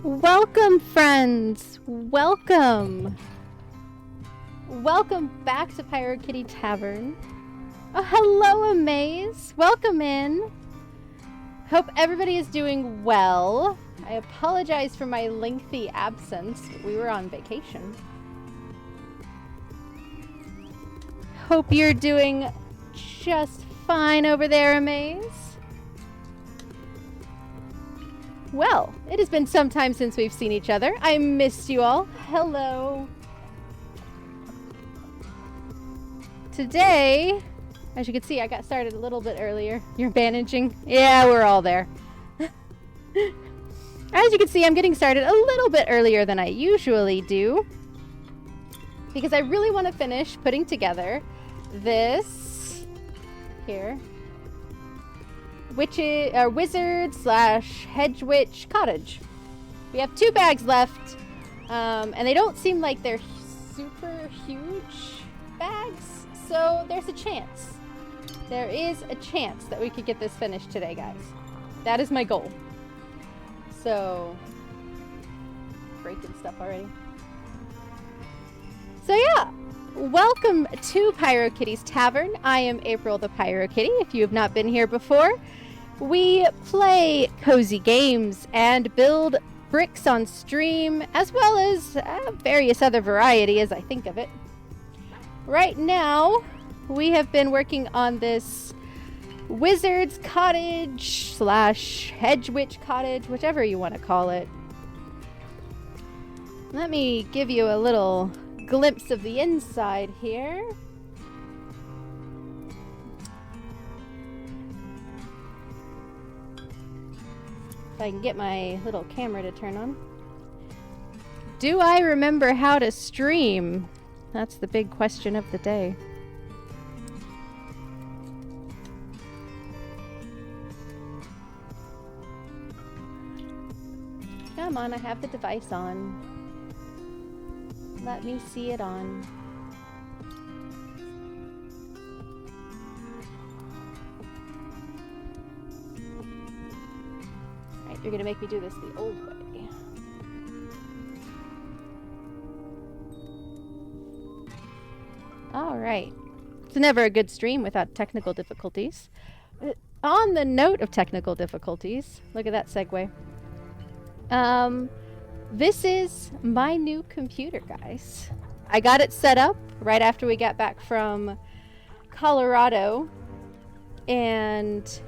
Welcome, friends! Welcome! Welcome back to PyroKitty Tavern. Oh, hello, Amaze! Welcome in! Hope everybody is doing well. I apologize for my lengthy absence, but we were on vacation. Hope you're doing just fine over there, Amaze. Well, it has been some time since we've seen each other. I missed you all. Hello. Today, as you can see, I got started a little bit earlier. You're managing? Yeah, we're all there. As you can see, I'm getting started a little bit earlier than I usually do, because I really want to finish putting together this here. Wizard / Hedge-Witch Cottage. We have 2 bags left, and they don't seem like they're super huge bags, so there's a chance. There is a chance that we could get this finished today, guys. That is my goal. So, breaking stuff already. So yeah, welcome to PyroKitty's Tavern. I am April the PyroKitty, if you have not been here before. We play cozy games and build bricks on stream, as well as various other variety as I think of it. Right now, we have been working on this Wizard's Cottage / Hedge-Witch Cottage, whichever you want to call it. Let me give you a little glimpse of the inside here. If I can get my little camera to turn on. Do I remember how to stream? That's the big question of the day. Come on, I have the device on. Let me see it on. Alright, you're gonna make me do this the old way. Alright. It's never a good stream without technical difficulties. On the note of technical difficulties, look at that segue. This is my new computer, guys. I got it set up right after we got back from Colorado, and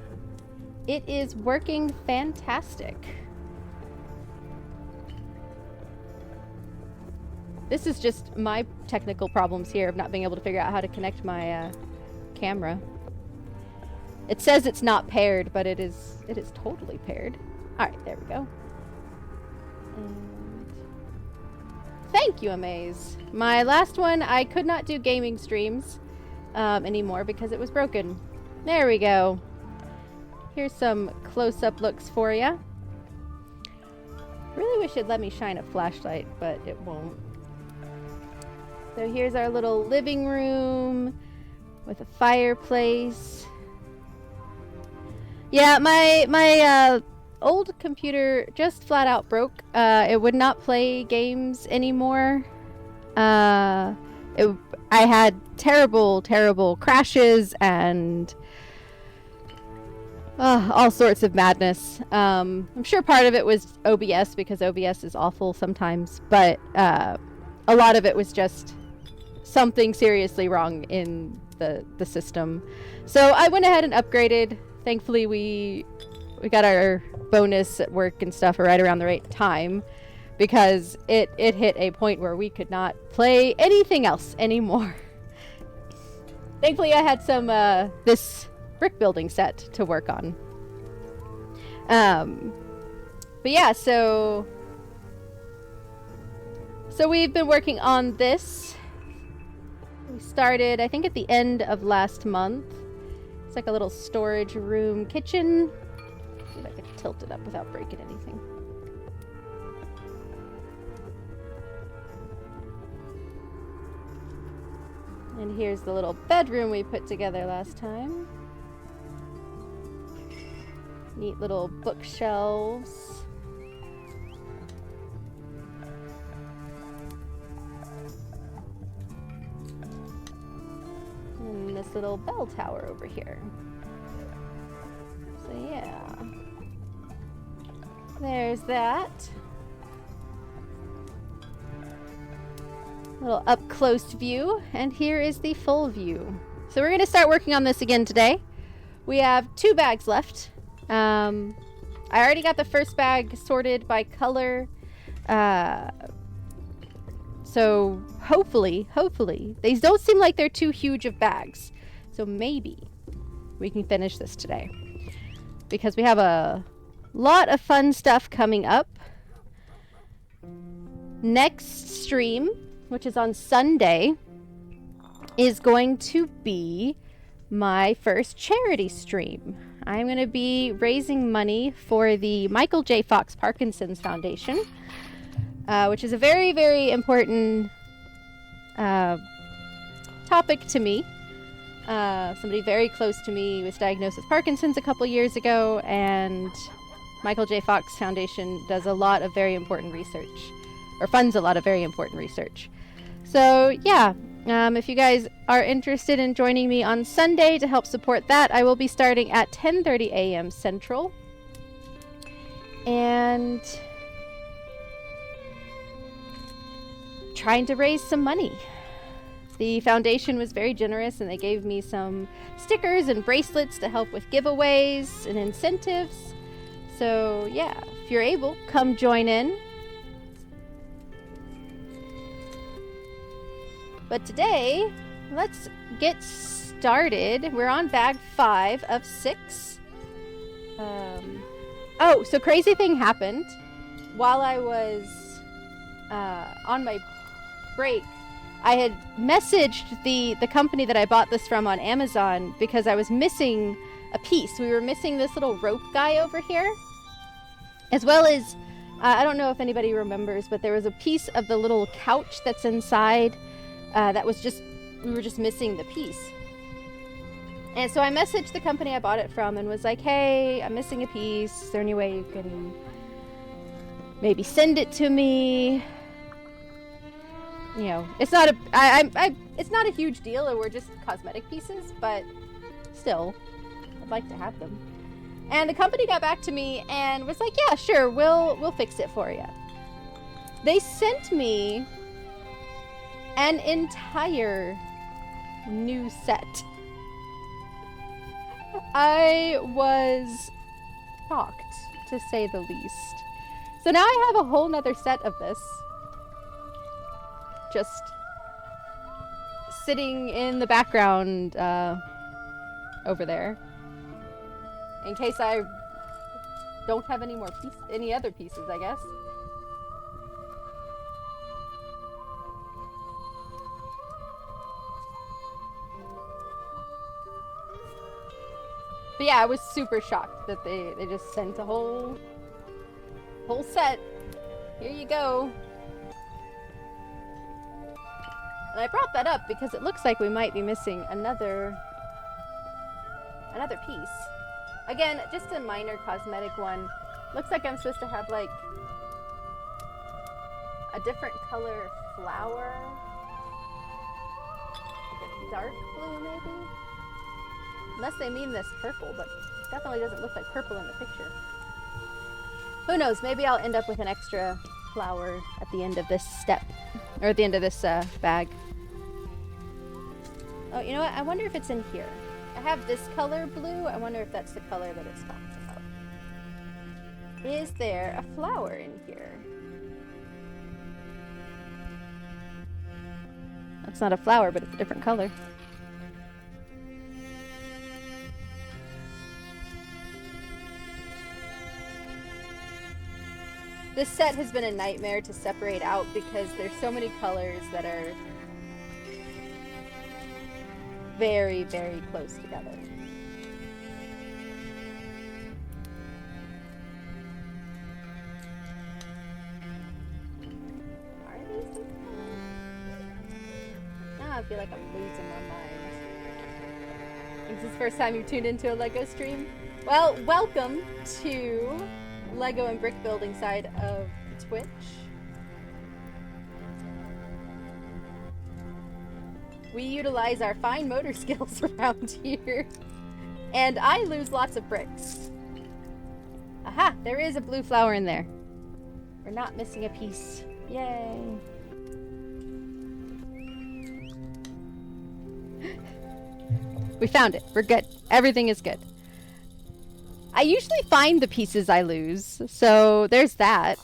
it is working fantastic. This is just my technical problems here of not being able to figure out how to connect my camera. It says it's not paired, but it is totally paired. Alright, there we go. And thank you, Amaze. My last one, I could not do gaming streams anymore because it was broken. There we go. Here's some close-up looks for you. Really wish it'd let me shine a flashlight, but it won't. So here's our little living room with a fireplace. Yeah, my old computer just flat out broke. It would not play games anymore. I had terrible crashes and all sorts of madness. I'm sure part of it was OBS, because OBS is awful sometimes, but a lot of it was just something seriously wrong in the system. So I went ahead and upgraded. Thankfully, we got our bonus at work and stuff right around the right time, because it hit a point where we could not play anything else anymore. Thankfully, I had some this brick building set to work on. But yeah, so we've been working on this. We started, I think, at the end of last month. It's like a little storage room kitchen. See if I can tilt it up without breaking anything. And here's the little bedroom we put together last time. Neat little bookshelves. this little bell tower over here. So yeah. There's that. Little up close view, and here is the full view. So we're going to start working on this again today. We have 2 bags left. I already got the first bag sorted by color. So hopefully, these don't seem like they're too huge of bags. So maybe we can finish this today, because we have a lot of fun stuff coming up. Next stream, which is on Sunday, is going to be my first charity stream. I'm going to be raising money for the Michael J. Fox Parkinson's Foundation, which is a very, very important topic to me. Somebody very close to me was diagnosed with Parkinson's a couple years ago, and Michael J. Fox Foundation does a lot of very important research, or funds a lot of very important research. So yeah, if you guys are interested in joining me on Sunday to help support that, I will be starting at 10:30 a.m. Central. And trying to raise some money. The foundation was very generous, and they gave me some stickers and bracelets to help with giveaways and incentives. So yeah, if you're able, come join in. But today, let's get started. We're on bag 5 of 6. Oh, so crazy thing happened while I was on my break. I had messaged the company that I bought this from on Amazon because I was missing a piece. We were missing this little rope guy over here, as well as I don't know if anybody remembers, but there was a piece of the little couch that's inside. That was just, we were just missing the piece. And so I messaged the company I bought it from and was like, hey, I'm missing a piece. Is there any way you can maybe send it to me? You know, it's not it's not a huge deal, or we're just cosmetic pieces, but still, I'd like to have them. And the company got back to me and was like, yeah, sure, we'll fix it for you. They sent me an entire new set. I was shocked, to say the least. So now I have a whole nother set of this, just sitting in the background over there, in case I don't have any more any other pieces, I guess. But yeah, I was super shocked that they just sent a whole set. Here you go. And I brought that up because it looks like we might be missing another piece. Again, just a minor cosmetic one. Looks like I'm supposed to have like a different color flower. Like a dark blue maybe? Unless they mean this purple, but it definitely doesn't look like purple in the picture. Who knows, maybe I'll end up with an extra flower at the end of this step, or at the end of this bag. Oh, you know what? I wonder if it's in here. I have this color blue. I wonder if that's the color that it's talking about. Is there a flower in here? That's not a flower, but it's a different color. This set has been a nightmare to separate out because there's so many colors that are very, very close together. Are these? Now I feel like I'm losing my mind. Is this the first time you've tuned into a LEGO stream? Well, welcome to LEGO and brick building side of Twitch. We utilize our fine motor skills around here. And I lose lots of bricks. Aha! There is a blue flower in there. We're not missing a piece. Yay! We found it. We're good. Everything is good. I usually find the pieces I lose, so there's that.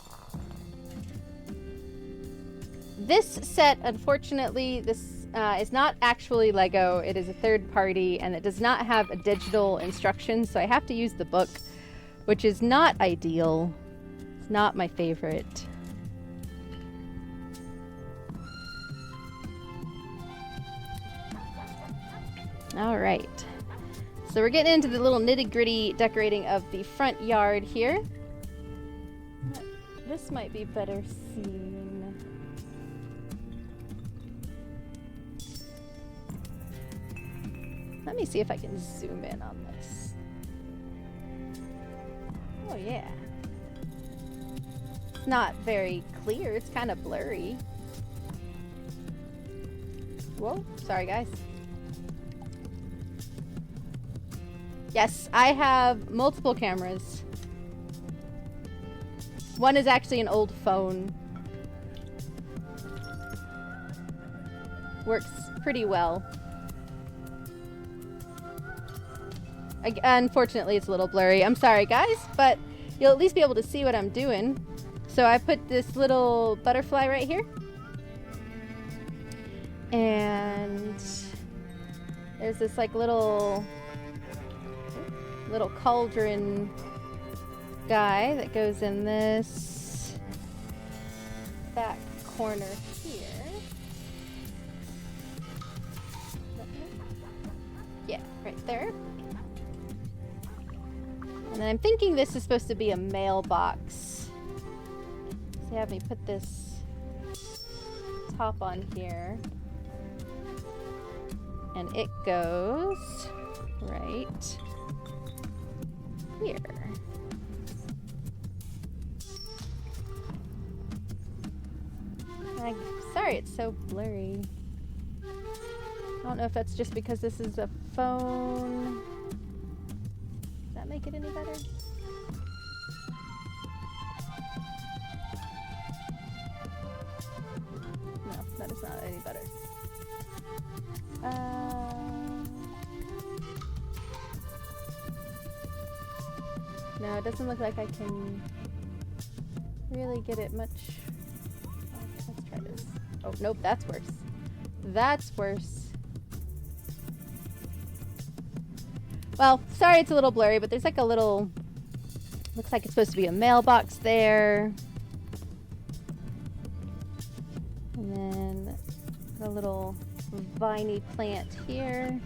This set, unfortunately, this is not actually Lego. It is a third party, and it does not have a digital instruction, so I have to use the book, which is not ideal. It's not my favorite. All right. So we're getting into the little nitty-gritty decorating of the front yard here. This might be better seen. Let me see if I can zoom in on this. Oh yeah. It's not very clear. It's kind of blurry. Whoa, sorry guys. Yes, I have multiple cameras. One is actually an old phone. Works pretty well. Unfortunately, it's a little blurry. I'm sorry, guys, but you'll at least be able to see what I'm doing. So I put this little butterfly right here. And there's this like little cauldron guy that goes in this back corner here. Yeah, right there. And then I'm thinking this is supposed to be a mailbox. So they have me put this top on here. And it goes right here. I'm sorry it's so blurry. I don't know if that's just because this is a phone. Does that make it any better? No, that is not any better. No, it doesn't look like I can really get it much. Oh, let's try this. Oh, nope, that's worse. That's worse. Well, sorry it's a little blurry, but there's like a little... Looks like it's supposed to be a mailbox there. And then a little viney plant here.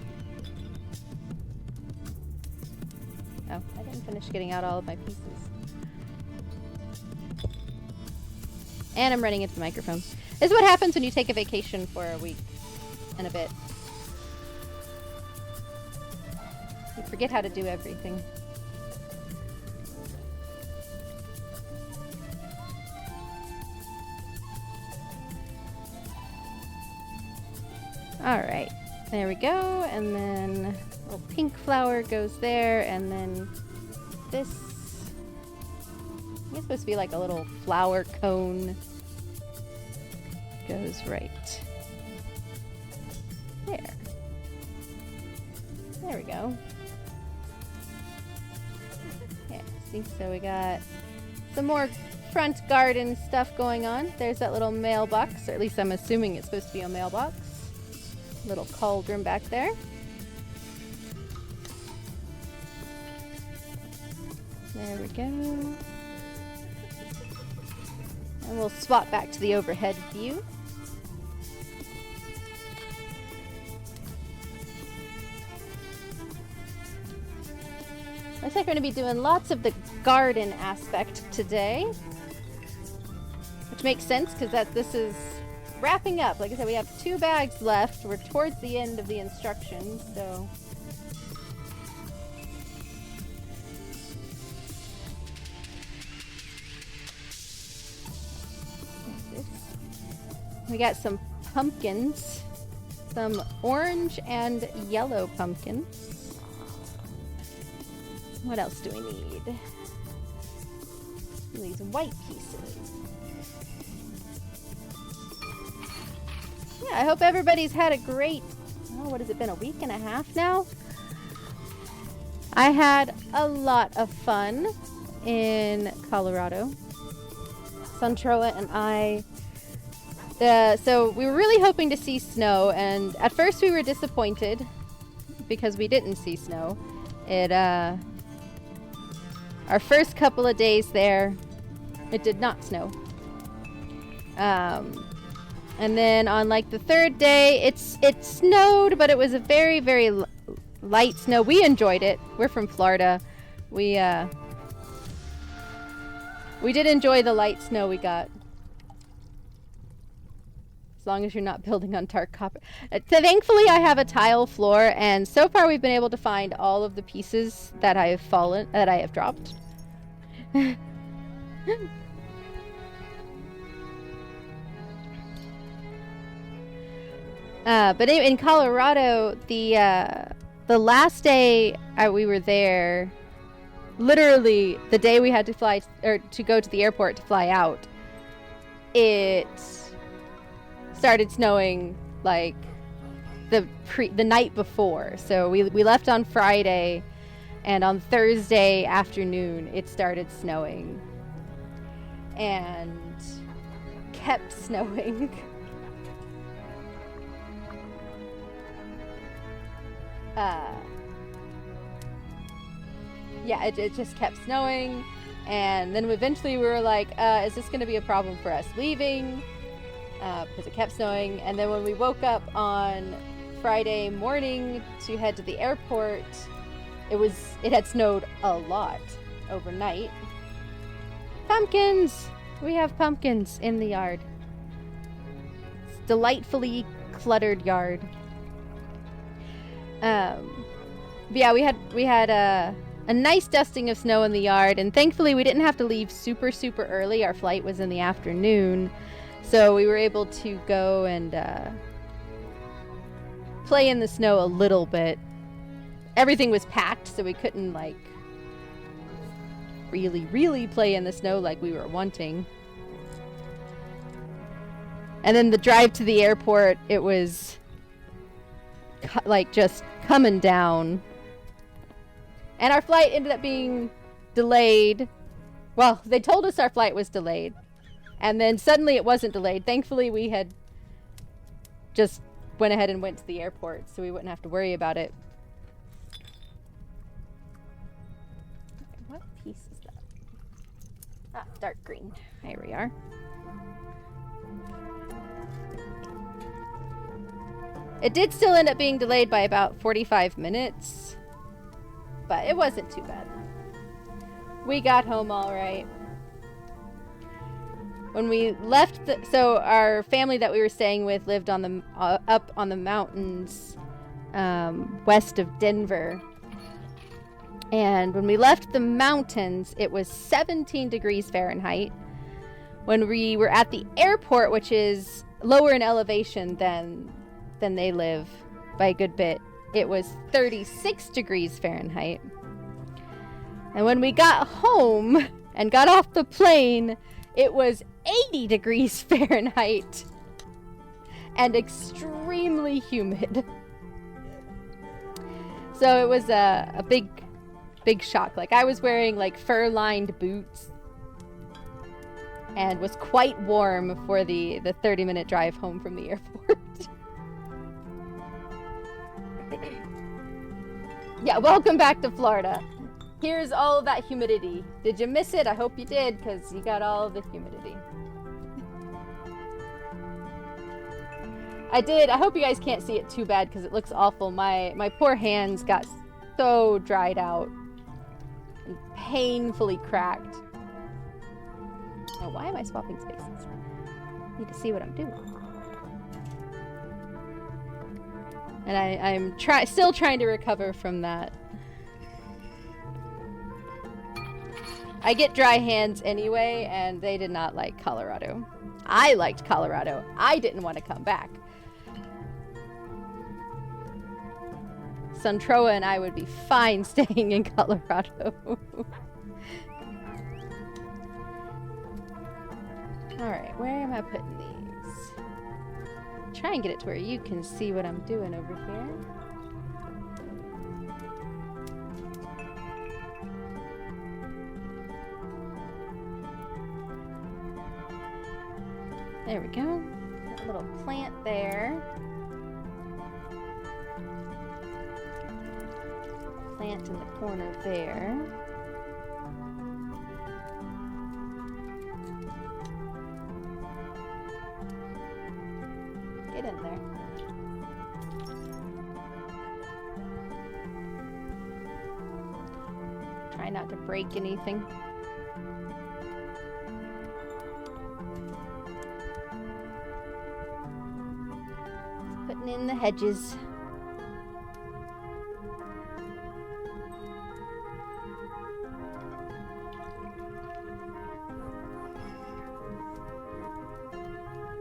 Oh, I didn't finish getting out all of my pieces. And I'm running into the microphone. This is what happens when you take a vacation for a week and a bit. You forget how to do everything. Alright, there we go, and then a little pink flower goes there, and then this, I think it's supposed to be like a little flower cone, goes right there. There we go. Yeah, see, so we got some more front garden stuff going on. There's that little mailbox, or at least I'm assuming it's supposed to be a mailbox. Little cauldron back there. There we go. And we'll swap back to the overhead view. Looks like we're going to be doing lots of the garden aspect today. Which makes sense because this is wrapping up. Like I said, we have 2 bags left. We're towards the end of the instructions, so... We got some pumpkins some orange and yellow pumpkins. What else do we need? These white pieces. Yeah, I hope everybody's had a great, what has it been, a week and a half now? I had a lot of fun in Colorado. Suntroa and I, so we were really hoping to see snow, and at first we were disappointed because we didn't see snow. Our first couple of days there, it did not snow. And then on like the third day, it snowed, but it was a very, very light snow. We enjoyed it. We're from Florida. We did enjoy the light snow we got. As long as you're not building on dark copper. So thankfully, I have a tile floor, and so far we've been able to find all of the pieces that I have dropped. But anyway, in Colorado, the last day we were there, literally the day we had to fly or to go to the airport to fly out, it started snowing like the night before. So we left on Friday, and on Thursday afternoon it started snowing and kept snowing. Yeah, it just kept snowing, and then eventually we were like, is this going to be a problem for us leaving? Because it kept snowing. And then when we woke up on Friday morning to head to the airport, it had snowed a lot overnight. Pumpkins! We have pumpkins in the yard. It's a delightfully cluttered yard. Yeah, we had a nice dusting of snow in the yard, and thankfully we didn't have to leave super, super early. Our flight was in the afternoon, so we were able to go and play in the snow a little bit. Everything was packed, so we couldn't like really, really play in the snow like we were wanting. And then the drive to the airport, it was like just coming down. And our flight ended up being delayed. Well, they told us our flight was delayed. And then suddenly it wasn't delayed. Thankfully, we had just went ahead and went to the airport, so we wouldn't have to worry about it. What piece is that? Ah, dark green. Here we are. It did still end up being delayed by about 45 minutes. But it wasn't too bad. We got home all right. When we left, so our family that we were staying with lived on the up on the mountains west of Denver. And when we left the mountains, it was 17 degrees Fahrenheit. When we were at the airport, which is lower in elevation than they live by a good bit, it was 36 degrees Fahrenheit. And when we got home and got off the plane, it was 80 degrees Fahrenheit and extremely humid. So it was a big shock. Like, I was wearing like fur-lined boots and was quite warm for the 30-minute drive home from the airport. Yeah, welcome back to Florida. Here's all of that humidity. Did you miss it? I hope you did, because you got all of the humidity. I did. I hope you guys can't see it too bad, because it looks awful. My poor hands got so dried out and painfully cracked. Oh, why am I swapping spaces? I need to see what I'm doing. And I'm still trying to recover from that. I get dry hands anyway, and they did not like Colorado. I liked Colorado. I didn't want to come back. Suntroa and I would be fine staying in Colorado. Alright, where am I putting these? Try and get it to where you can see what I'm doing over here. There we go. That little plant there. Plant in the corner there. Get in there. Try not to break anything. Putting in the hedges.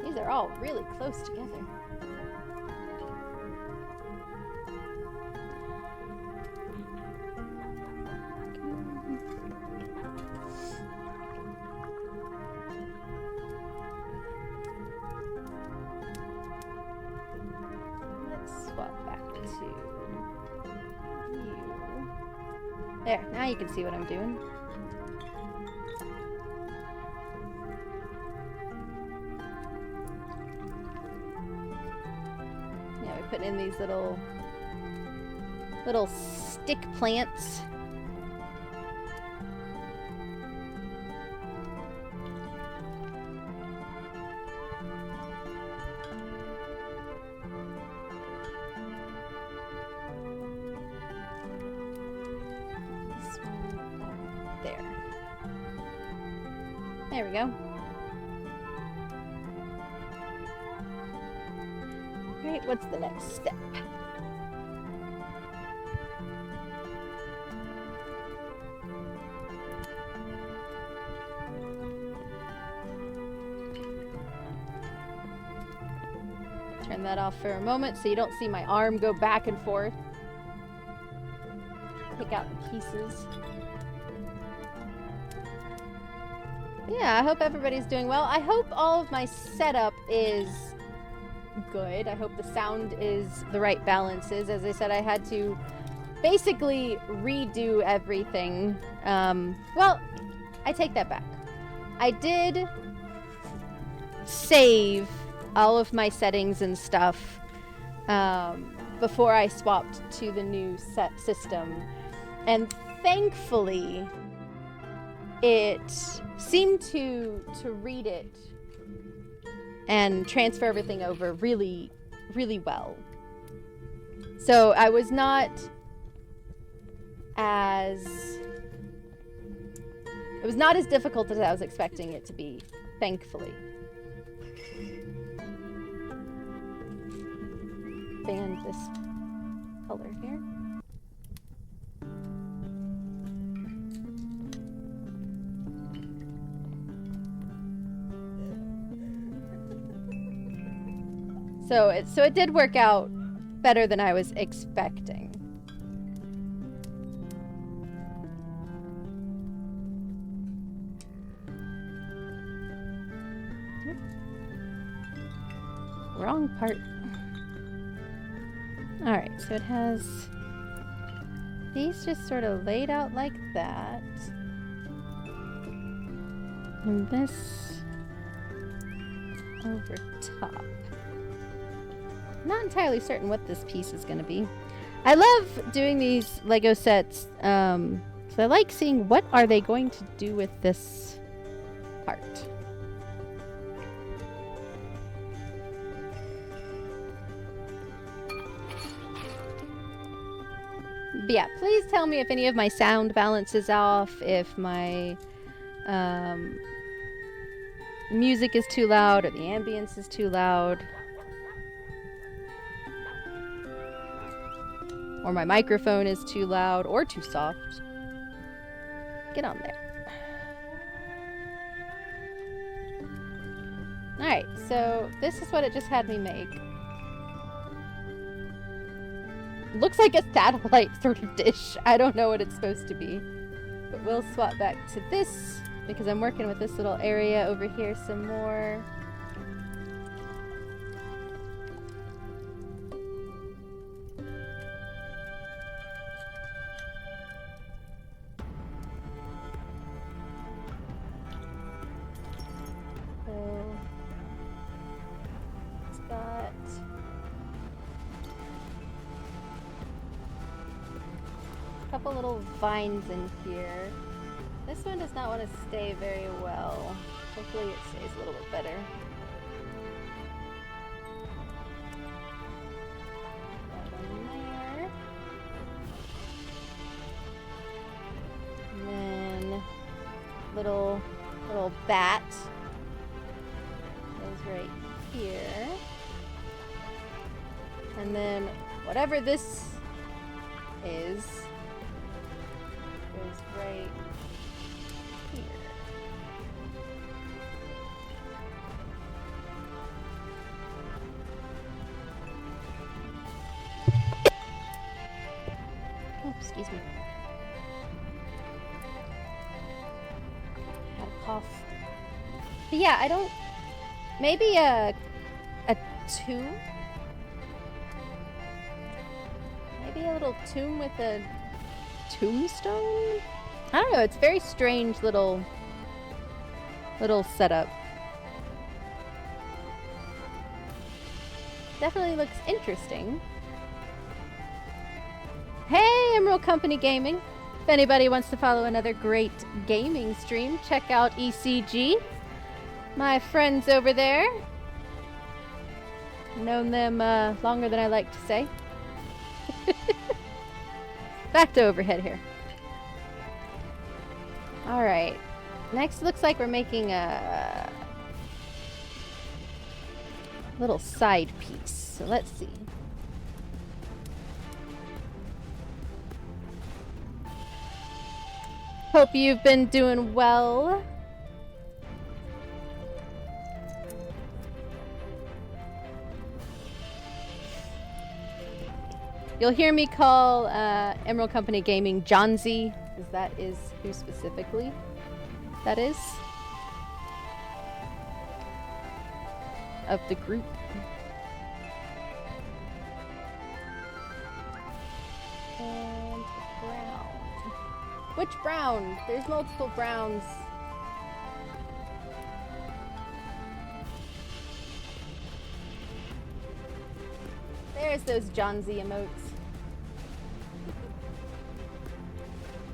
These are all really close together. There, now you can see what I'm doing. Yeah, we're putting in these little stick plants. There we go. Alright, what's the next step? Turn that off for a moment so you don't see my arm go back and forth. Pick out the pieces. Yeah, I hope everybody's doing well. I hope all of my setup is good. I hope the sound is the right balances. As I said, I had to basically redo everything. Well, I take that back. I did save all of my settings and stuff before I swapped to the new set system. And thankfully, it seemed to read it and transfer everything over really, really well. So I was not as... It was not as difficult as I was expecting it to be, thankfully. Expand this color here. So it did work out better than I was expecting. Wrong part. Alright, so it has these just sort of laid out like that. And this over top. Not entirely certain what this piece is going to be. I love doing these Lego sets, so I like seeing what are they going to do with this part. But yeah, please tell me if any of my sound balance is off, if my music is too loud or the ambience is too loud. Or my microphone is too loud or too soft. Get on there. Alright, so this is what it just had me make. looks like a satellite sort of dish. I don't know what it's supposed to be. But we'll swap back to this because I'm working with this little area over here some more. So it's got a couple little vines in here. This one does not want to stay very well. Hopefully it stays a little bit better. That one there. And then little bat goes right here. And then whatever this is goes right here. Oh, excuse me. Had a cough. But yeah, I don't. Maybe a tomb. Maybe a little tomb with a tombstone? I don't know, it's a very strange little setup. Definitely looks interesting. Hey, Emerald Company Gaming. If anybody wants to follow another great gaming stream, check out ECG. My friends over there. Known them longer than I like to say. Back to overhead here. Alright. Next looks like we're making a little side piece. So let's see. Hope you've been doing well. You'll hear me call Emerald Company Gaming John Z, because that is who specifically that is of the group. And brown. Which brown? There's multiple browns. There's those John Z emotes.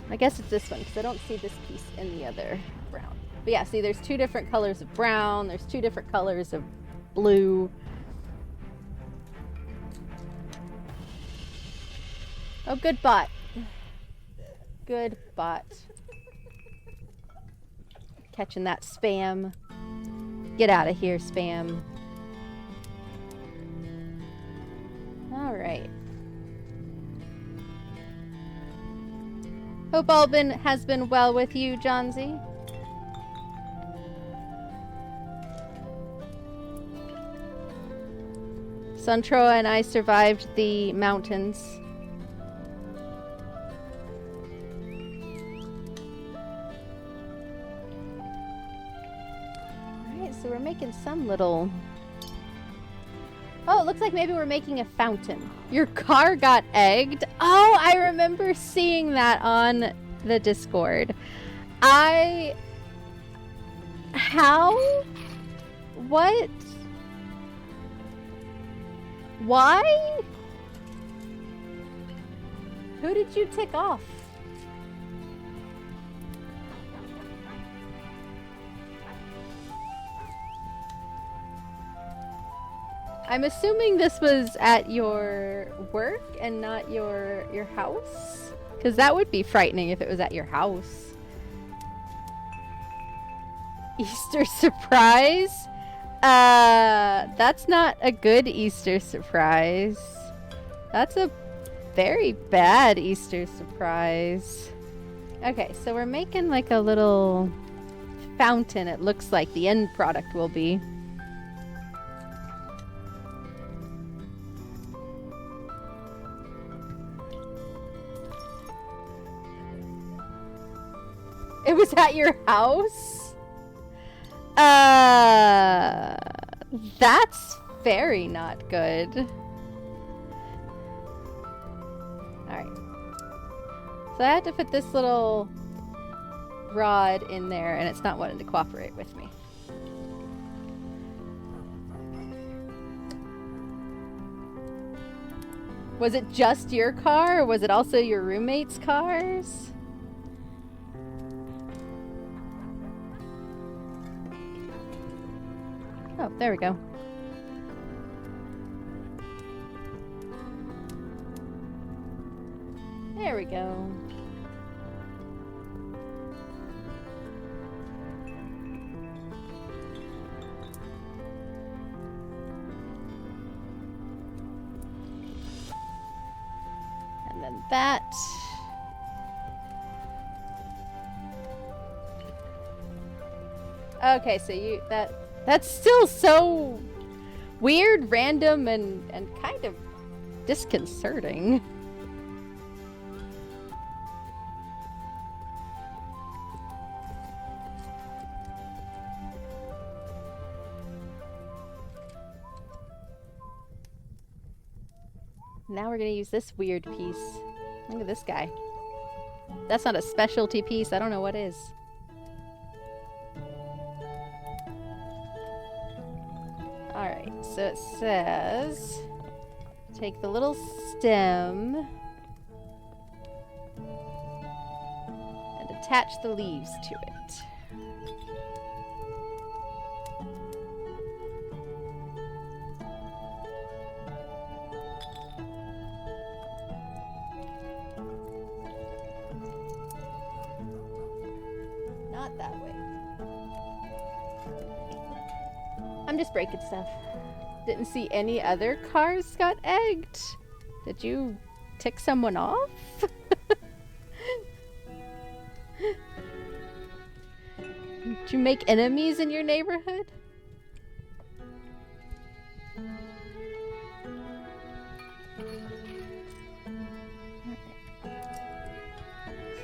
I guess it's this one, because I don't see this piece in the other brown. But yeah, see, there's two different colors of brown. There's two different colors of blue. Oh, good bot. Good bot. Catching that spam. Get out of here, spam. Alright. Hope all has been well with you, John Z. Suntroa and I survived the mountains. Alright, so we're making some little... Oh, it looks like maybe we're making a fountain. Your car got egged? Oh, I remember seeing that on the Discord. How? What? Why? Who did you tick off? I'm assuming this was at your work and not your house? Because that would be frightening if it was at your house. Easter surprise? That's not a good Easter surprise. That's a very bad Easter surprise. Okay, so we're making like a little fountain, it looks like the end product will be. It was at your house? That's very not good. Alright. So I had to put this little rod in there, and it's not wanting to cooperate with me. Was it just your car, or was it also your roommate's cars? Oh, there we go. There we go. And then that. Okay, so that's still so weird, random, and kind of disconcerting. Now we're gonna use this weird piece. Look at this guy. That's not a specialty piece. I don't know what is. Alright, so it says take the little stem and attach the leaves to it. Not that way. I'm just breaking stuff. Didn't see any other cars got egged. Did you tick someone off? Did you make enemies in your neighborhood?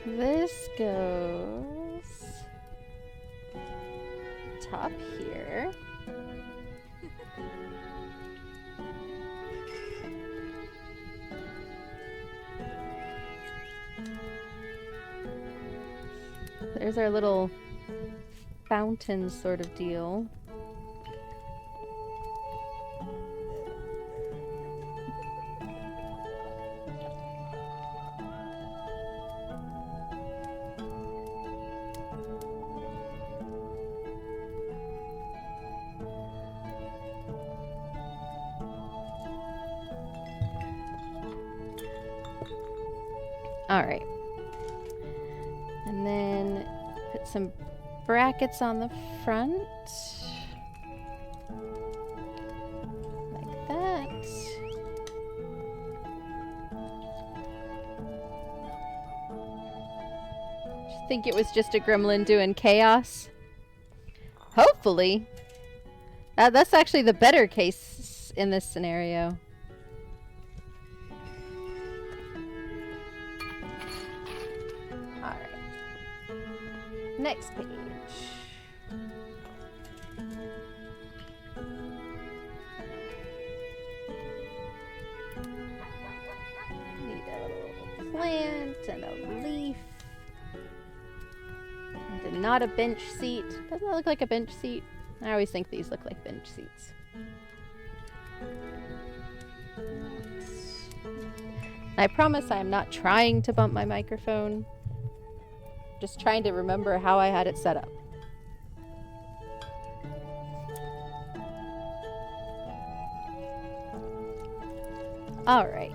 So this goes top here. There's our little fountain sort of deal. All right. And then put some brackets on the front. Like that. I think it was just a gremlin doing chaos. Hopefully. That's actually the better case in this scenario. Next page. Need a little plant and a leaf. And not a bench seat. Doesn't that look like a bench seat? I always think these look like bench seats. I promise I am not trying to bump my microphone. Just trying to remember how I had it set up. All right.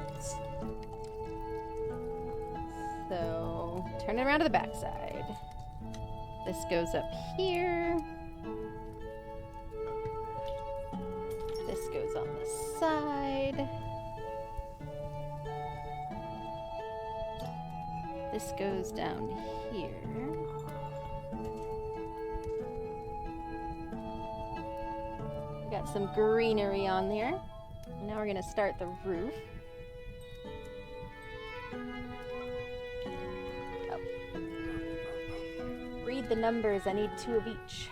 So turn it around to the back side. This goes up here. This goes on the side. This goes down here. We got some greenery on there. Now we're gonna start the roof. Oh. need the numbers. I need 2 of each.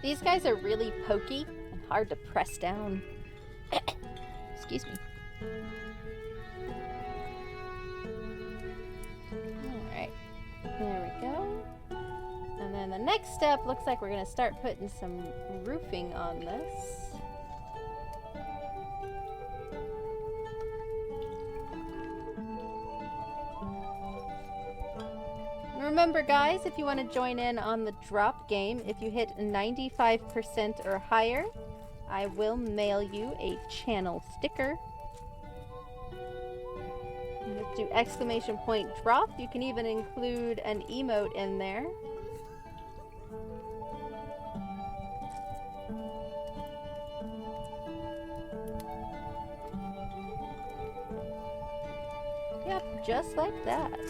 These guys are really pokey and hard to press down. Excuse me. Alright, there we go. And then the next step looks like we're going to start putting some roofing on this. Remember guys, if you want to join in on the drop game, if you hit 95% or higher, I will mail you a channel sticker. You have to do exclamation point drop. You can even include an emote in there. Yep, just like that.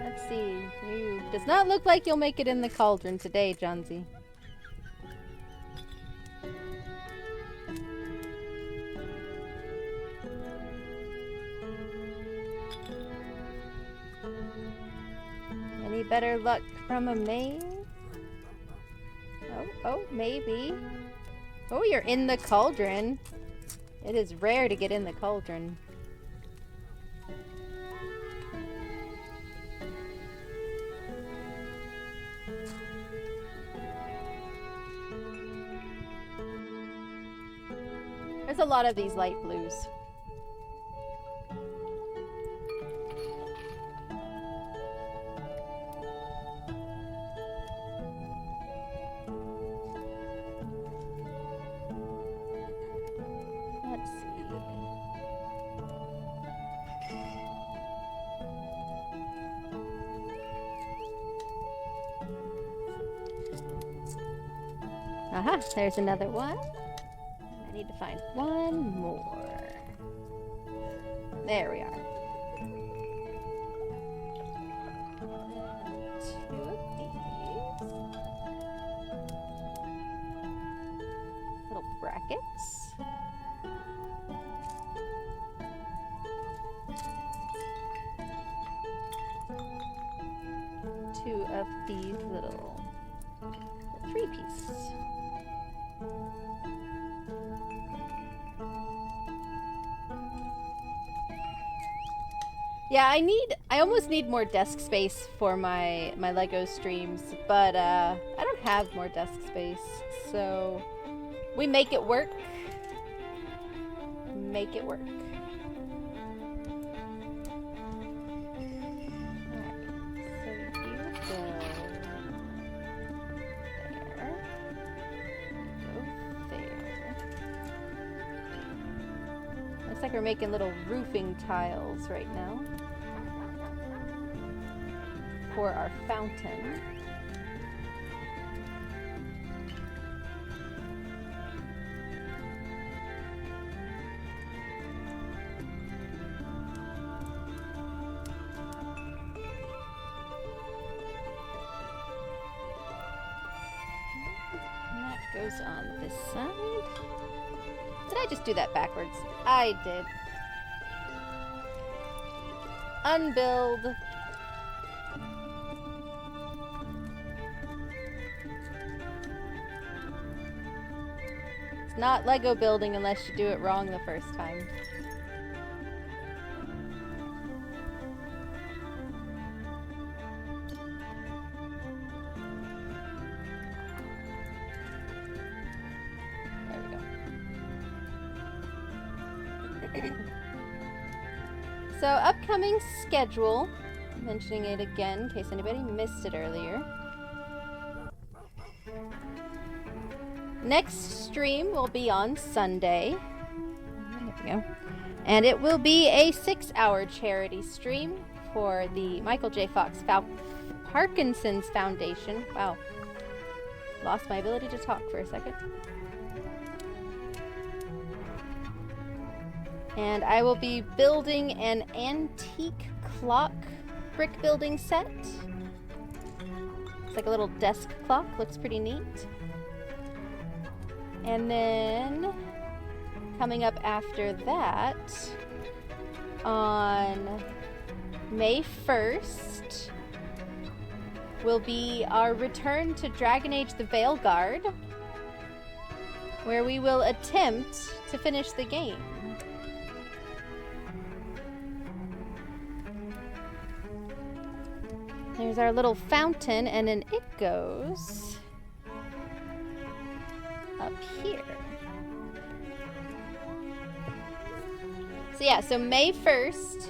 Let's see. You does not look like you'll make it in the cauldron today, Johnsy. Any better luck from a maid? Oh, maybe. Oh, you're in the cauldron. It is rare to get in the cauldron. There's a lot of these light blues. Let's see. Aha, there's another one. I need to find one more. There we are. 2 of these. Little brackets. Two of these little 3-piece. Yeah, I almost need more desk space for my Lego streams, but I don't have more desk space, so we make it work. Make it work. Alright, so you go there. Looks like we're making little roofing tiles right now for our fountain. And that goes on this side. Did I just do that backwards? I did. Unbuild. It's not Lego building unless you do it wrong the first time. There we go. So, upcoming schedule. Mentioning it again in case anybody missed it earlier. Next stream will be on Sunday. There we go. And it will be a 6-hour charity stream for the Michael J. Fox Parkinson's Foundation. Wow. Lost my ability to talk for a second. And I will be building an antique clock brick building set. It's like a little desk clock, looks pretty neat. And then coming up after that, on May 1st, will be our return to Dragon Age the Veilguard, where we will attempt to finish the game. There's our little fountain, and then it goes up here. So yeah, so May 1st,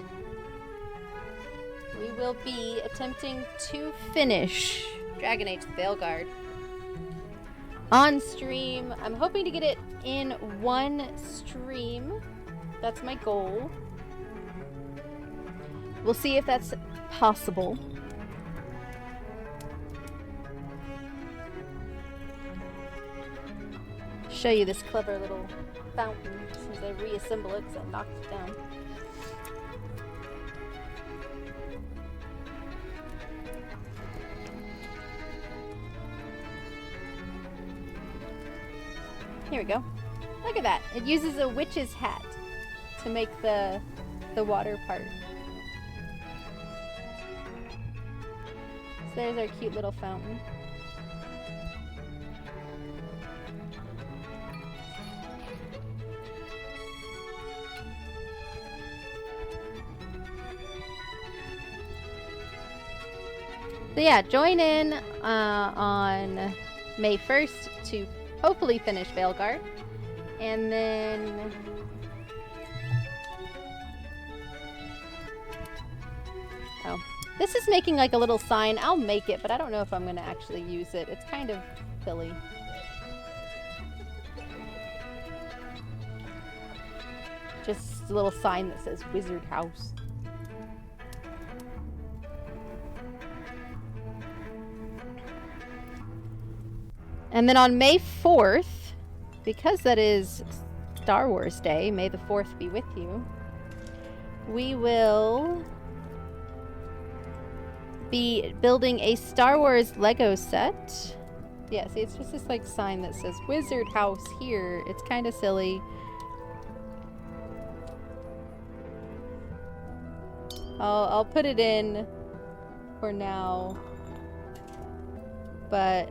we will be attempting to finish Dragon Age the Veilguard on stream. I'm hoping to get it in one stream. That's my goal. We'll see if that's possible. Show you this clever little fountain since I reassemble it because I knocked it down. Here we go. Look at that. It uses a witch's hat to make the water part. So there's our cute little fountain. So yeah, join in on May 1st to hopefully finish Veilguard. And then oh, this is making like a little sign. I'll make it, but I don't know if I'm going to actually use it. It's kind of silly. Just a little sign that says Wizard House. And then on May 4th, because that is Star Wars Day, may the 4th be with you, we will be building a Star Wars Lego set. Yeah, see, it's just this like sign that says Wizard House here. It's kind of silly. I'll put it in for now, but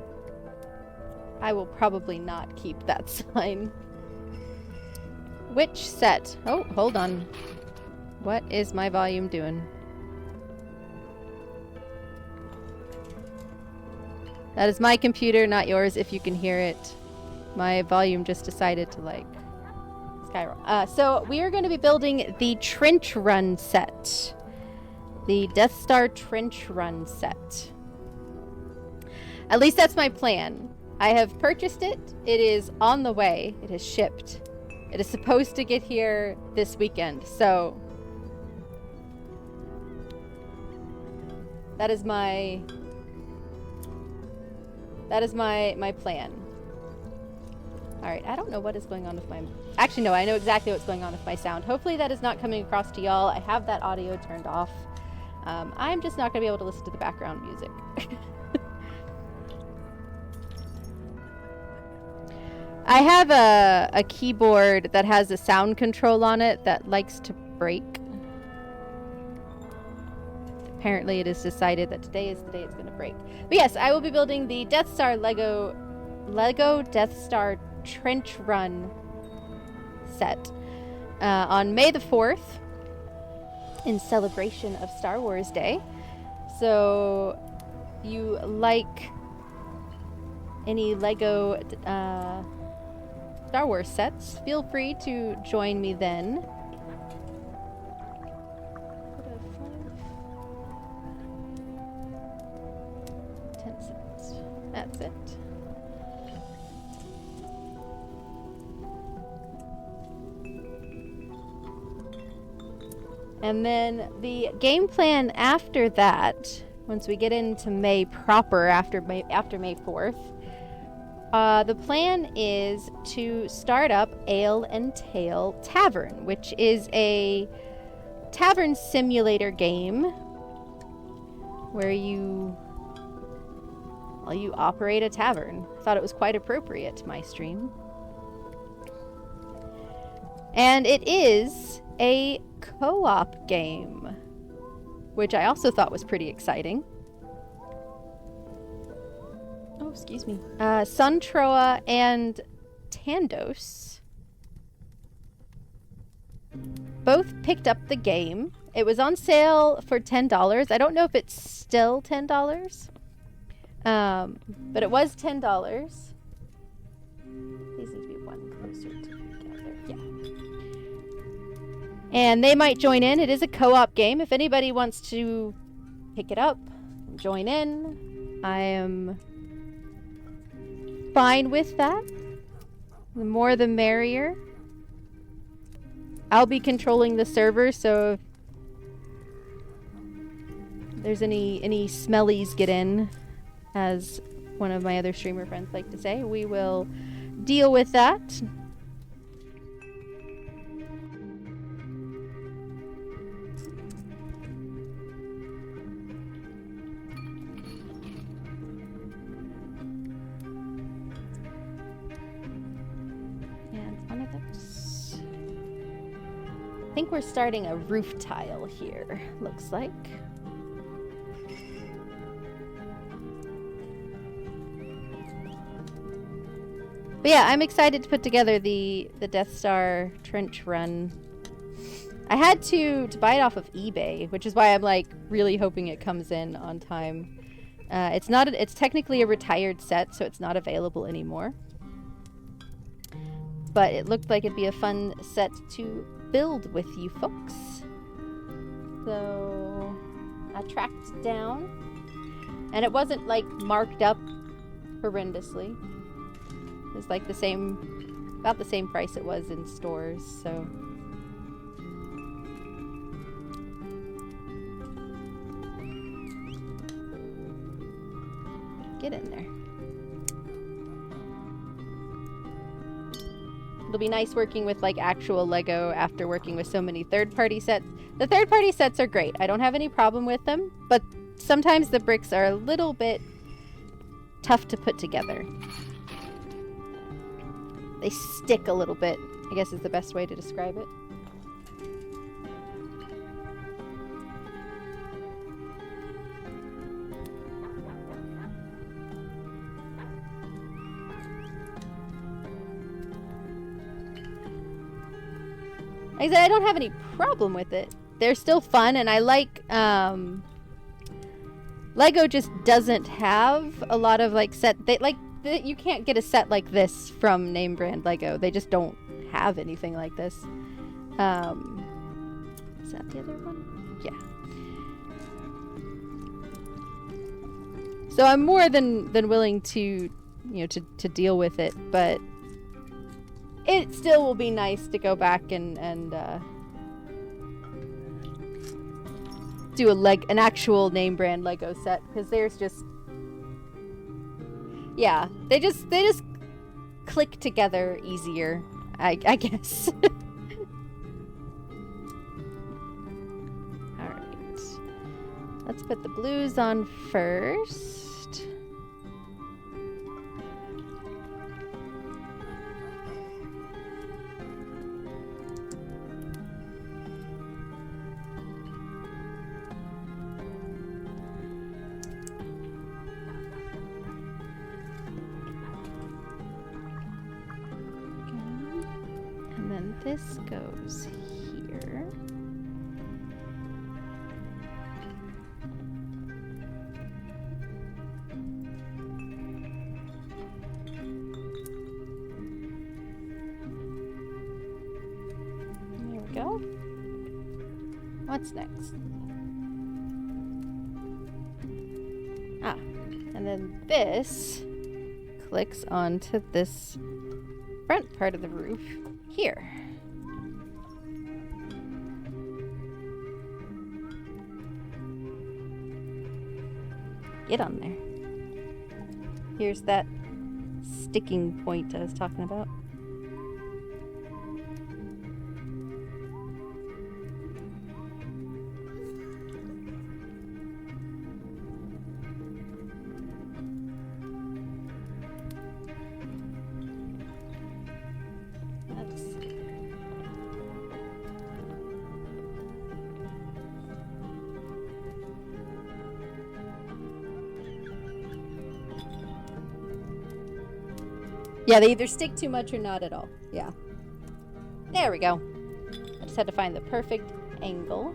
I will probably not keep that sign. Which set? Oh, hold on. What is my volume doing? That is my computer, not yours, if you can hear it. My volume just decided to, like, skyrocket. So we are going to be building the Trench Run set. The Death Star Trench Run set. At least that's my plan. I have purchased it. It is on the way. It is shipped. It is supposed to get here this weekend. So that is my plan. All right, I don't know what is going on with my... Actually, no, I know exactly what's going on with my sound. Hopefully that is not coming across to y'all. I have that audio turned off. I'm just not going to be able to listen to the background music. I have a keyboard that has a sound control on it that likes to break. Apparently it is decided that today is the day it's going to break. But yes, I will be building the Death Star Lego Death Star Trench Run set on May the 4th in celebration of Star Wars Day. So you like any Lego Star Wars sets, feel free to join me then. 10 cents. That's it. And then the game plan after that, once we get into May proper, after May 4th, The plan is to start up Ale and Tail Tavern, which is a tavern simulator game where you operate a tavern. I thought it was quite appropriate to my stream. And it is a co-op game, which I also thought was pretty exciting. Oh, excuse me. Suntroa and Tandos both picked up the game. It was on sale for $10. I don't know if it's still $10. But it was $10. These need to be one closer together. Yeah. And they might join in. It is a co-op game. If anybody wants to pick it up, join in, I am fine with that. The more the merrier. I'll be controlling the server, so if there's any smellies get in, as one of my other streamer friends like to say, we will deal with that. And one of those. I think we're starting a roof tile here, looks like. But yeah, I'm excited to put together the Death Star trench run. I had to buy it off of eBay, which is why I'm like really hoping it comes in on time. It's technically a retired set, so it's not available anymore. But it looked like it'd be a fun set to build with you folks. So I tracked it down, and it wasn't like marked up horrendously. It's like about the same price it was in stores, so. Get in there. It'll be nice working with like actual Lego after working with so many third-party sets. The third-party sets are great. I don't have any problem with them, but sometimes the bricks are a little bit tough to put together. They stick a little bit, I guess is the best way to describe it. Like I said, I don't have any problem with it. They're still fun, and I like, Lego just doesn't have a lot of like you can't get a set like this from name brand Lego. They just don't have anything like this. Is that the other one? Yeah. So I'm more than willing to, to deal with it, but it still will be nice to go back and do an actual name brand Lego set, because there's just, yeah, they just click together easier, I guess. Alright. Let's put the blues on first. This goes here. There we go. What's next? Ah, and then this clicks onto this front part of the roof here. Get on there. Here's that sticking point I was talking about. Yeah, they either stick too much or not at all. Yeah. There we go. I just had to find the perfect angle.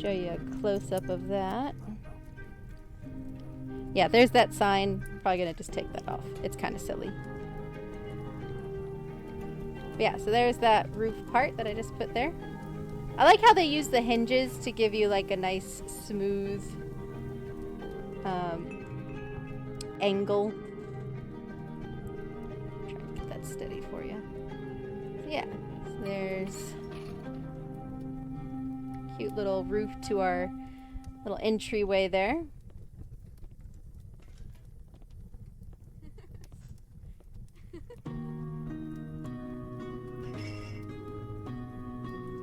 Show you a close-up of that. Yeah, there's that sign. Probably gonna just take that off. It's kind of silly. But yeah, so there's that roof part that I just put there. I like how they use the hinges to give you like a nice smooth angle. Steady for you. So yeah, so there's a cute little roof to our little entryway there.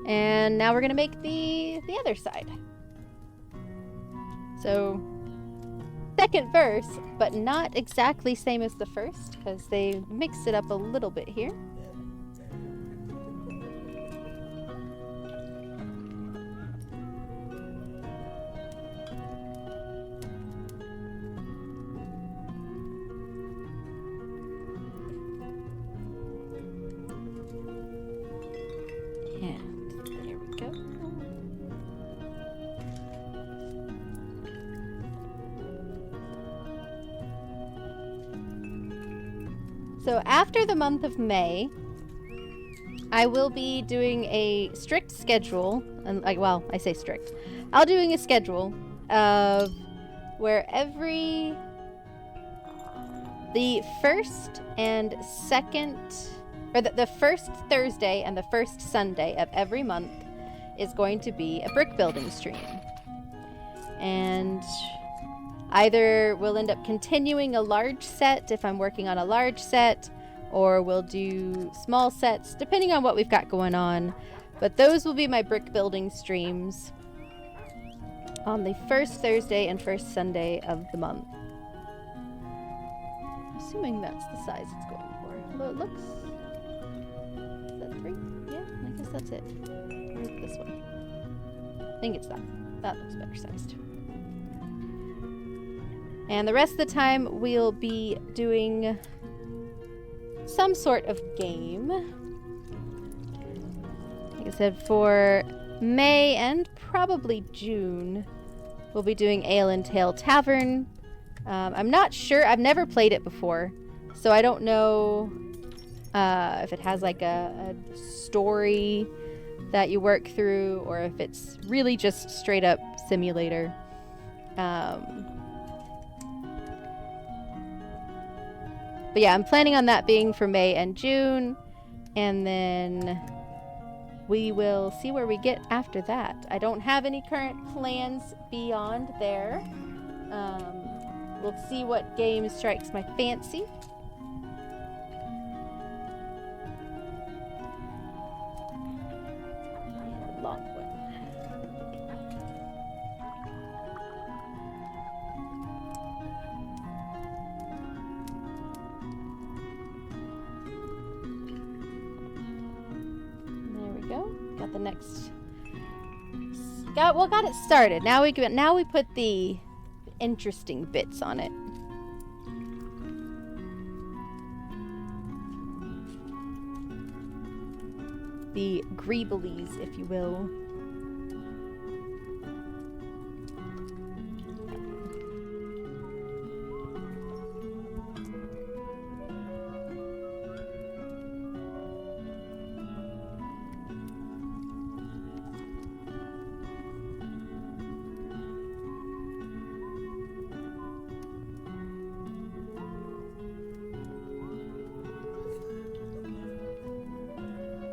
And now we're gonna make the other side. So second verse, but not exactly same as the first, because they mixed it up a little bit here. And there we go. So after the month of May, I will be doing a strict schedule, and well, I say strict. I'll doing a schedule of where the first and second, or the first Thursday and the first Sunday of every month is going to be a brick building stream. And either we'll end up continuing a large set if I'm working on a large set, or we'll do small sets, depending on what we've got going on. But those will be my brick building streams on the first Thursday and first Sunday of the month. Assuming that's the size it's going for. Although it looks... Is that 3? Yeah, I guess that's it. Where's this one? I think it's that. That looks better sized. And the rest of the time, we'll be doing some sort of game. Like I said, for May and probably June, we'll be doing Ale and Tale Tavern. I'm not sure. I've never played it before, so I don't know if it has like a story that you work through, or if it's really just straight up simulator. But yeah, I'm planning on that being for May and June, and then we will see where we get after that. I don't have any current plans beyond there. We'll see what game strikes my fancy. Long one. Got the next. Got it started. Now we put the interesting bits on it. The greeblies, if you will.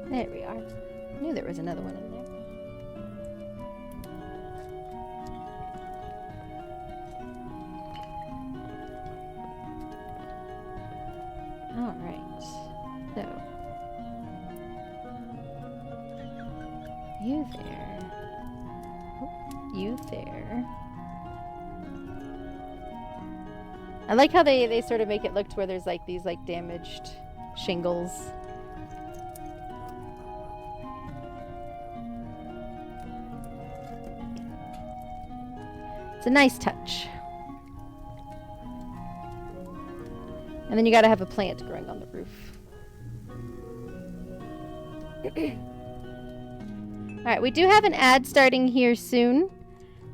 There we are. I knew there was another one in there. Alright. So. You there. Oh, you there. I like how they sort of make it look to where there's like these like damaged shingles. It's a nice touch. And then you gotta have a plant growing on the roof. Alright, we do have an ad starting here soon.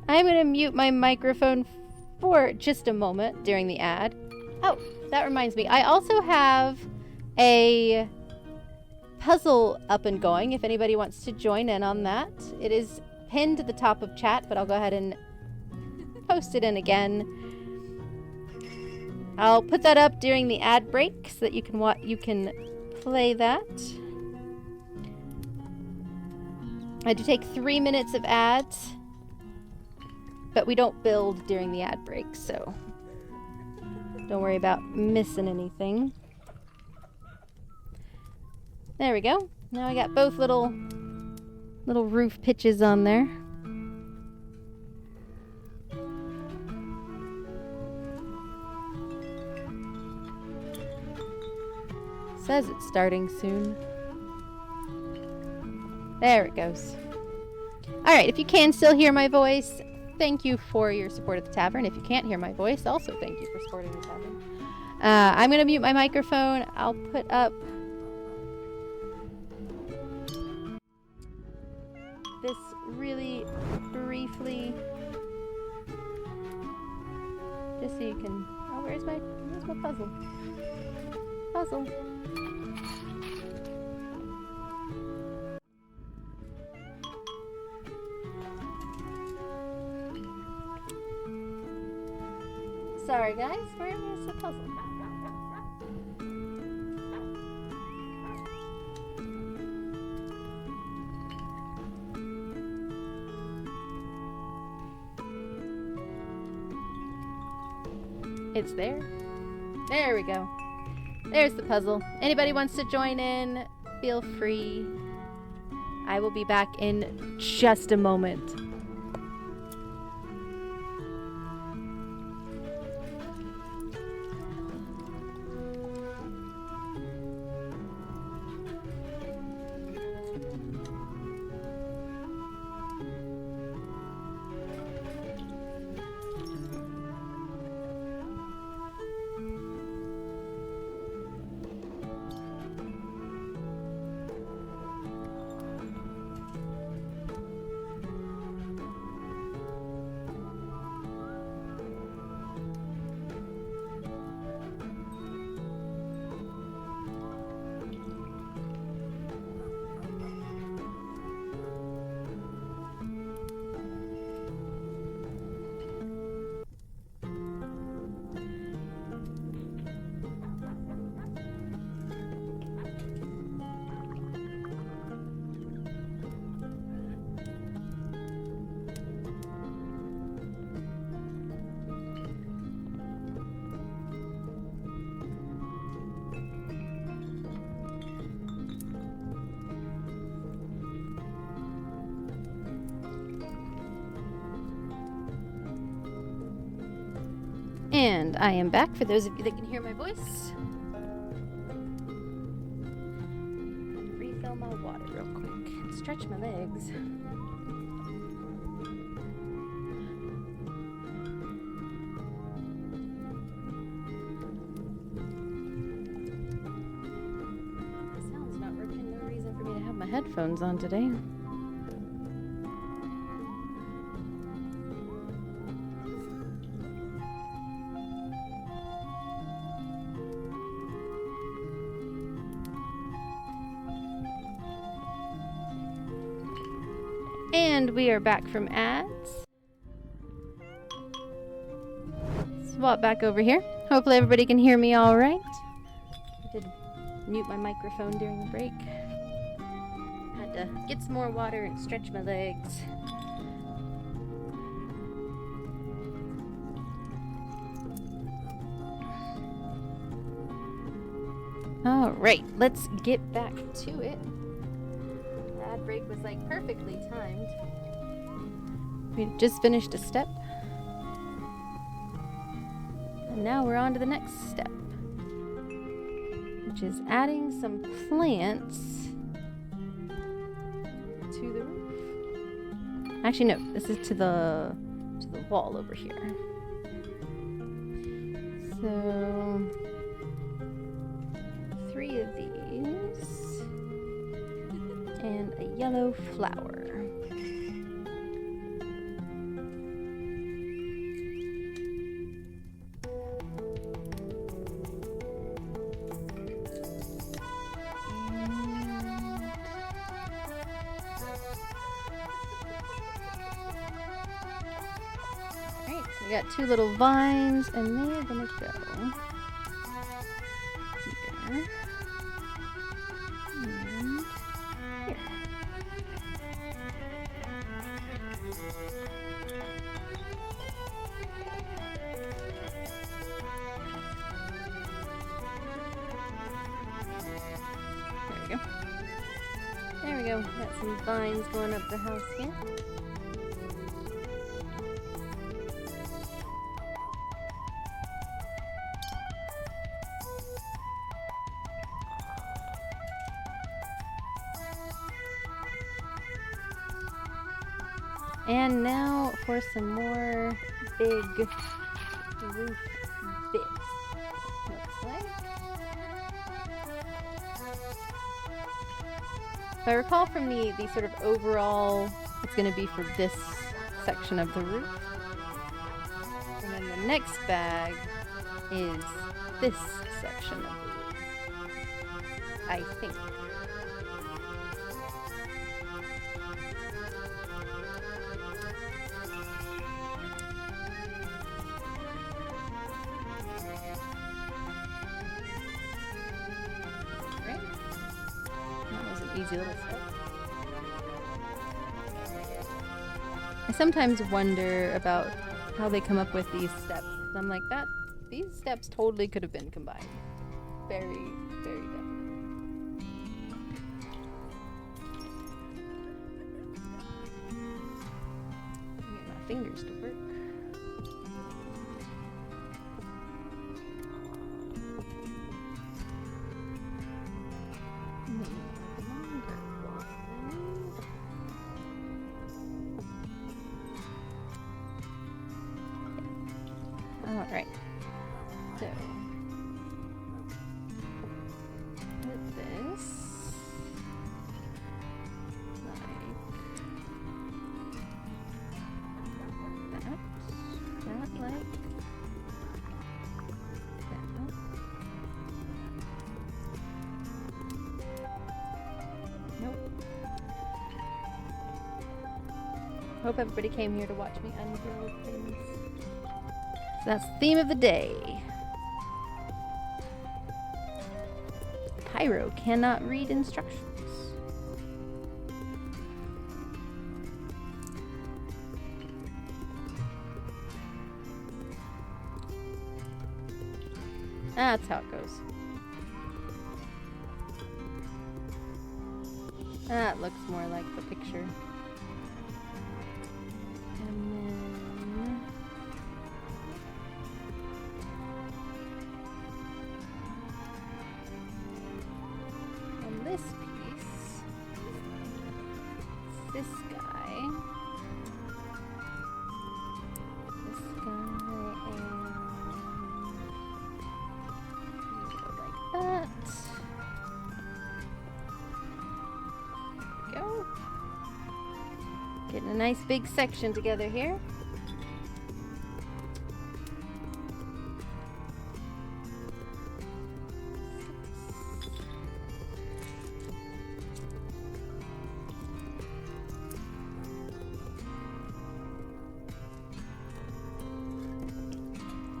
I'm gonna mute my microphone for just a moment during the ad. Oh, that reminds me. I also have a puzzle up and going if anybody wants to join in on that. It is pinned to the top of chat, but I'll go ahead and post it in again. I'll put that up during the ad break so that you can play that. I do take 3 minutes of ads, but we don't build during the ad break, so don't worry about missing anything. There we go. Now I got both little roof pitches on there. Says it's starting soon. There it goes. Alright, if you can still hear my voice, thank you for your support of the tavern. If you can't hear my voice, also thank you for supporting the tavern. I'm going to mute my microphone. I'll put up this really briefly, just so you can... Oh, where's my puzzle? Puzzle. Sorry guys, where's the puzzle? It's there. There we go. There's the puzzle. Anybody wants to join in, feel free. I will be back in just a moment. And I am back, for those of you that can hear my voice. Refill my water real quick and stretch my legs. The sound's not working. No reason for me to have my headphones on today. And we are back from ads. Swap back over here. Hopefully everybody can hear me all right. I did mute my microphone during the break. Had to get some more water and stretch my legs. Alright, let's get back to it. Ad break was like perfectly timed. We just finished a step. And now we're on to the next step, which is adding some plants to the roof. Actually, no, this is to the wall over here. So 3 of these and a yellow flower. We got 2 little vines, and they're gonna go here. And here. There we go. There we go. Got some vines going up the house here. And now for some more big roof bits. Looks like. If I recall from the sort of overall, it's going to be for this section of the roof. And then the next bag is this section of the roof, I think. Easy little step. I sometimes wonder about how they come up with these steps. I'm like, these steps totally could have been combined. Very, very definitely. Get my fingers to work. Alright, so with this, that like that. Nope. Hope everybody came here to watch me unbuild things. That's the theme of the day. Pyro cannot read instructions. That's how it goes. That looks more like the picture. This piece, this guy, and go like that. There we go. Getting a nice big section together here.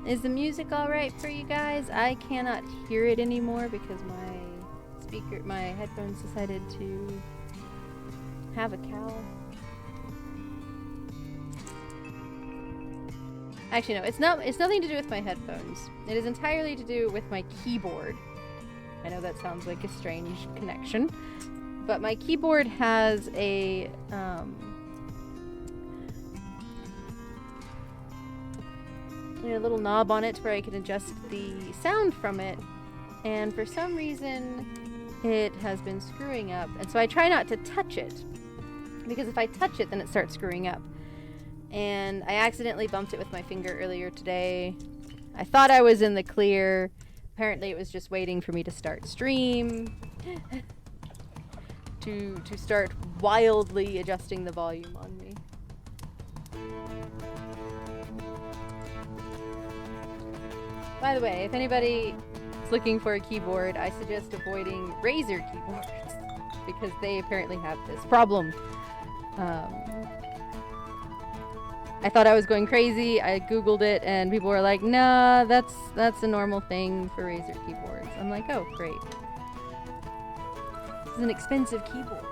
Is the music alright for you guys? I cannot hear it anymore because my headphones decided to have a cow. Actually, no, it's nothing to do with my headphones. It is entirely to do with my keyboard. I know that sounds like a strange connection, but my keyboard has a little knob on it where I can adjust the sound from it, and for some reason it has been screwing up, and so I try not to touch it, because if I touch it then it starts screwing up. And I accidentally bumped it with my finger earlier today. I thought I was in the clear. Apparently it was just waiting for me to start stream to start wildly adjusting the volume on me. By the way, if anybody is looking for a keyboard, I suggest avoiding Razer keyboards because they apparently have this problem. I thought I was going crazy. I googled it and people were like, nah, that's a normal thing for Razer keyboards. I'm like, oh, great. This is an expensive keyboard.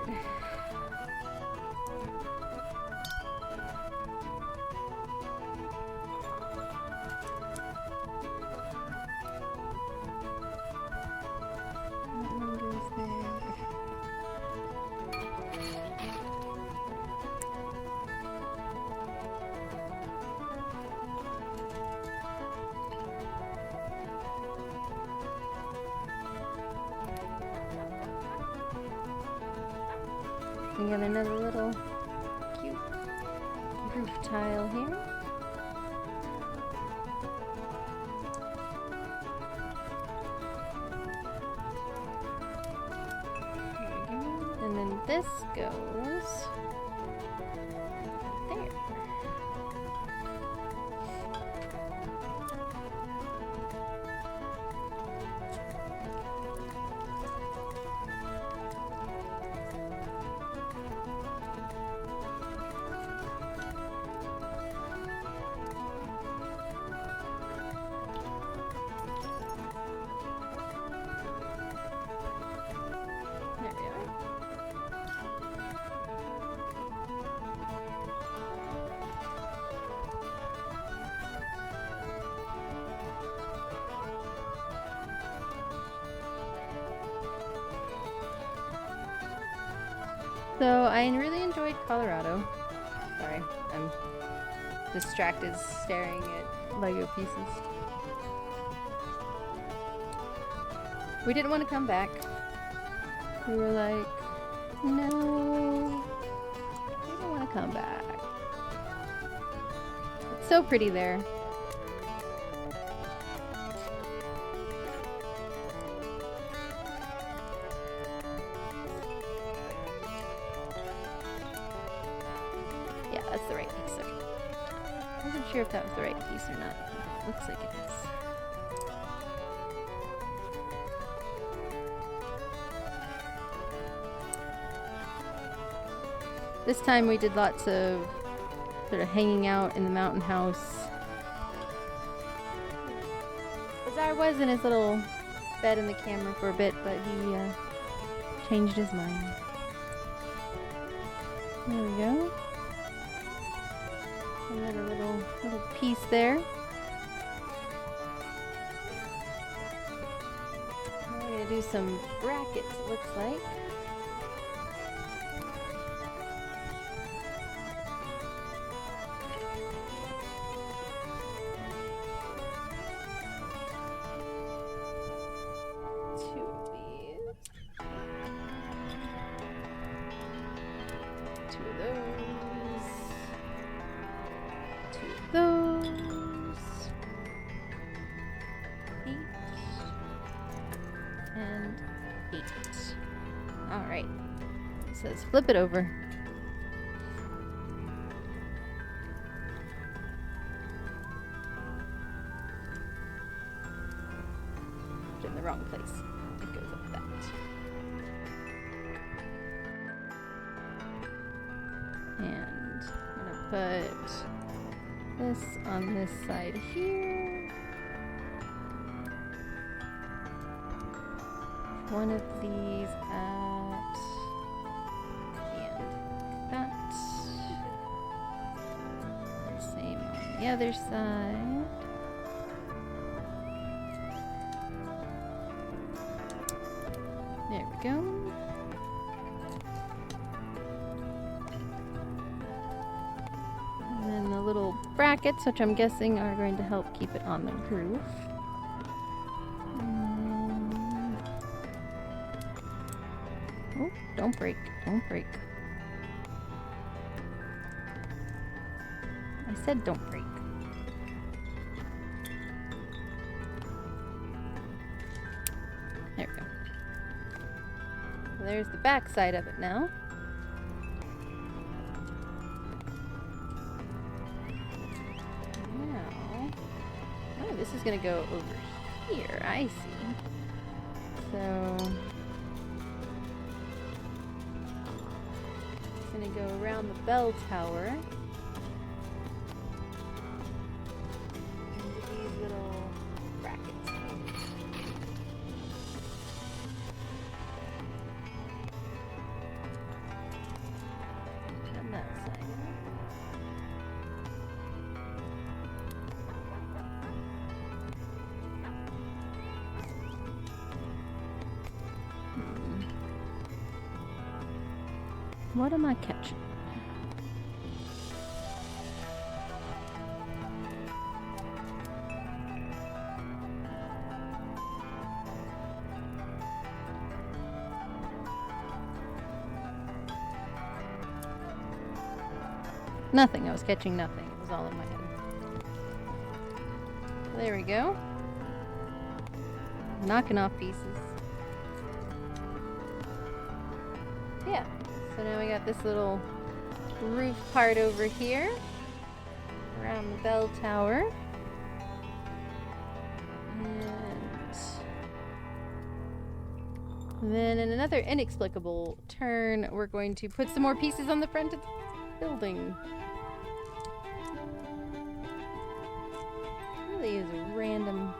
We got another little cute roof tile here. There we go. And then this goes there. So I really enjoyed Colorado. Sorry, I'm distracted staring at Lego pieces. We didn't want to come back. We were like, no, we don't want to come back. It's so pretty there. That's the right piece. Okay. I wasn't sure if that was the right piece or not. Looks like it is. This time we did lots of sort of hanging out in the mountain house. Azar was in his little bed in the camera for a bit, but he changed his mind. There we go. Another little piece there. We're gonna do some brackets, it looks like. Two of these. Two of those. Two of those. 8 and 8. Alright. It says flip it over. Put it in the wrong place. It goes like that. And I'm gonna put this on this side here. One of these at the end, like that. And same on the other side. go. And then the little brackets, which I'm guessing are going to help keep it on the roof. Oh, don't break. Don't break. I said don't break. There we go. So there's the back side of it now. Now, oh, this is going to go over here. I see. So it's going to go around the bell tower. What am I catching? Nothing. I was catching nothing. It was all in my head. There we go. Knocking off pieces. Yeah. So now we got this little roof part over here around the bell tower. And then in another inexplicable turn, we're going to put some more pieces on the front of the building. Really is a random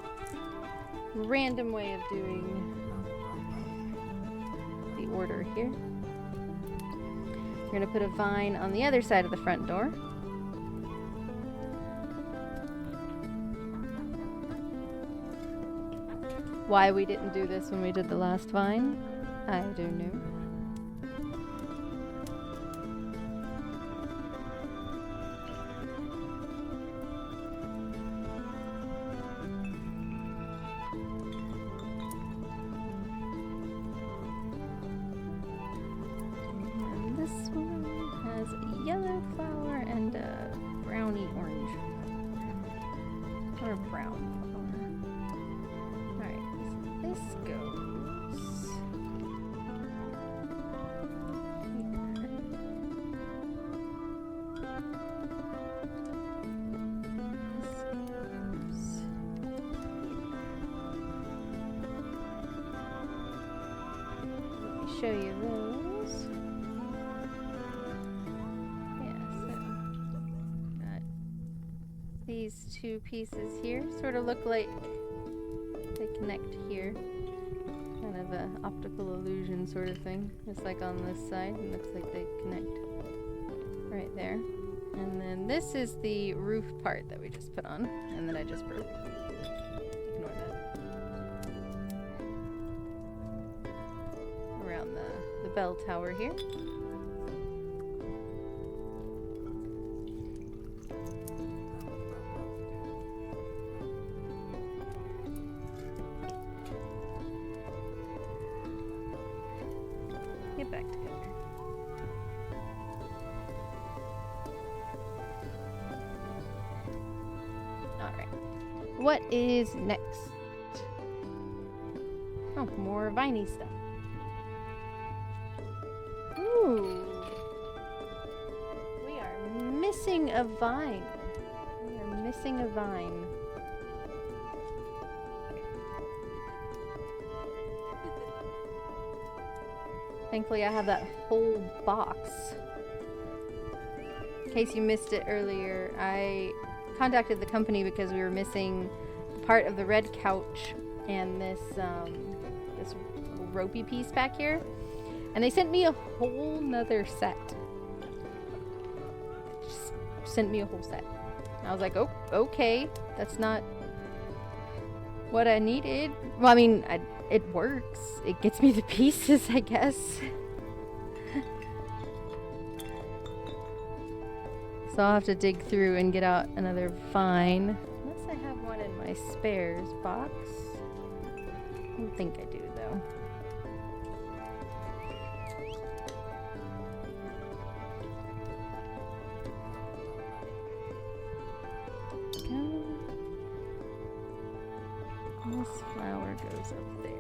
way of doing the order here. We're going to put a vine on the other side of the front door. Why we didn't do this when we did the last vine, I don't know. Show you those. Yeah, so got these two pieces here. Sort of look like they connect here. Kind of an optical illusion sort of thing. Just like on this side, it looks like they connect right there. And then this is the roof part that we just put on, and then I just broke. Ignore that. Around the bell tower here. Get back together. Alright. What is next? Oh, more viney stuff. Ooh. We are missing a vine. We are missing a vine. Thankfully, I have that whole box. In case you missed it earlier, I contacted the company because we were missing part of the red couch and this this ropey piece back here. And they sent me a whole nother set. Just sent me a whole set. I was like, oh, okay. That's not what I needed. Well, I mean, it works. It gets me the pieces, I guess. So I'll have to dig through and get out another vine. Unless I have one in my spares box. I don't think I do, though. This flower goes up there.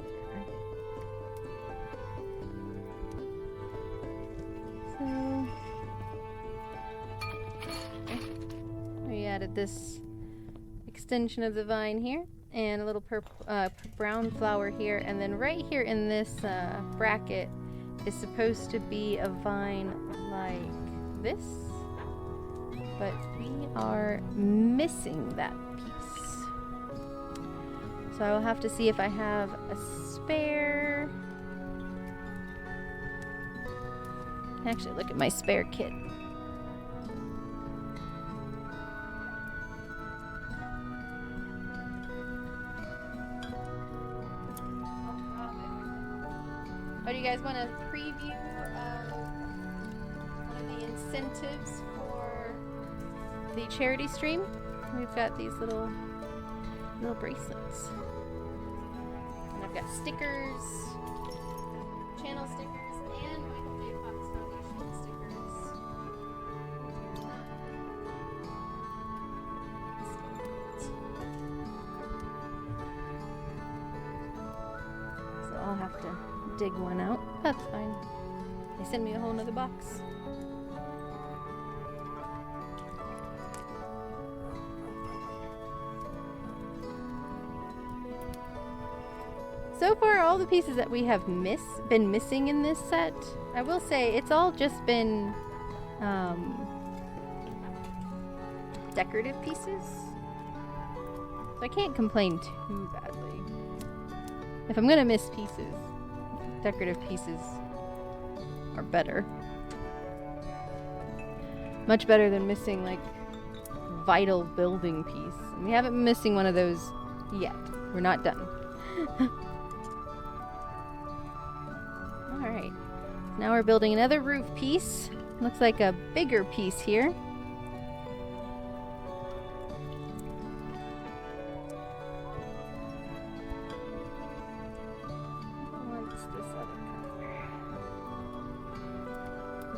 So we added this extension of the vine here and a little brown flower here, and then right here in this bracket is supposed to be a vine like this, but we are missing that piece. So I will have to see if I have a spare. Actually, look at my spare kit. Oh, do you guys want to preview one of the incentives for the charity stream? We've got these little bracelets. And I've got stickers, channel stickers, and Michael J. Fox Foundation stickers. So I'll have to dig one out. That's fine. They send me a whole nother box. So far, all the pieces that we have been missing in this set, I will say it's all just been decorative pieces. So I can't complain too badly. If I'm gonna miss pieces, decorative pieces are better. Much better than missing like vital building piece. And we haven't been missing one of those yet. We're not done. Alright, now we're building another roof piece. Looks like a bigger piece here. What's this other color?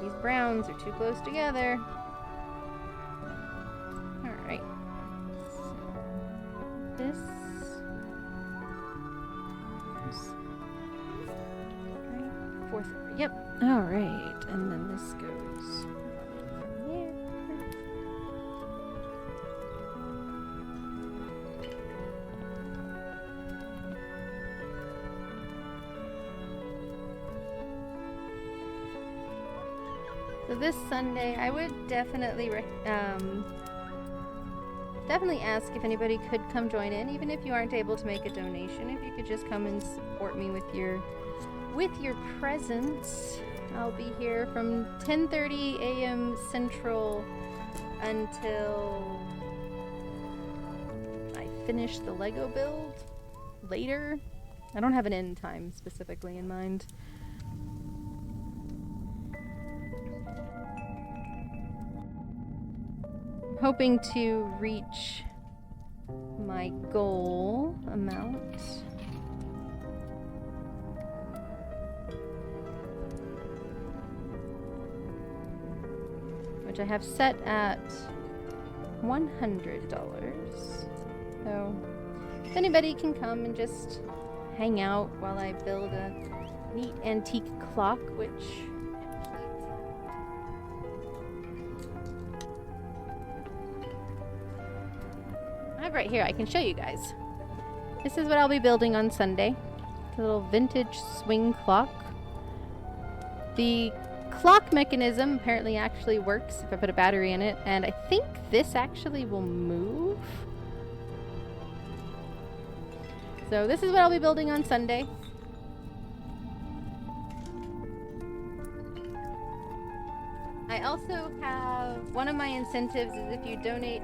These browns are too close together. Alright. So this. Fourth, yep. All right, and then this goes from there. So this Sunday, I would definitely definitely ask if anybody could come join in, even if you aren't able to make a donation. If you could just come and support me with your presence. I'll be here from 10:30 a.m. Central until I finish the Lego build later. I don't have an end time specifically in mind. I'm hoping to reach my goal amount. Which I have set at $100. So if anybody can come and just hang out while I build a neat antique clock, which I have right here, I can show you guys. This is what I'll be building on Sunday. It's a little vintage swing clock. The clock mechanism apparently actually works if I put a battery in it, and I think this actually will move. So this is what I'll be building on Sunday. I also have one of my incentives is if you donate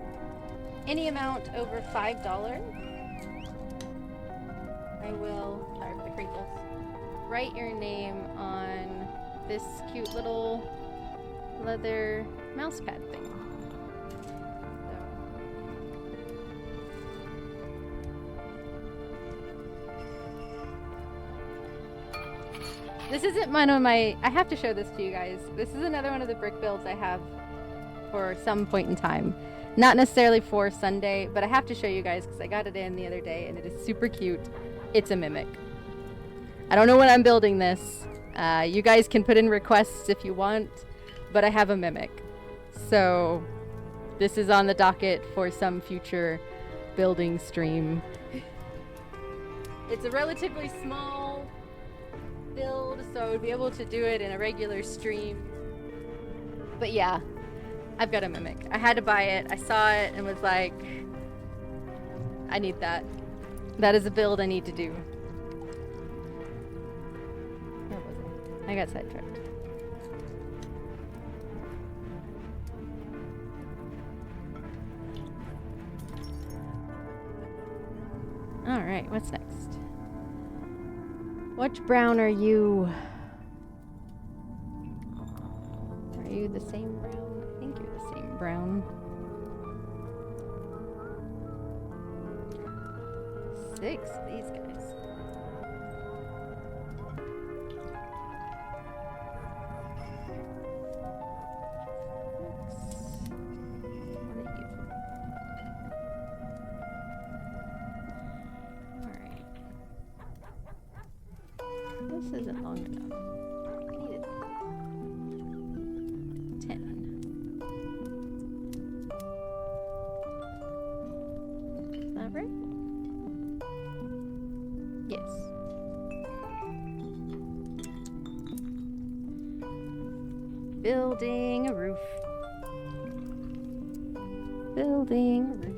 any amount over $5, I will, sorry for the crinkles, write your name on this cute little leather mouse pad thing. This isn't one of my, I have to show this to you guys. This is another one of the brick builds I have for some point in time. Not necessarily for Sunday, but I have to show you guys because I got it in the other day and it is super cute. It's a mimic. I don't know when I'm building this. You guys can put in requests if you want, but I have a mimic. So this is on the docket for some future building stream. It's a relatively small build, so I would be able to do it in a regular stream. But yeah, I've got a mimic. I had to buy it. I saw it and was like, I need that. That is a build I need to do. Where was I? I got sidetracked. Alright, what's next? Which brown are you? Are you the same brown? I think you're the same brown. 6 of these guys. This isn't long enough. I need it. 10. Is that right? Yes. Building a roof. Building a roof.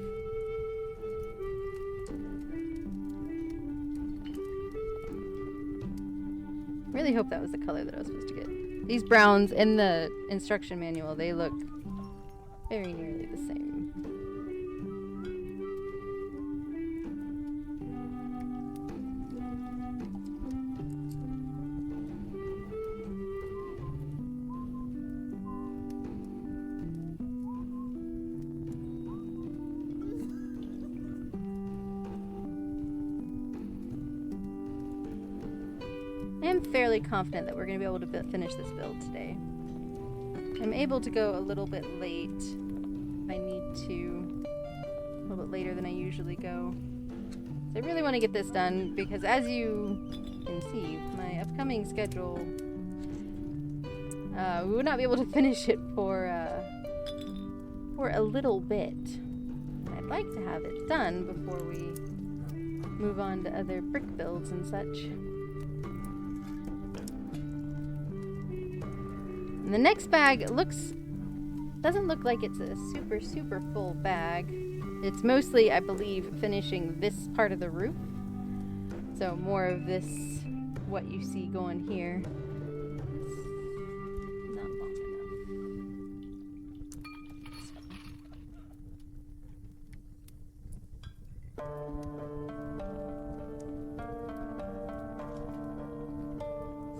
Really hope that was the color that I was supposed to get. These browns in the instruction manual, they look very nearly the same. I am fairly confident that we're going to be able to finish this build today. I'm able to go a little bit late. I need to. A little bit later than I usually go. So I really want to get this done because as you can see, my upcoming schedule, we would not be able to finish it for a little bit. I'd like to have it done before we move on to other brick builds and such. And the next bag doesn't look like it's a super full bag. It's mostly, I believe, finishing this part of the roof. So more of this, what you see going here. It's not long enough.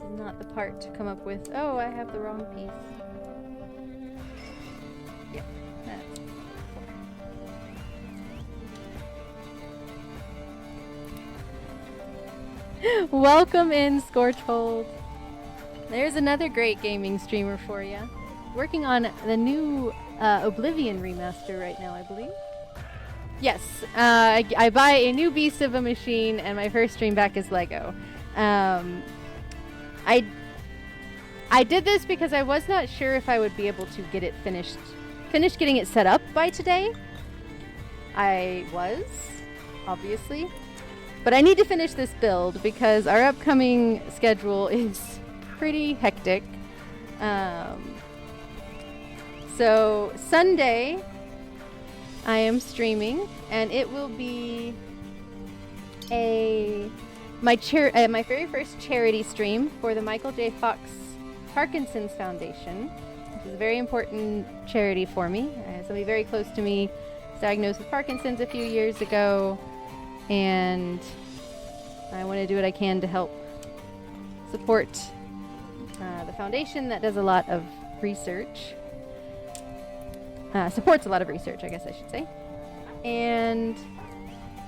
This is not the part to come up with, oh, I have the wrong piece. Yep, that's welcome in, Scorchhold. There's another great gaming streamer for you. Working on the new Oblivion remaster right now, I believe. Yes, I buy a new beast of a machine, and my first stream back is Lego. I did this because I was not sure if I would be able to get it finished getting it set up by today. I was, obviously. But I need to finish this build because our upcoming schedule is pretty hectic. So Sunday, I am streaming, and it will be my very first charity stream for the Michael J. Fox Parkinson's Foundation, which is a very important charity for me. Somebody very close to me was diagnosed with Parkinson's a few years ago. And I want to do what I can to help support the foundation that does a lot of research. Supports a lot of research, I guess I should say. And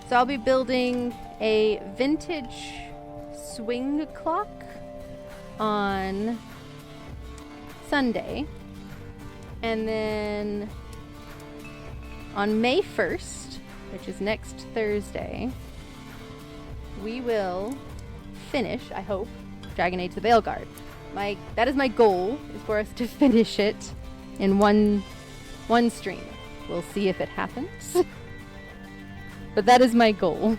so I'll be building a vintage swing clock on Sunday. And then on May 1st, which is next Thursday, we will finish, I hope, Dragon Age the Veilguard. That is my goal, is for us to finish it in one stream. We'll see if it happens. But that is my goal.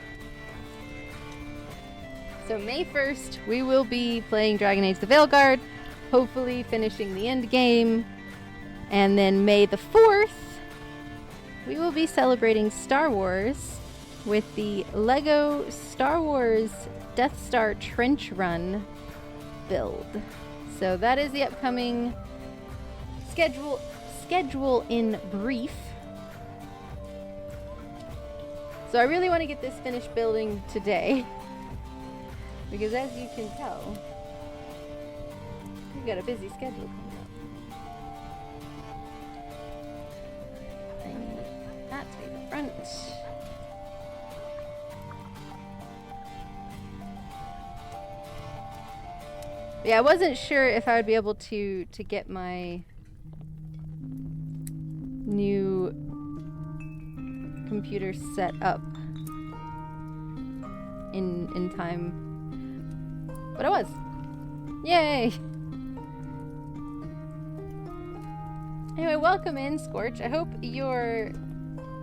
So May 1st, we will be playing Dragon Age the Veilguard, hopefully finishing the end game. And then May the 4th, we will be celebrating Star Wars with the LEGO Star Wars Death Star Trench Run build. So that is the upcoming schedule in brief. So I really want to get this finished building today, because as you can tell, we've got a busy schedule coming up. I need that to be the front. Yeah, I wasn't sure if I would be able to get my new computer set up in time, but I was. Yay! Anyway, welcome in, Scorch. I hope your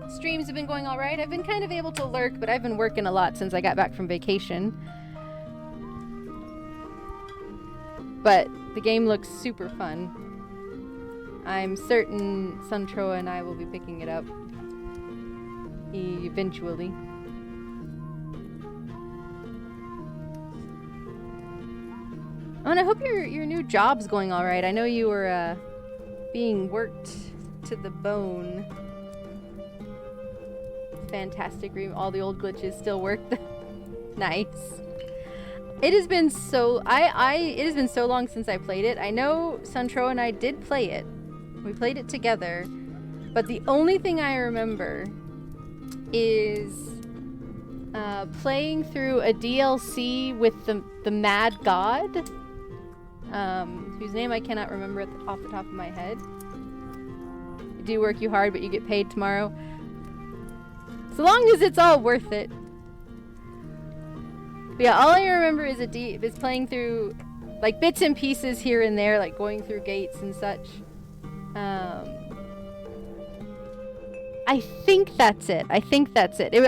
streams have been going all right. I've been kind of able to lurk, but I've been working a lot since I got back from vacation. But the game looks super fun. I'm certain Suntroa and I will be picking it up eventually. Oh, and I hope your new job's going all right. I know you were being worked to the bone. Fantastic. All the old glitches still work. Nice. It has been so it has been so long since I played it. I know Suntro and I did play it. We played it together, but the only thing I remember is playing through a DLC with the Mad God, whose name I cannot remember off the top of my head. I do work you hard, but you get paid tomorrow. So long as it's all worth it. But yeah, all I remember is is playing through like bits and pieces here and there, like going through gates and such. I think that's it. I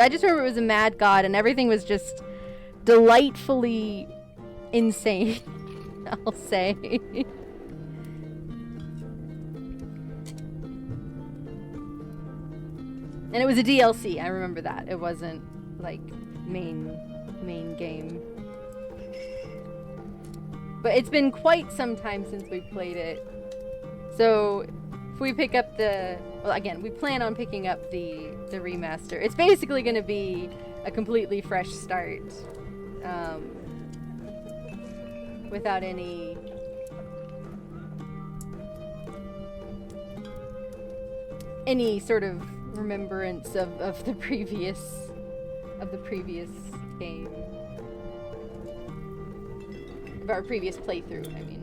just remember it was a mad god and everything was just delightfully insane, I'll say. And it was a DLC, I remember that. It wasn't like main game. But it's been quite some time since we played it. So if we pick up again, we plan on picking up the remaster. It's basically going to be a completely fresh start, without any sort of remembrance of the previous game, of our previous playthrough, I mean.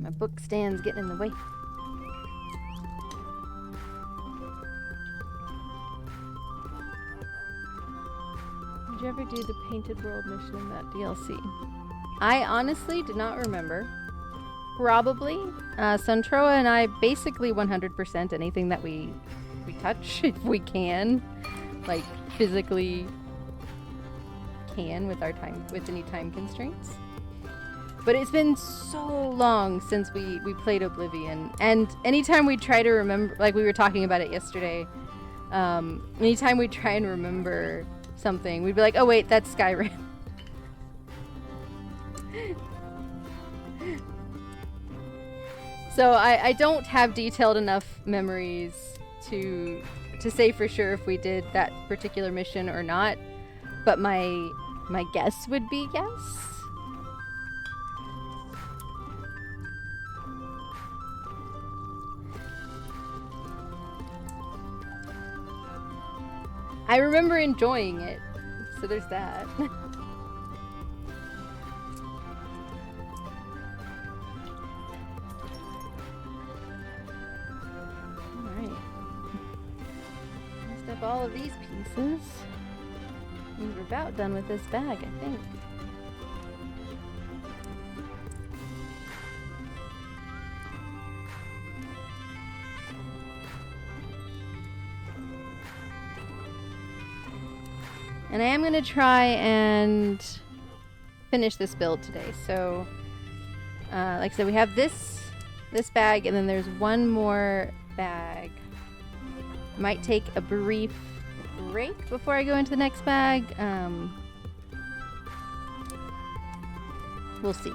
My book stand's getting in the way. Did you ever do the Painted World mission in that DLC? I honestly did not remember. Probably. Suntroa and I basically 100% anything that we touch, if we can. Like, physically can with any time constraints. But it's been so long since we played Oblivion. And anytime we try to remember, like we were talking about it yesterday, anytime we try and remember something, we'd be like, oh wait, that's Skyrim. So I don't have detailed enough memories to say for sure if we did that particular mission or not. But my guess would be yes. I remember enjoying it, so there's that. Alright. Messed up all of these pieces. And we're about done with this bag, I think. And I am going to try and finish this build today. So, like I said, we have this bag, and then there's one more bag. Might take a brief break before I go into the next bag. We'll see.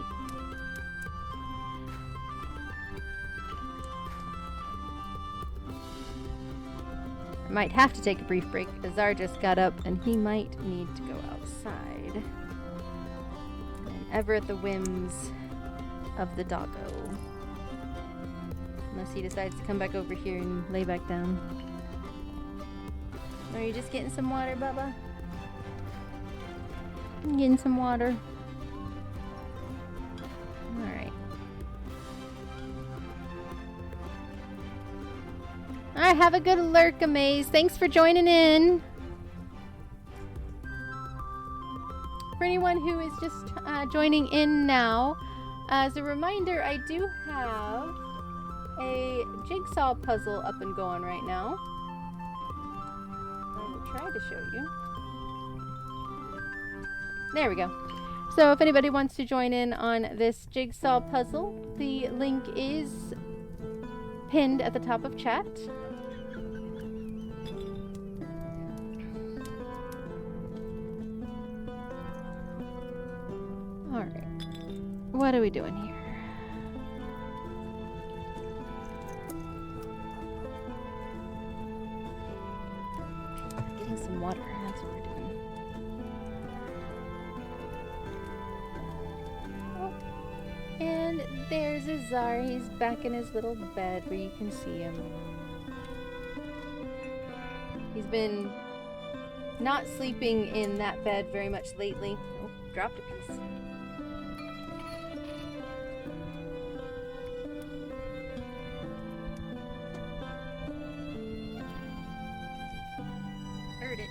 Might have to take a brief break. Azar just got up and he might need to go outside. I'm ever at the whims of the doggo. Unless he decides to come back over here and lay back down. Are you just getting some water, Bubba? I'm getting some water. Alright. Alright, have a good lurk, Amaze. Thanks for joining in. For anyone who is just joining in now, as a reminder, I do have a jigsaw puzzle up and going right now. I will try to show you. There we go. So if anybody wants to join in on this jigsaw puzzle, the link is pinned at the top of chat. Alright. What are we doing here? Getting some water. That's what we're doing. Oh. And there's Azar. He's back in his little bed where you can see him. He's been not sleeping in that bed very much lately. Oh, dropped a piece. Heard it.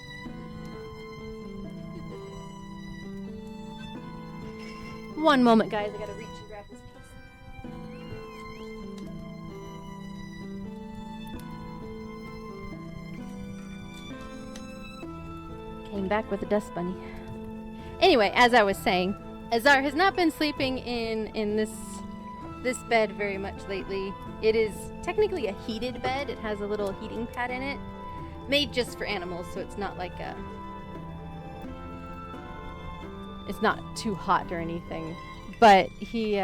One moment, guys. I gotta reach and grab this piece. Came back with a dust bunny. Anyway, as I was saying, Azar has not been sleeping in this bed very much lately. It is technically a heated bed. It has a little heating pad in it, made just for animals, so it's not like it's not too hot or anything. But he's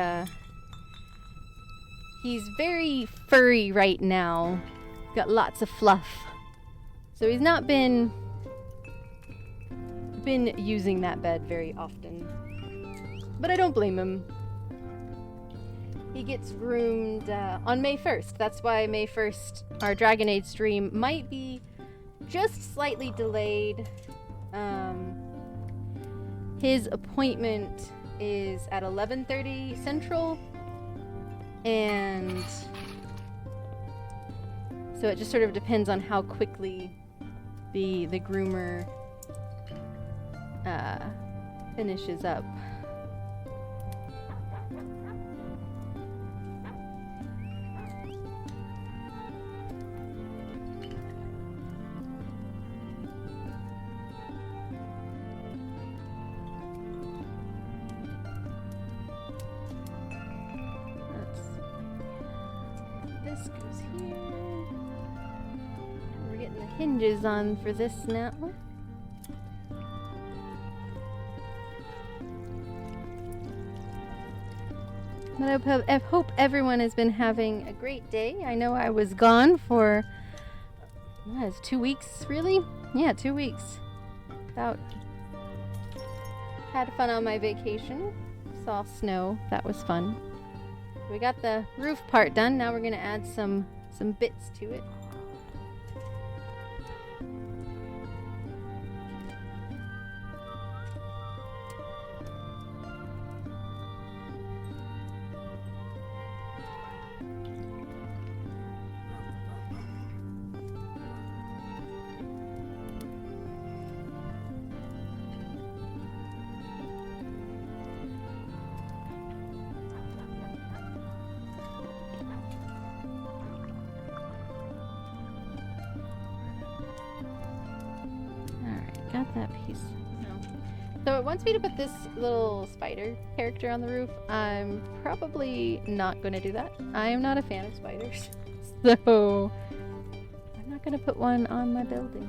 very furry right now. Got lots of fluff. So he's not been using that bed very often. But I don't blame him. He gets groomed on May 1st. That's why May 1st, our Dragon Age stream might be just slightly delayed. His appointment is at 11:30 Central, and so it just sort of depends on how quickly the groomer finishes up. This goes here. We're getting the hinges on for this now. But I hope everyone has been having a great day. I know I was gone for, what, it's 2 weeks, really? Yeah, 2 weeks. Had fun on my vacation. Saw snow. That was fun. We got the roof part done. Now we're gonna add some bits to it. Got that piece. No. So it wants me to put this little spider character on the roof. I'm probably not going to do that. I am not a fan of spiders. So I'm not going to put one on my building.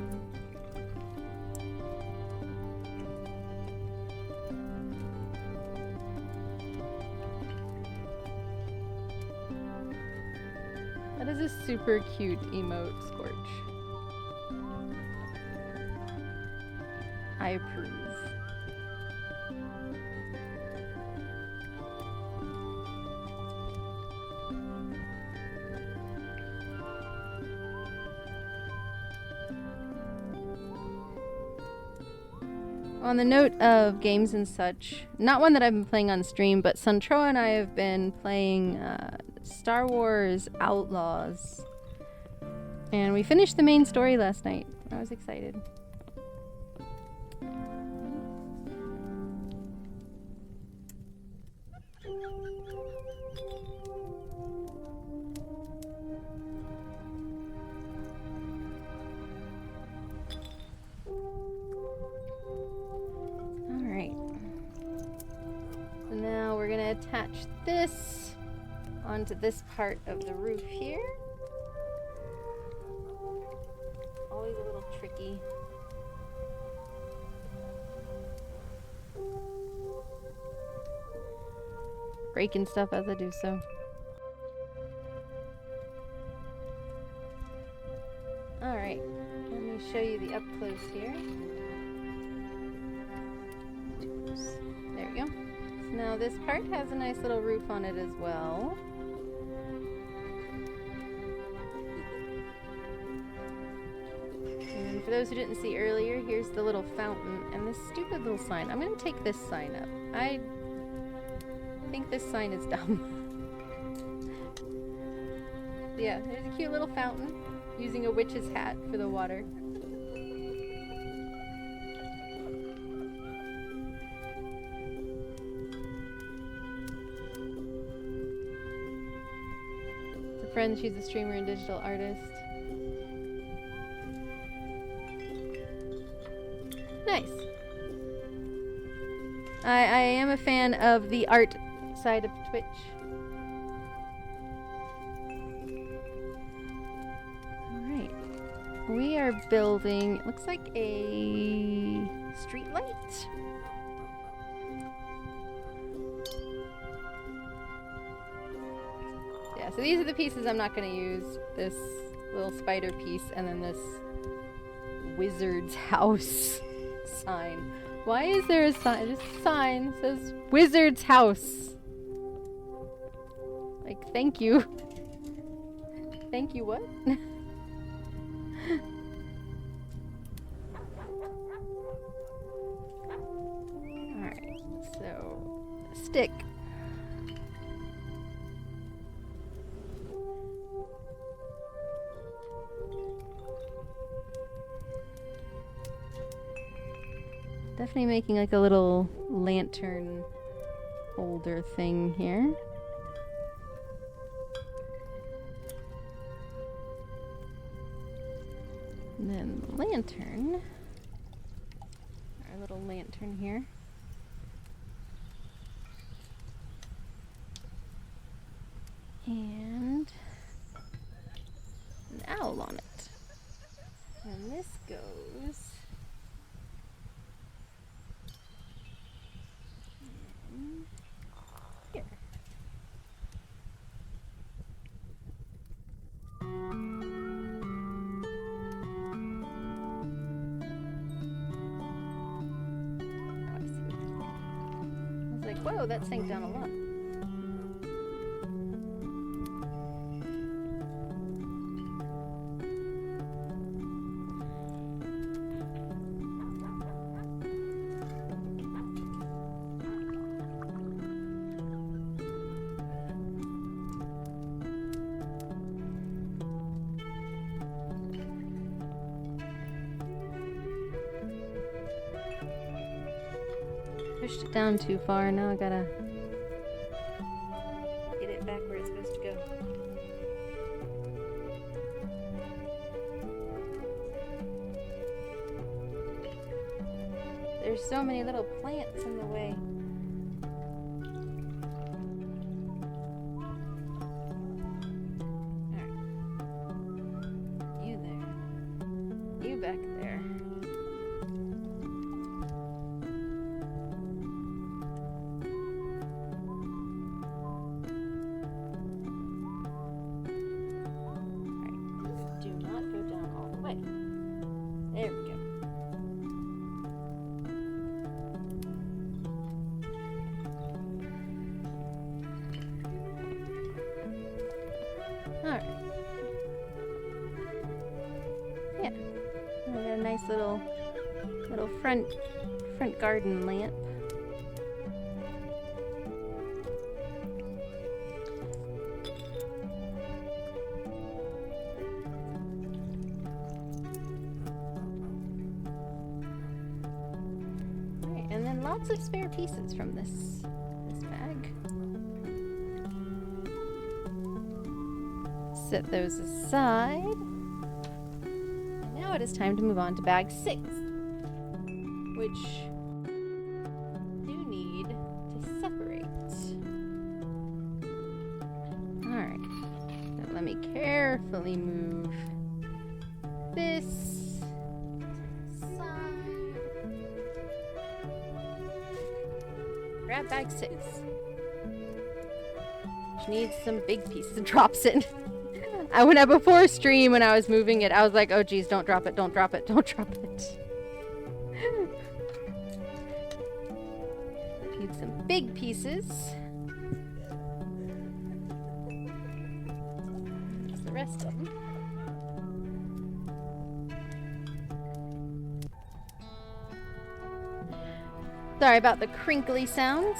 That is a super cute emote, Scorch. I approve. On the note of games and such, not one that I've been playing on stream, but Suntroa and I have been playing Star Wars Outlaws. And we finished the main story last night. I was excited. Attach this onto this part of the roof here. Always a little tricky. Breaking stuff as I do so. Alright, let me show you the up close here. There we go. Now this part has a nice little roof on it as well. And for those who didn't see earlier, here's the little fountain and this stupid little sign. I'm going to take this sign up. I think this sign is dumb. Yeah, there's a cute little fountain using a witch's hat for the water. Friend, she's a streamer and digital artist. Nice. I am a fan of the art side of Twitch. Alright. We are building, it looks like a street light. So these are the pieces I'm not going to use. This little spider piece and then this wizard's house sign. Why is there a sign? Just a sign that says wizard's house. Like, thank you. Thank you what? Alright, so stick. Definitely making like a little lantern holder thing here. And then the lantern, our little lantern here. And an owl on it. And this goes here. Whoa, that sank down a lot. Pushed it down too far, now I gotta get it back where it's supposed to go. There's so many little plants in the way. Alright. You there. You back there. There we go. Alright. Yeah. I got a nice little front garden lamp. And then lots of spare pieces from this bag. Set those aside. And now it is time to move on to bag 6, which do need to separate. Alright, so let me carefully move this. Grab bag 6. Which needs some big pieces and drops in. Before stream, when I was moving it, I was like, oh geez, don't drop it, don't drop it, don't drop it. Need some big pieces. That's the rest of them. Sorry about the crinkly sounds.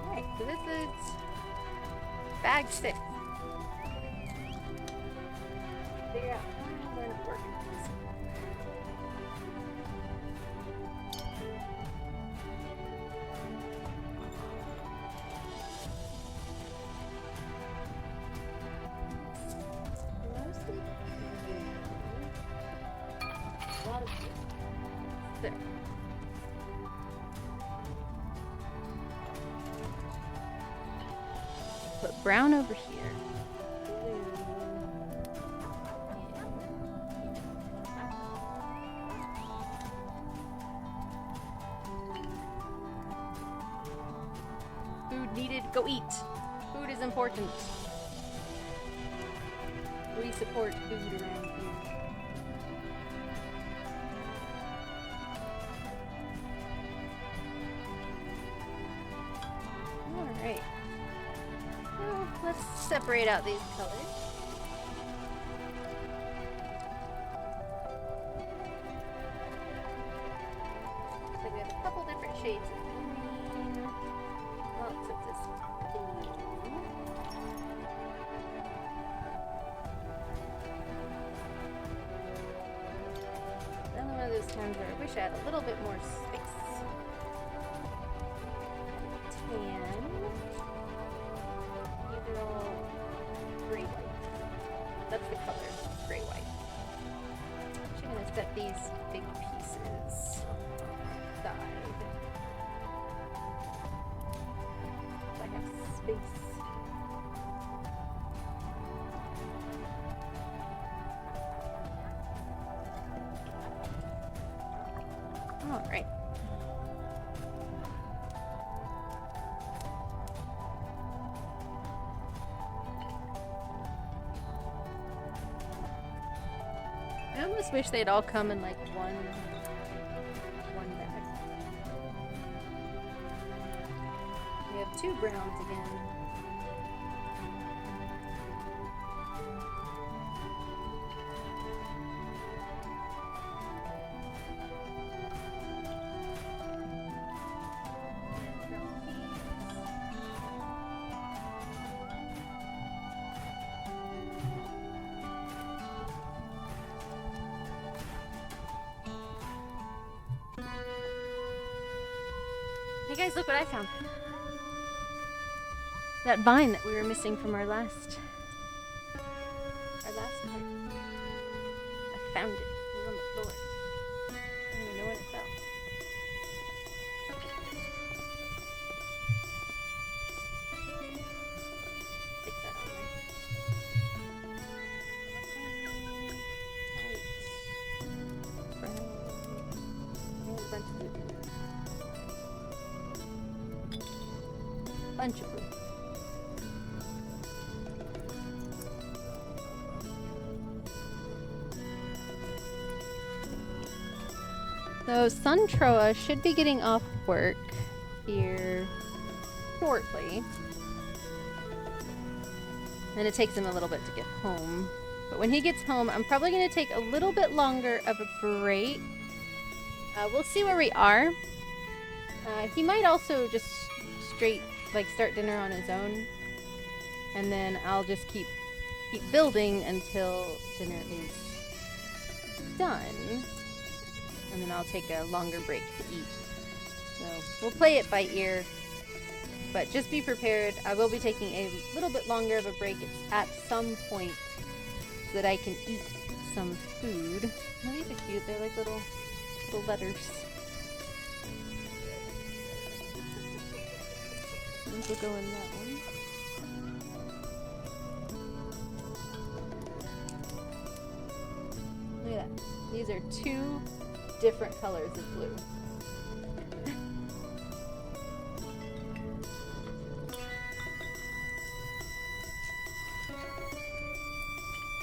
Alright, so this is bag 6. Figure out how I'm going to work this. There. Put brown over here. Food needed. Go eat. Food is important. We support food around here. Alright. Well, let's separate out these colors. So we have a couple different shades of green. Lots of this blue. Another one of those times where I wish I had a little bit more space. Tan. Gray white. That's the color. Gray white. I'm going to set these big pieces aside. So I have space. All right. I almost wish they'd all come in like one bag. We have 2 browns again. Hey guys, look what I found. That vine that we were missing from our last part. I found it. It was on the floor. I don't even know when it fell. Stick that on there. Brown. Oh, a bunch of blue. Bunch of blue. So Suntroa should be getting off work here shortly. And it takes him a little bit to get home. But when he gets home, I'm probably going to take a little bit longer of a break. We'll see where we are. He might also just start dinner on his own. And then I'll just keep building until dinner is done. And then I'll take a longer break to eat. So we'll play it by ear. But just be prepared. I will be taking a little bit longer of a break at some point so that I can eat some food. Oh, these are cute. They're like little letters. These will go in that one. Look at that. These are 2 different colors of blue.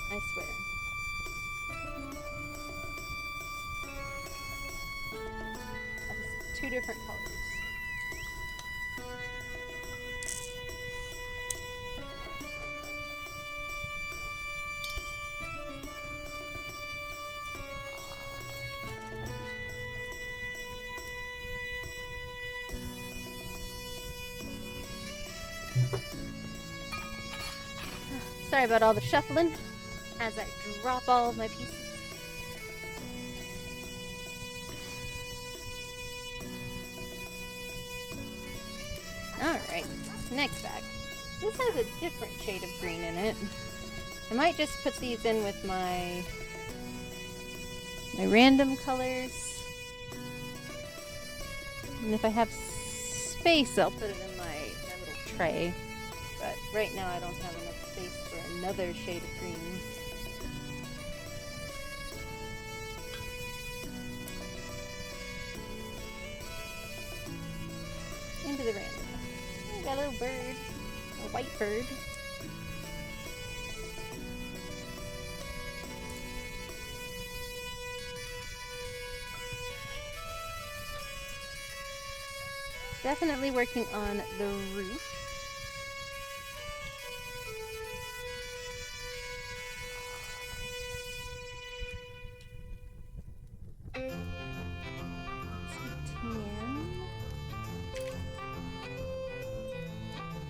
I swear. That's 2 different colors. Sorry about all the shuffling as I drop all of my pieces. Alright, next bag. This has a different shade of green in it. I might just put these in with my random colors. And if I have space, I'll put it in my little tray. But right now I don't have enough space for another shade of green. Into the random. I got a little bird. A white bird. Definitely working on the roof.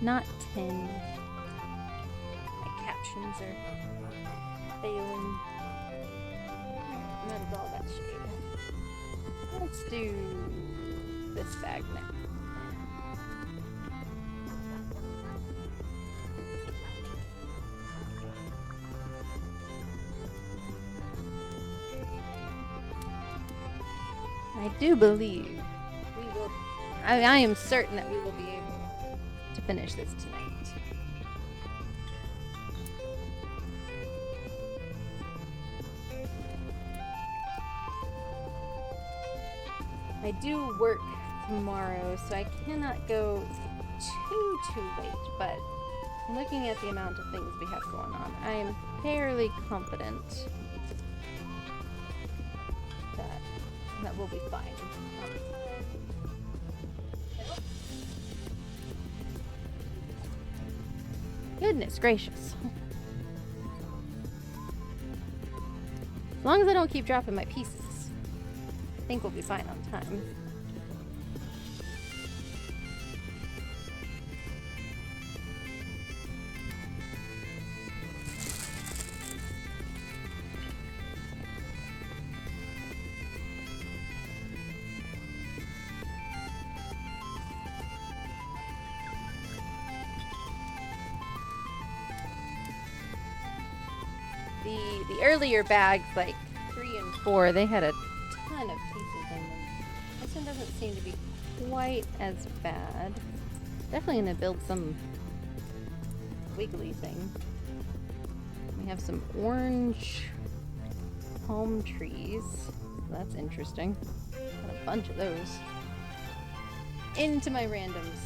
Not 10. My captions are failing. That is all that shade. Let's do this bag now. I do believe we will. I am certain that we will be able to finish this tonight. I do work tomorrow, so I cannot go too late, but looking at the amount of things we have going on, I am fairly confident That will be fine. Goodness gracious. As long as I don't keep dropping my pieces, I think we'll be fine on time. The earlier bags, like 3 and 4, they had a ton of pieces in them. This one doesn't seem to be quite as bad. Definitely gonna build some wiggly thing. We have some orange palm trees. That's interesting. Got a bunch of those. Into my randoms.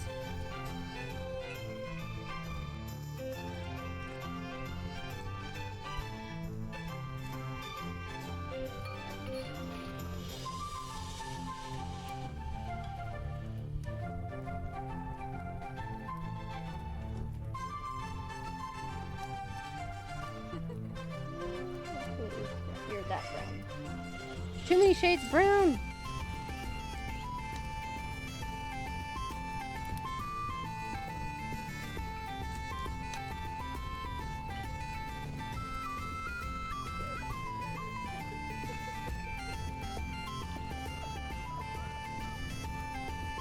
You're that brown. Too many shades brown!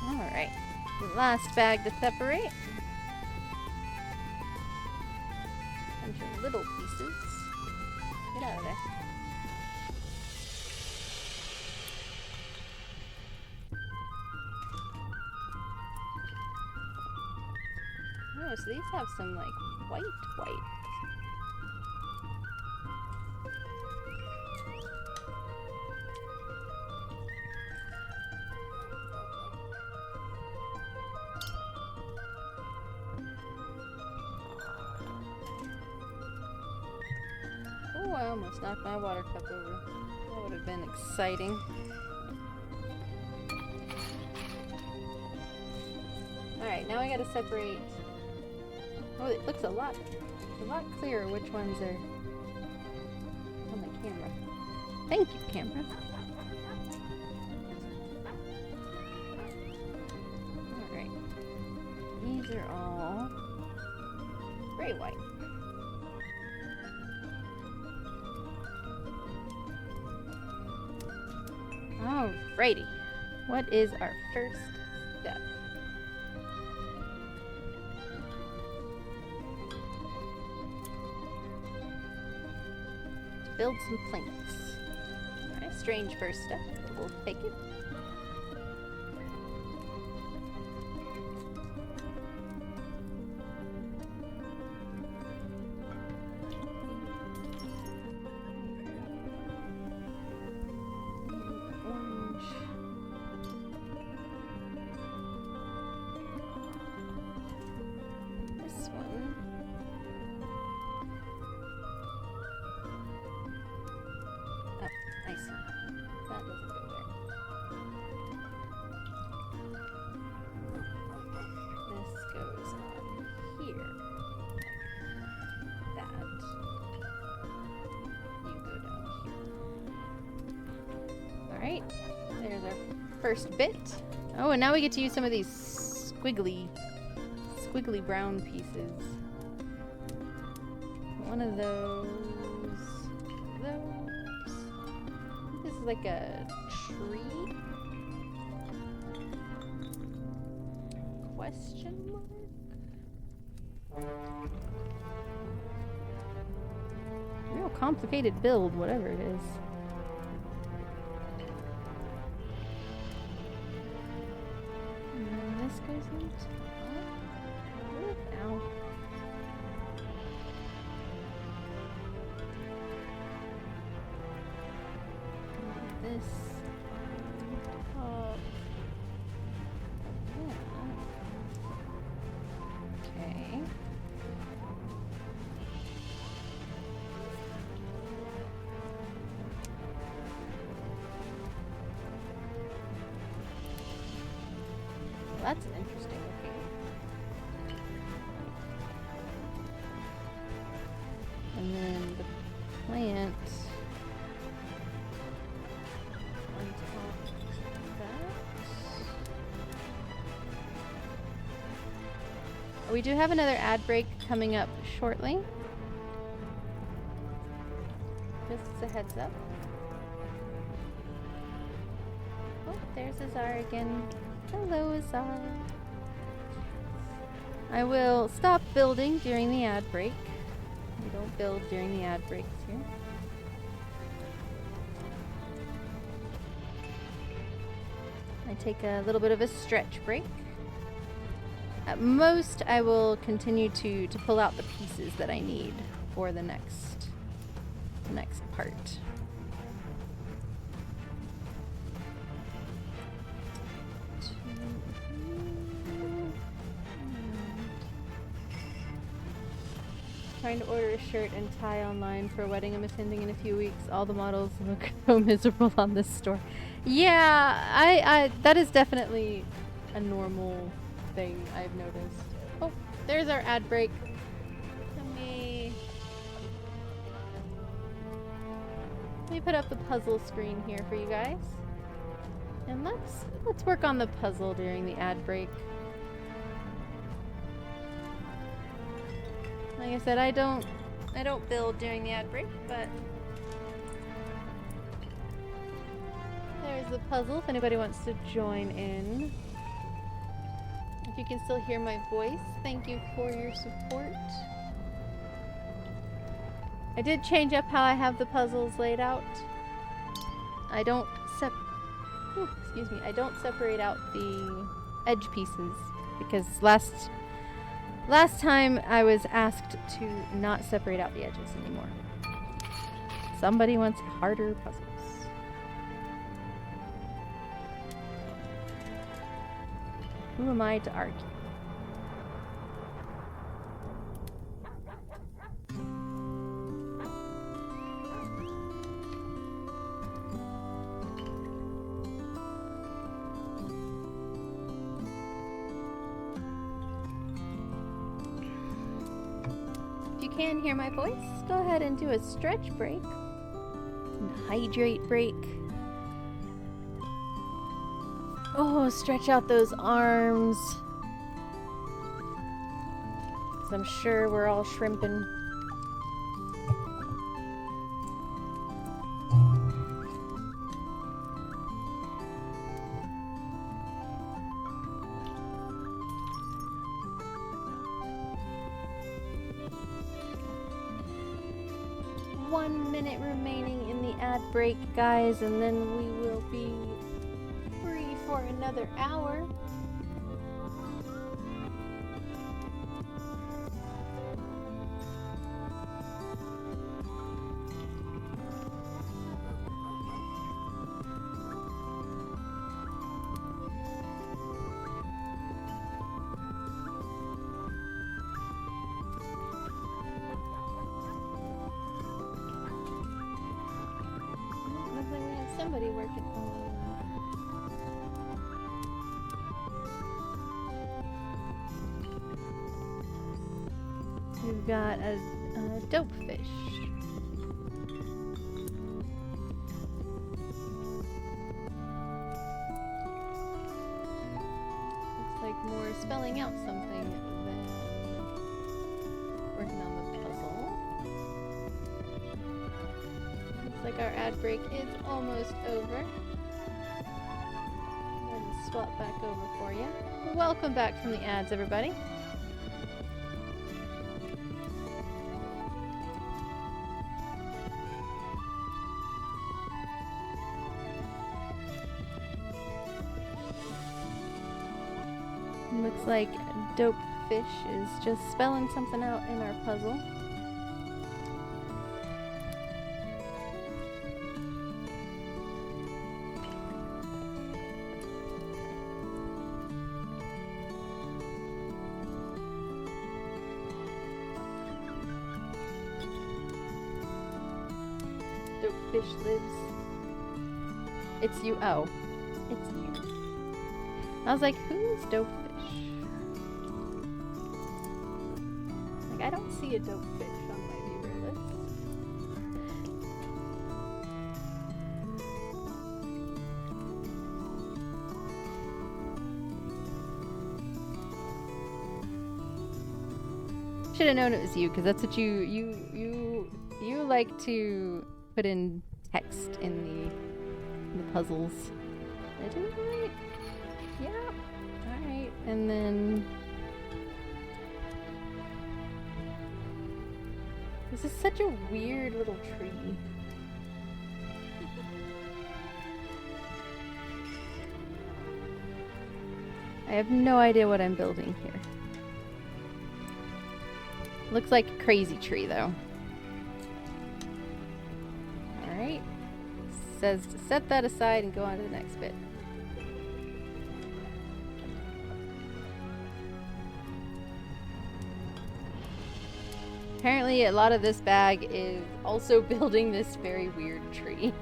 Alright. Last bag to separate. Bunch of little pieces. Get out of there. Oh, so these have some like white. Oh, I almost knocked my water cup over. That would have been exciting. Alright, now I gotta separate. Oh, it looks a lot clearer which ones are on the camera. Thank you, camera. Alright. These are all gray white. Alrighty. What is our first step? To build some planks. Alright, strange first step, but we'll take it. Alright, there's our first bit. Oh, and now we get to use some of these squiggly brown pieces. One of those. This is like a tree? Question mark? Real complicated build, whatever it is. This goes into ow. This on top. Okay. that's an interesting looking. And then the plant on top of that. We do have another ad break coming up shortly. Just as a heads up. Oh, there's Azar again. Hello, Azar. I will stop building during the ad break. We don't build during the ad breaks here. I take a little bit of a stretch break. At most, I will continue to pull out the pieces that I need for the next part. Trying to order a shirt and tie online for a wedding I'm attending in a few weeks. All the models look so miserable on this store. Yeah, I that is definitely a normal thing I've noticed. Oh, there's our ad break. Let me put up the puzzle screen here for you guys. And let's work on the puzzle during the ad break. Like I said, I don't build during the ad break, but there's the puzzle if anybody wants to join in. If you can still hear my voice, thank you for your support. I did change up how I have the puzzles laid out. I don't separate out the edge pieces because last time I was asked to not separate out the edges anymore. Somebody wants harder puzzles. Who am I to argue? Can hear my voice, go ahead and do a stretch break and hydrate break. Oh, stretch out those arms, 'cause I'm sure we're all shrimping. Break, guys, and then we will be free for another hour. Somebody working on. We've got a dope fish. Looks like more spelling out something than working on the puzzle. Looks like our ad break is almost over. Let's swap back over for you. Welcome back from the ads, everybody. Looks like Dope Fish is just spelling something out in our puzzle. Dope Fish lives. It's you. Oh, it's you. I was like, who's Dopefish? Like, I don't see a Dopefish on my viewer list. Should have known it was you, because that's what you like to put in text in the puzzles. I did it right. Yeah. All right, and then this is such a weird little tree. I have no idea what I'm building here. Looks like a crazy tree, though. Alright. Says to set that aside and go on to the next bit. Apparently, a lot of this bag is also building this very weird tree.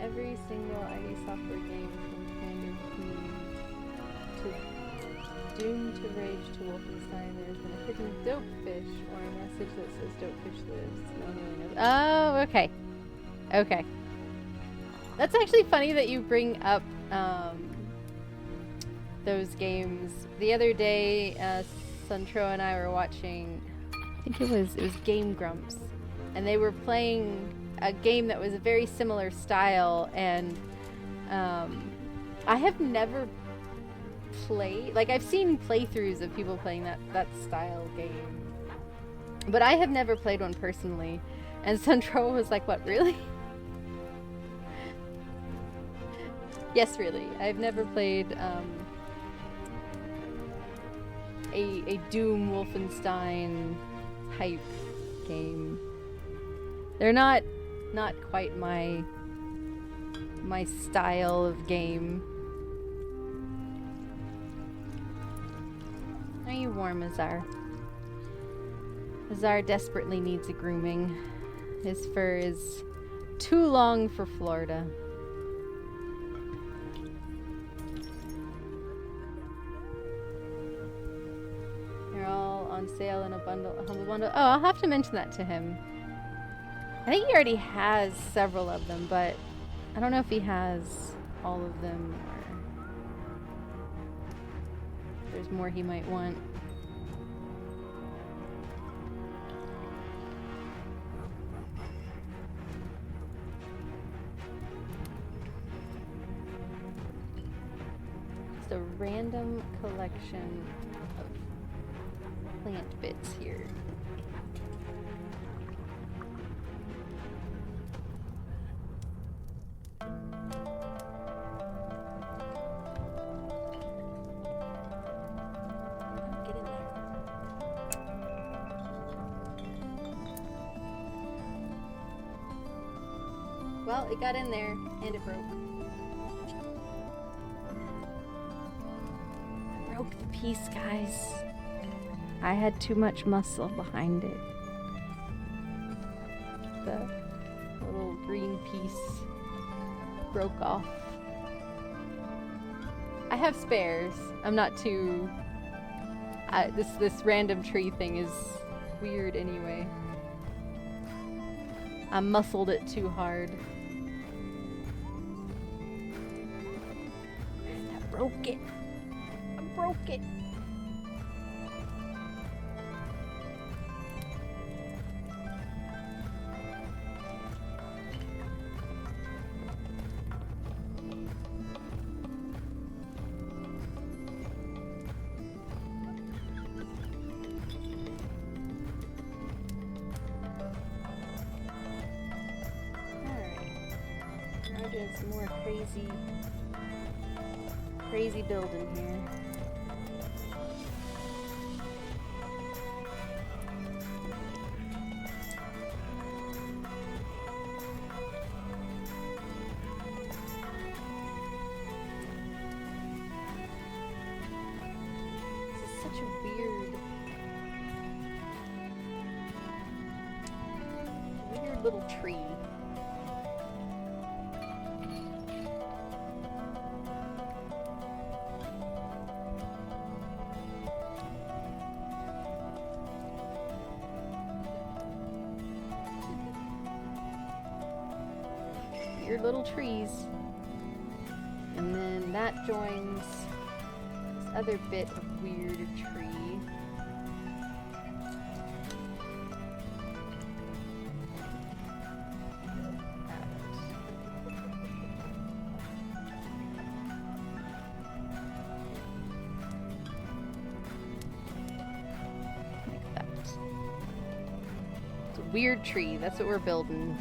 Every single ID software game from Commander Keen to Doom to Rage to Wolfenstein, there's been a hidden Dopefish or a message that says Dopefish lives. No one really knows. Oh, okay. Okay. That's actually funny that you bring up those games. The other day, Suntro and I were watching, I think it was Game Grumps, and they were playing a game that was a very similar style, and I have never played, like, I've seen playthroughs of people playing that style game, but I have never played one personally. And Centro was like, what, really? Yes, really. I've never played a Doom Wolfenstein type game. They're not quite my style of game. Are you warm, Azar? Azar desperately needs a grooming. His fur is too long for Florida. They're all on sale in a humble bundle. Oh, I'll have to mention that to him. I think he already has several of them, but I don't know if he has all of them or there's more he might want. Just a random collection of plant bits here. Well, it got in there, and it broke. I broke the piece, guys. I had too much muscle behind it. The little green piece broke off. I have spares. I'm not too... this random tree thing is weird anyway. I muscled it too hard. I broke it. I broke it. Some more crazy building here. This is such a weird little tree. Weird little trees. And then that joins this other bit of weird tree. Like that. It's a weird tree. That's what we're building.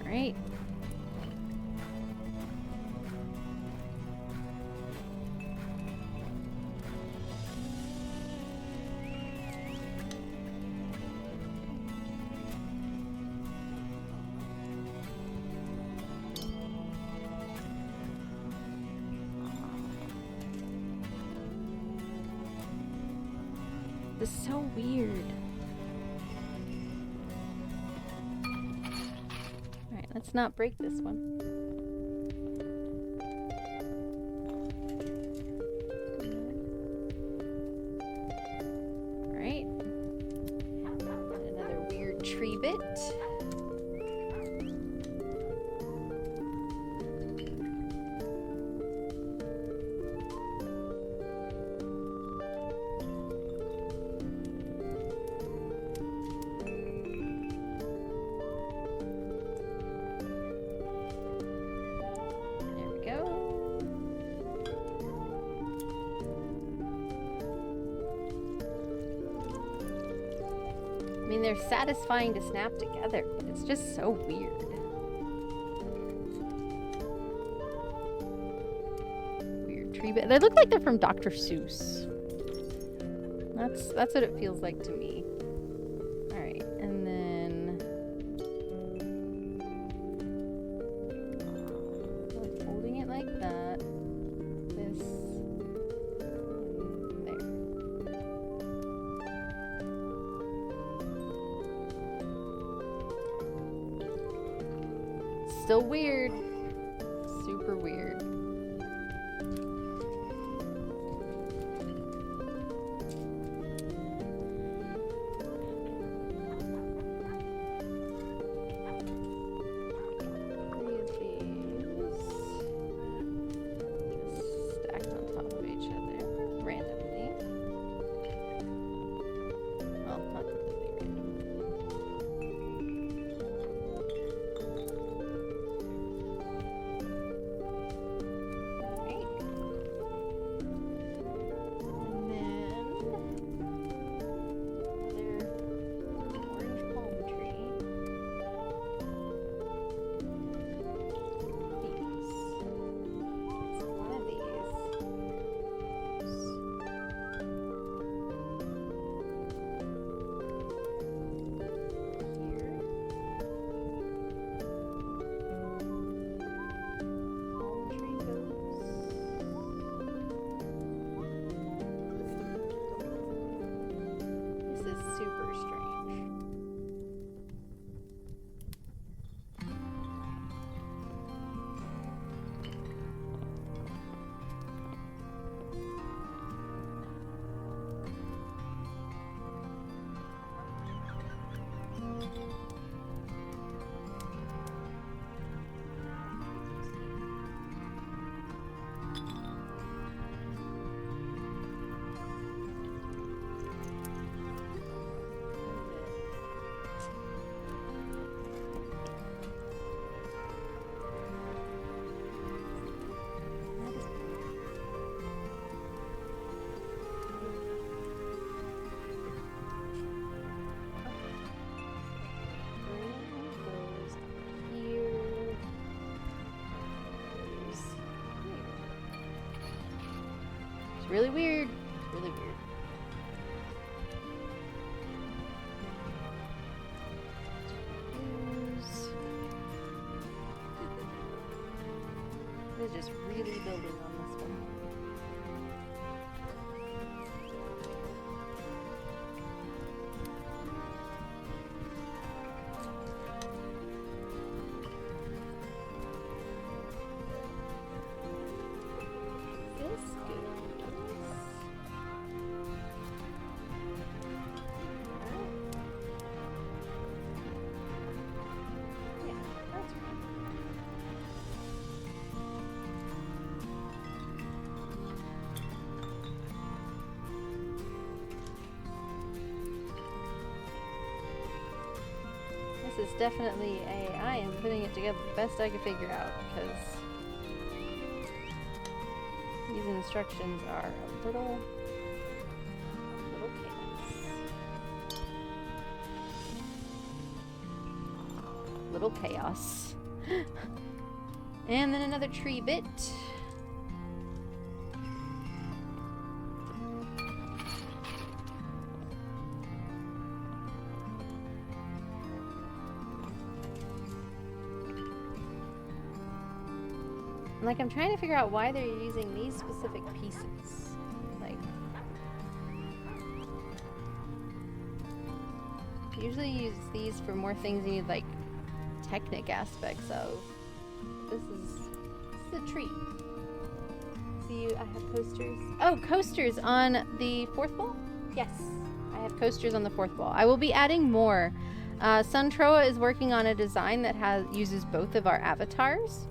Right. This is so weird. Let's not break this one. Alright. Another weird tree bit. I mean, they're satisfying to snap together, but it's just so weird. Weird tree bit. They look like they're from Dr. Seuss. That's what it feels like to me. All right, and then holding it like that. This and there. Still weird. Super weird. Three of these. Just stacked on top of each other randomly. Well, not completely random. Super strange. Really weird. It's really weird. They're just really building on this one. is definitely I am putting it together the best I could figure out, because these instructions are a little chaos. Little chaos. And then another tree bit. Like, I'm trying to figure out why they're using these specific pieces. Like, usually use these for more things you need, like, technic aspects of. This is a treat. See, I have coasters. Oh, coasters on the fourth wall? Yes, I have coasters on the fourth wall. I will be adding more. Suntroa is working on a design that uses both of our avatars.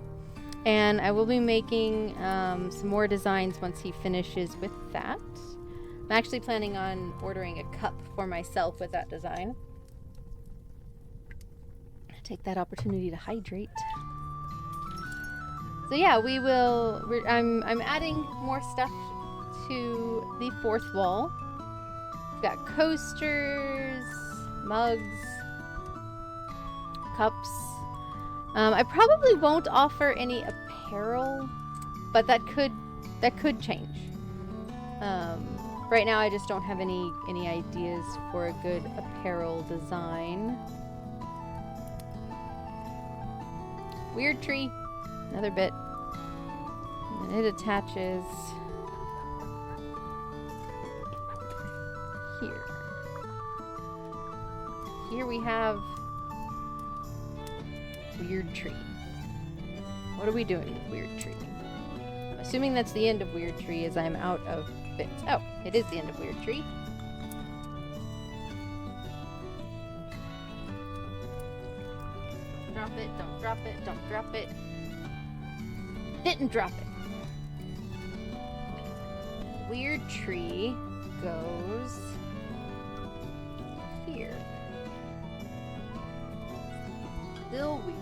And I will be making some more designs once he finishes with that. I'm actually planning on ordering a cup for myself with that design. Take that opportunity to hydrate. So yeah, I'm adding more stuff to the fourth wall. We've got coasters, mugs, cups. I probably won't offer any apparel, but that could change. Right now I just don't have any ideas for a good apparel design. Weird tree, another bit. And it attaches here. Here we have weird tree. What are we doing with weird tree? I'm assuming that's the end of weird tree, as I'm out of bits. Oh, it is the end of weird tree. Drop it, don't drop it, don't drop it. Didn't drop it. Weird tree goes here. Still weird.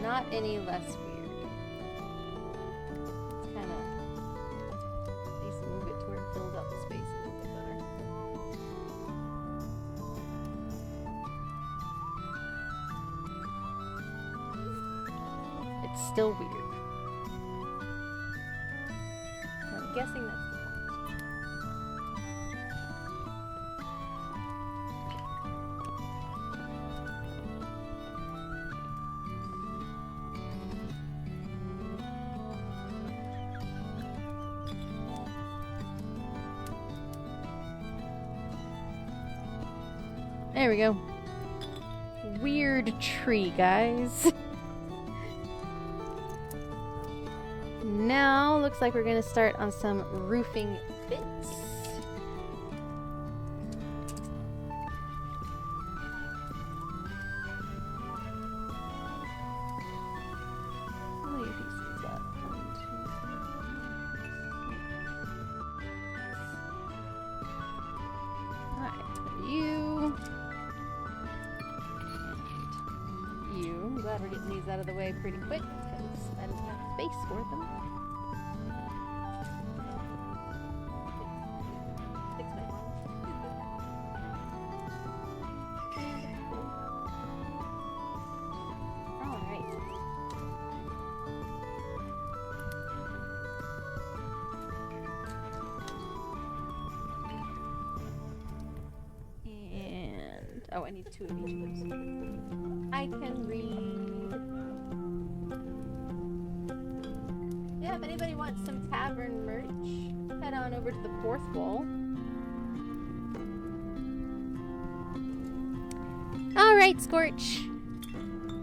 Not any less weird. Let's kind of at least move it to where it fills up the space a little bit better. It's still weird. I'm guessing that's the point. There we go. Weird tree, guys. Now, looks like we're gonna start on some roofing bits. How many pieces is that? 1, 2, 3. Alright, you. And you. I'm glad we're getting these out of the way pretty quick, because I don't have space for them. Oh, I need 2 of each of those. I can read. Yeah, if anybody wants some tavern merch, head on over to the fourth wall. Alright, Scorch.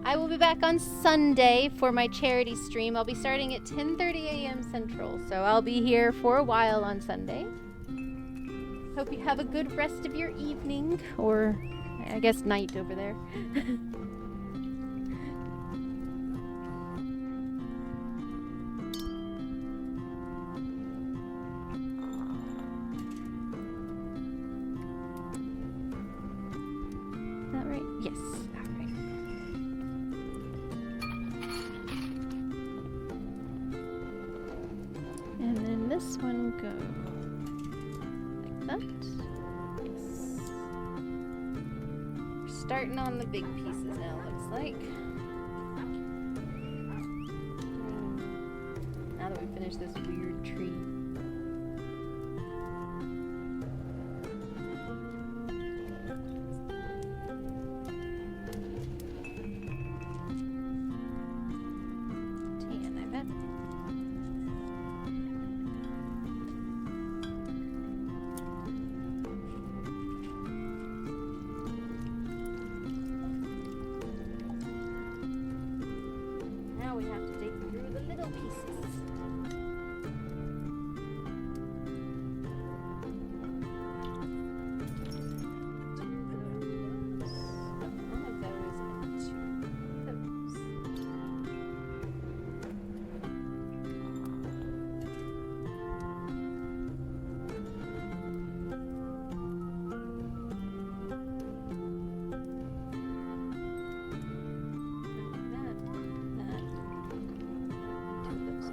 I will be back on Sunday for my charity stream. I'll be starting at 10:30 a.m. Central, so I'll be here for a while on Sunday. Hope you have a good rest of your evening, or I guess night over there. Is that right? Yes. Alright. And then this one goes like that. Yes. We're starting on the big pieces now, looks like. Now that we finished this weird tree. We have to dig through the little pieces. One of those and two of those.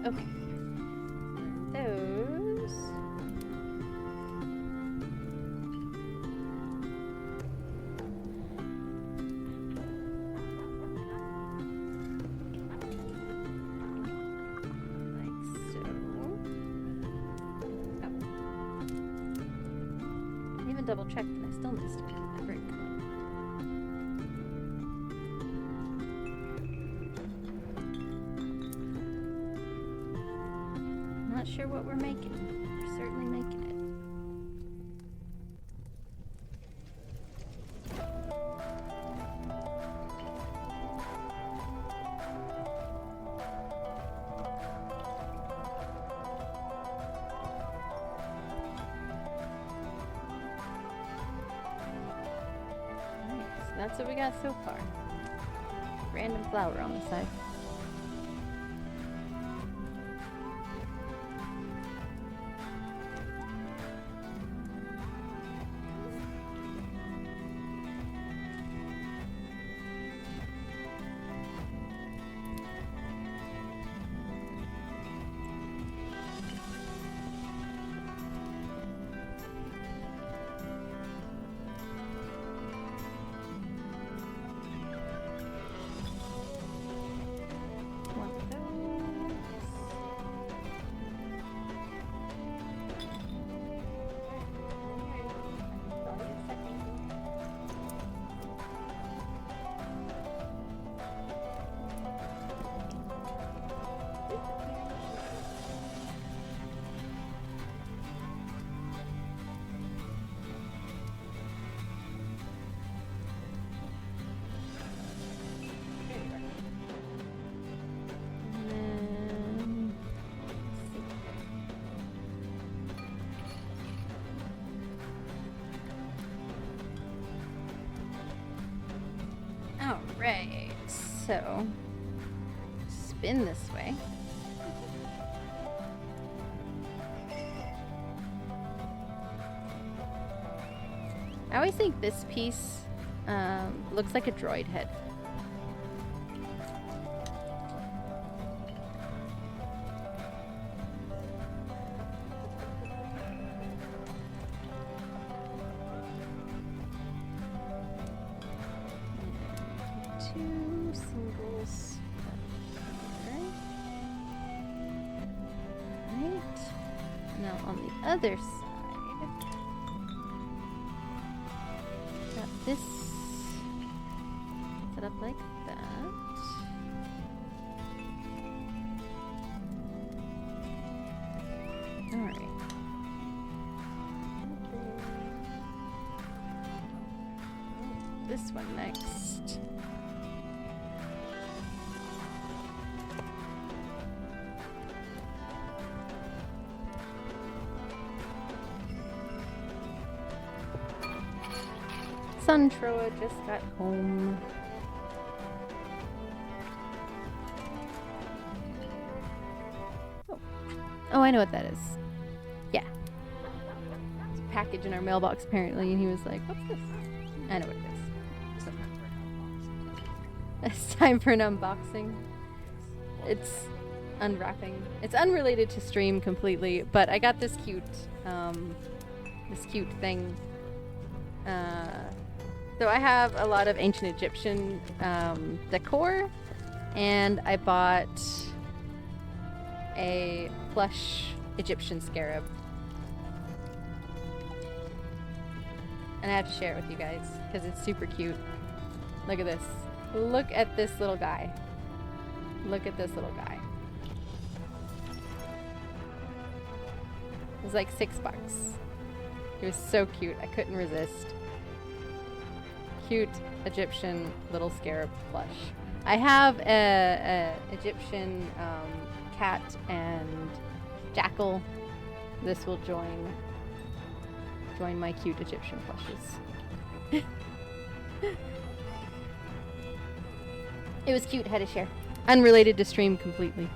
Okay. Those. Like so. Oh. I even double checked and I still missed a brick. Not sure what we're making. We're certainly making it. Alright, so that's what we got so far. Random flower on the side. Alright, so spin this way. I always think this piece looks like a droid head. Two singles there. Right. Now on the other side, got this set up like that. All right. This one next. Suntroa just got home. Oh, I know what that is. Yeah. It's a package in our mailbox apparently, and he was like, "What's this?" I know what it is. It's time for an unboxing. It's unwrapping. It's unrelated to stream completely, but I got this cute thing. So I have a lot of ancient Egyptian decor, and I bought a plush Egyptian scarab. And I have to share it with you guys because it's super cute. Look at this. Look at this little guy. Look at this little guy. It was like $6. He was so cute. I couldn't resist. Cute Egyptian little scarab plush. I have a Egyptian cat and jackal. This will join my cute Egyptian plushes. It was cute, had to share. Unrelated to stream completely.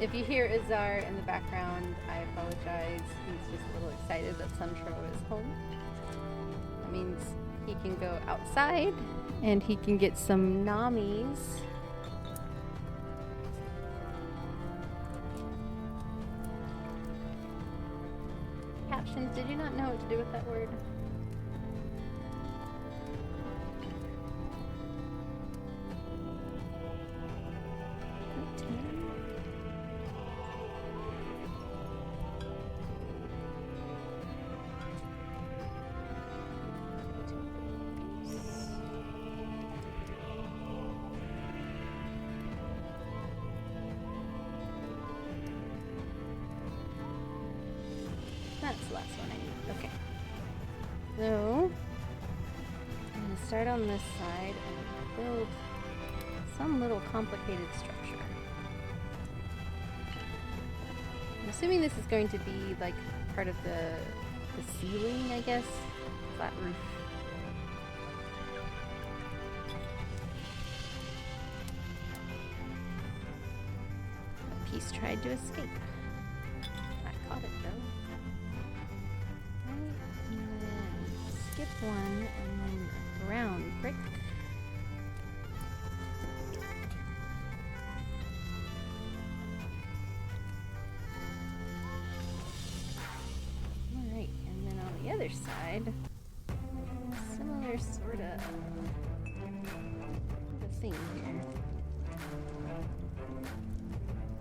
If you hear Izar in the background, I apologize. He's just a little excited that Suntro is home. That means he can go outside and he can get some nommies. Captions, did you not know what to do with that word? That's the last one I need. Okay. So, I'm going to start on this side and build some little complicated structure. I'm assuming this is going to be like part of the ceiling, I guess. Flat roof. A piece tried to escape. I caught it though. Skip one and then round brick. Alright, and then on the other side, similar sort of thing here.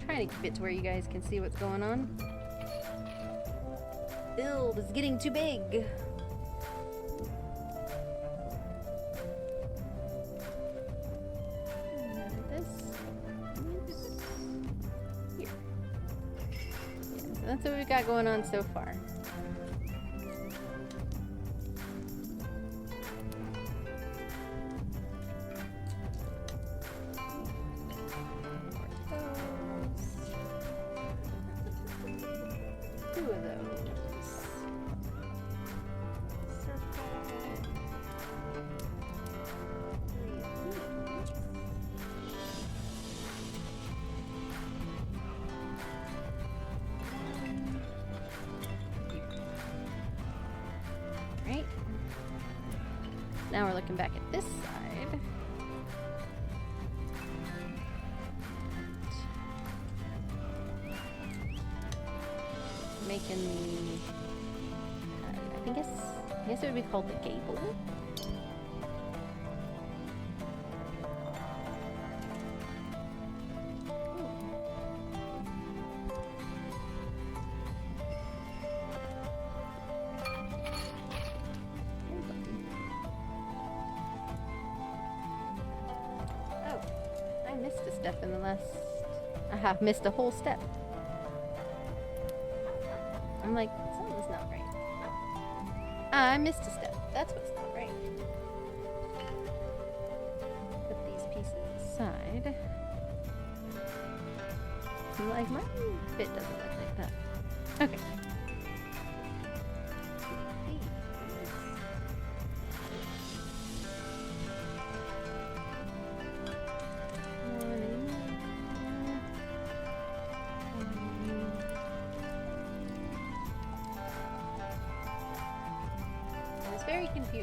Trying to keep it to where you guys can see what's going on. Build is getting too big. That's what we've got going on so far. Two of those. Right. Now we're looking back at this side. Making the, I guess it would be called the gable. I missed a step in the last... I have missed a whole step. I'm like, something's not right. I missed a step. That's what's not right. Put these pieces aside. I'm like, my bit doesn't look like that. Okay.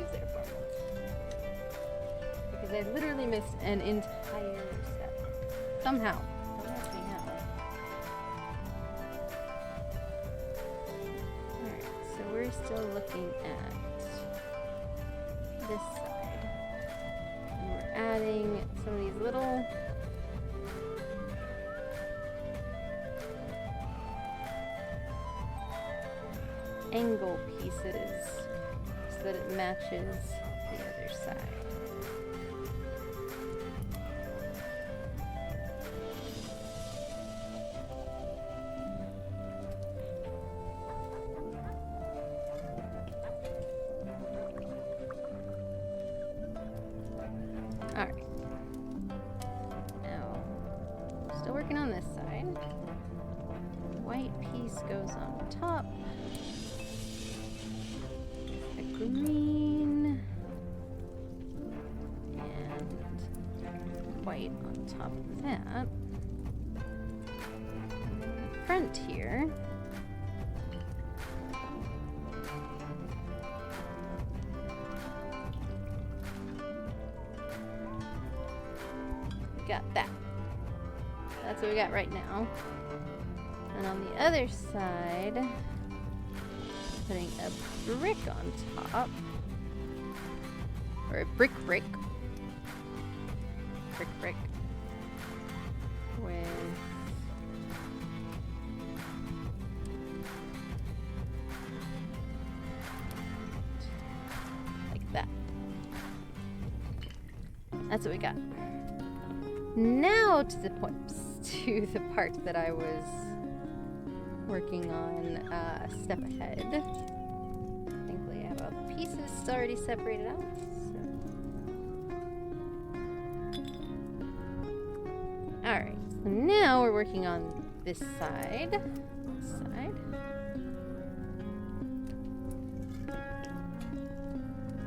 confused there for a moment. Because I literally missed an entire step. Somehow. Don't ask me how. Alright, so we're still looking at this side. And we're adding some of these little angle pieces so that it matches the other side. Alright. Now, still working on this side. White piece goes on top. A green. And white on top of that. Front here. Got that. That's what we got right now. And on the other side, putting a brick on top. Or a brick. Brick. With like that. That's what we got. Now to the part that I was working on a step ahead. Thankfully I have all the pieces already separated out. Alright, so now we're working on this side.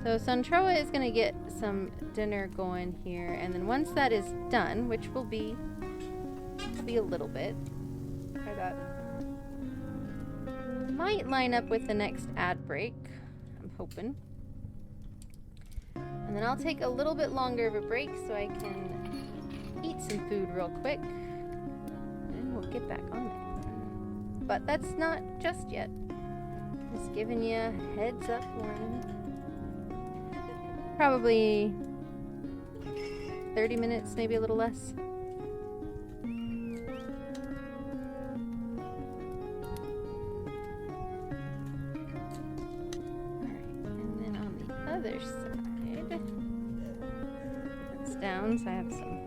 So Suntroa is going to get some dinner going here, and then once that is done, which will be a little bit, I got might line up with the next ad break. I'm hoping. And then I'll take a little bit longer of a break so I can eat some food real quick, and we'll get back on it. But that's not just yet. Just giving you a heads up warning. Probably 30 minutes, maybe a little less. Other side. It's down, so I have some.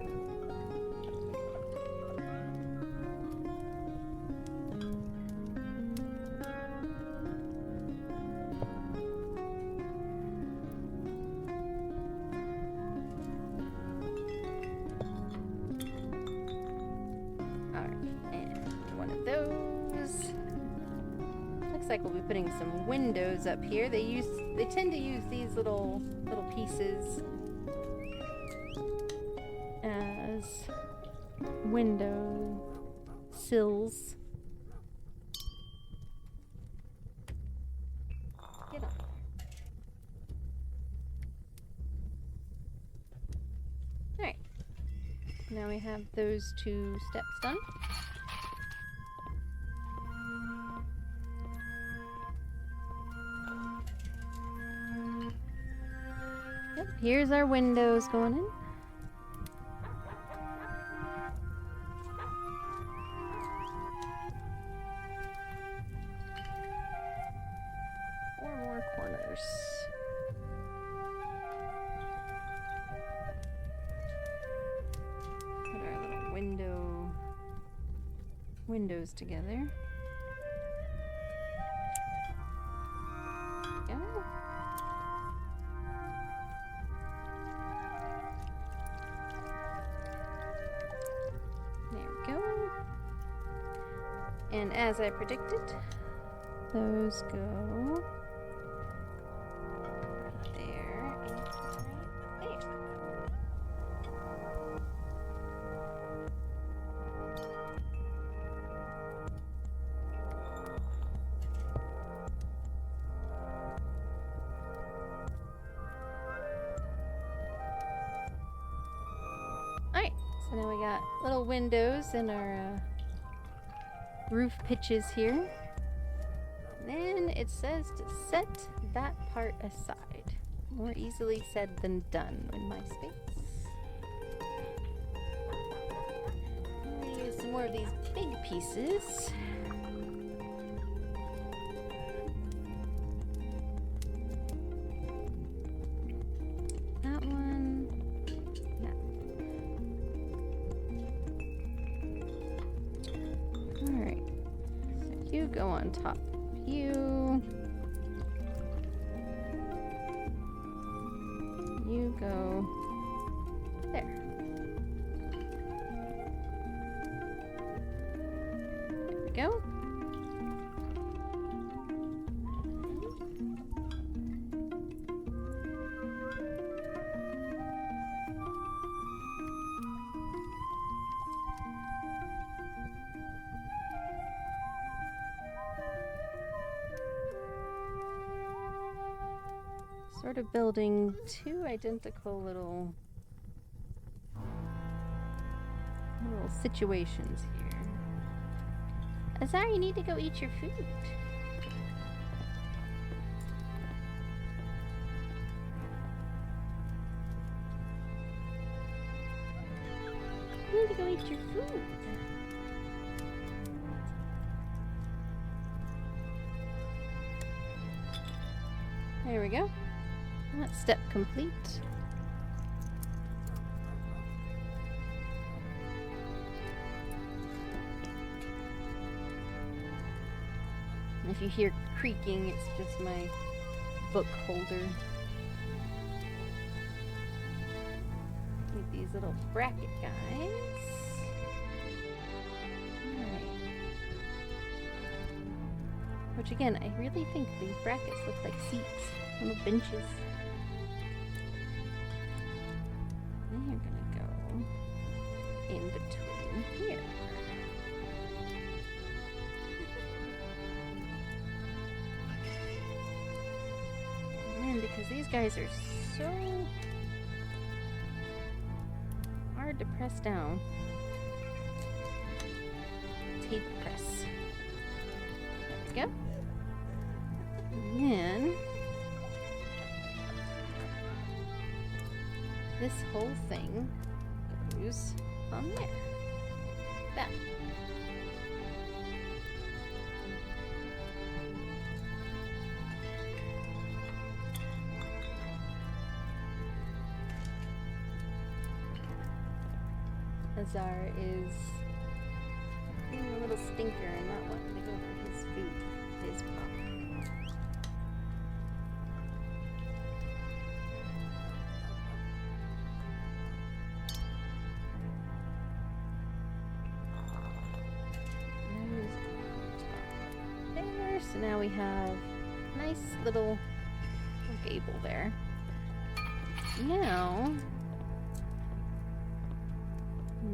Alright, and one of those. Looks like we'll be putting some windows up here. They tend to use these little pieces as window sills. Get on. Alright. Now we have those two steps done. Yep, here's our windows going in. Four more corners. Put our little windows together. Go. And as I predicted, those go there and right there. So now we got little windows in our roof pitches here. And then it says to set that part aside. More easily said than done in my space. I'm gonna use some more of these big pieces. That one. Yeah. Alright. So you go on top. You go there. There we go. Sort of building two identical little situations here. Azar, you need to go eat your food. You need to go eat your food. There we go. That step complete. If you hear creaking, it's just my book holder. Need these little bracket guys. Alright. Which again, I really think these brackets look like seats, little benches. Then you're gonna go in between here. Because these guys are so hard to press down. Tape press. There we go. And then this whole thing goes on there. That. Azar is being a little stinker and not wanting to go for his food, his pop. There, so now we have a nice little gable there. Now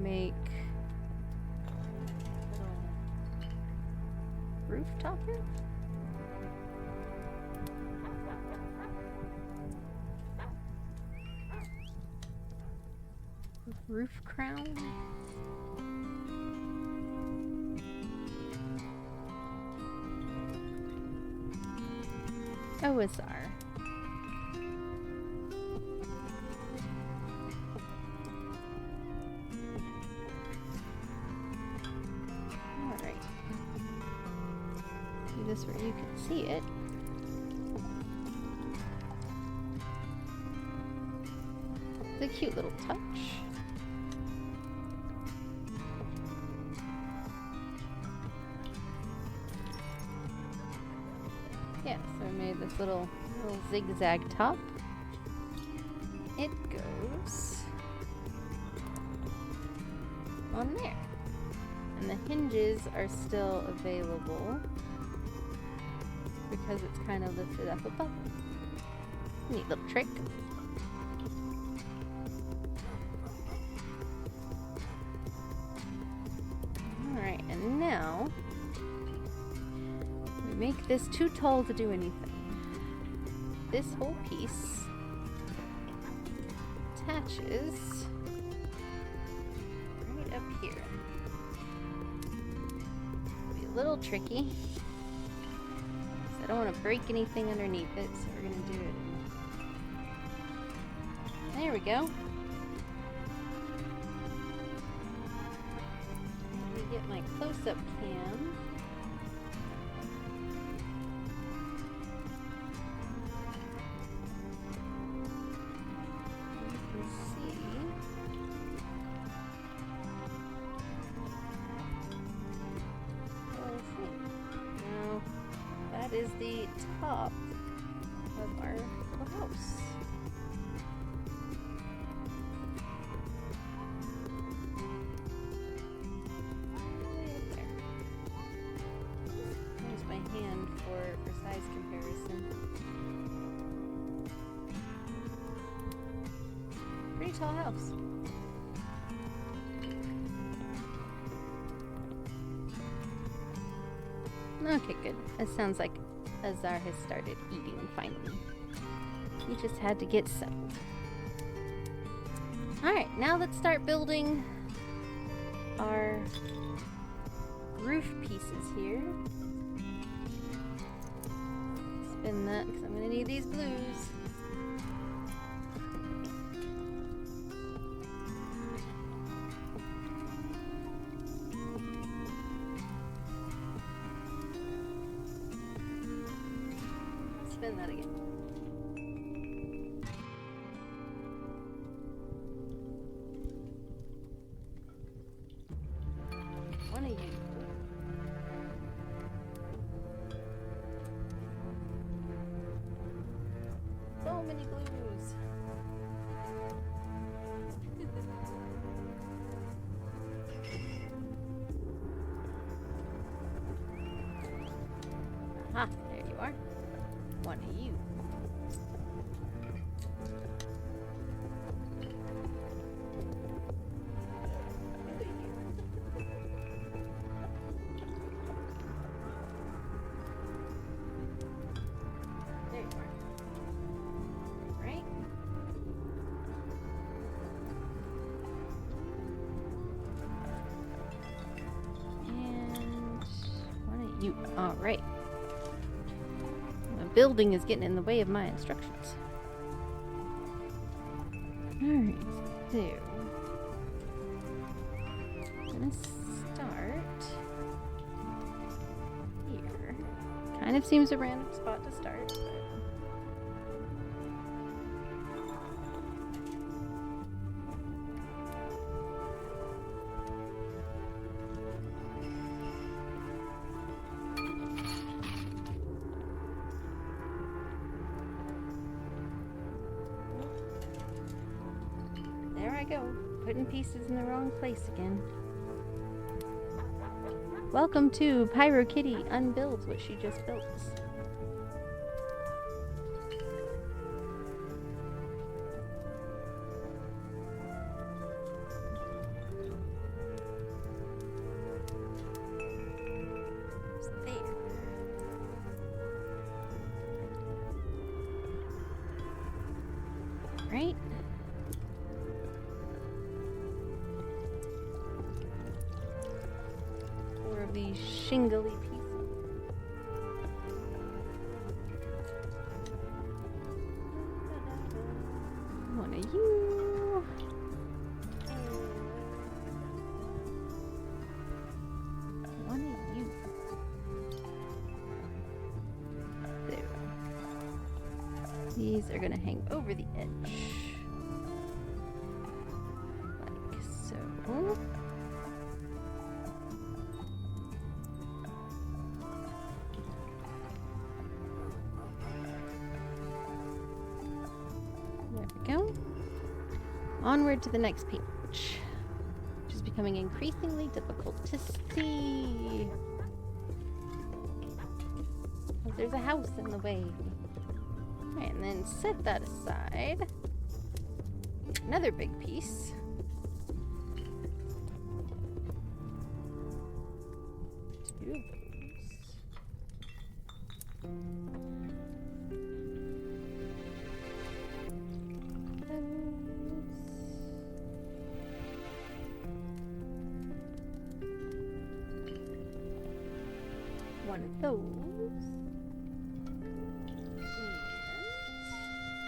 make a roof topper. Roof crown. Azar. This where you can see it. It's a cute little touch. Yeah, so I made this little zigzag top. It goes on there. And the hinges are still available because it's kind of lifted up above. Neat little trick. Alright, and now we make this too tall to do anything. This whole piece attaches a little tricky. I don't want to break anything underneath it, so we're going to do it. There we go. Let me get my close-up cam. Is the top of our little house. There. There's my hand for size comparison. Pretty tall house. Okay, good. It sounds like Azar has started eating finally. He just had to get settled. Alright, now let's start building our roof pieces here. Spin that because I'm going to need these blues. Spin that again. One of you. So many glues. Aha, there you are. One of you. There you are. Right? And one of you. All right. Building is getting in the way of my instructions. Alright, there. I'm gonna start here. Kind of seems a random spot to start, but go, putting pieces in the wrong place again. Welcome to PyroKitty Unbuilds what she just built. Right? These shingly pieces. One of you. And one of you. There. These are gonna hang over the edge. Like so. Onward to the next page, which is becoming increasingly difficult to see. Because there's a house in the way. Right, and then set that aside. Another big piece. Two of those. one of those.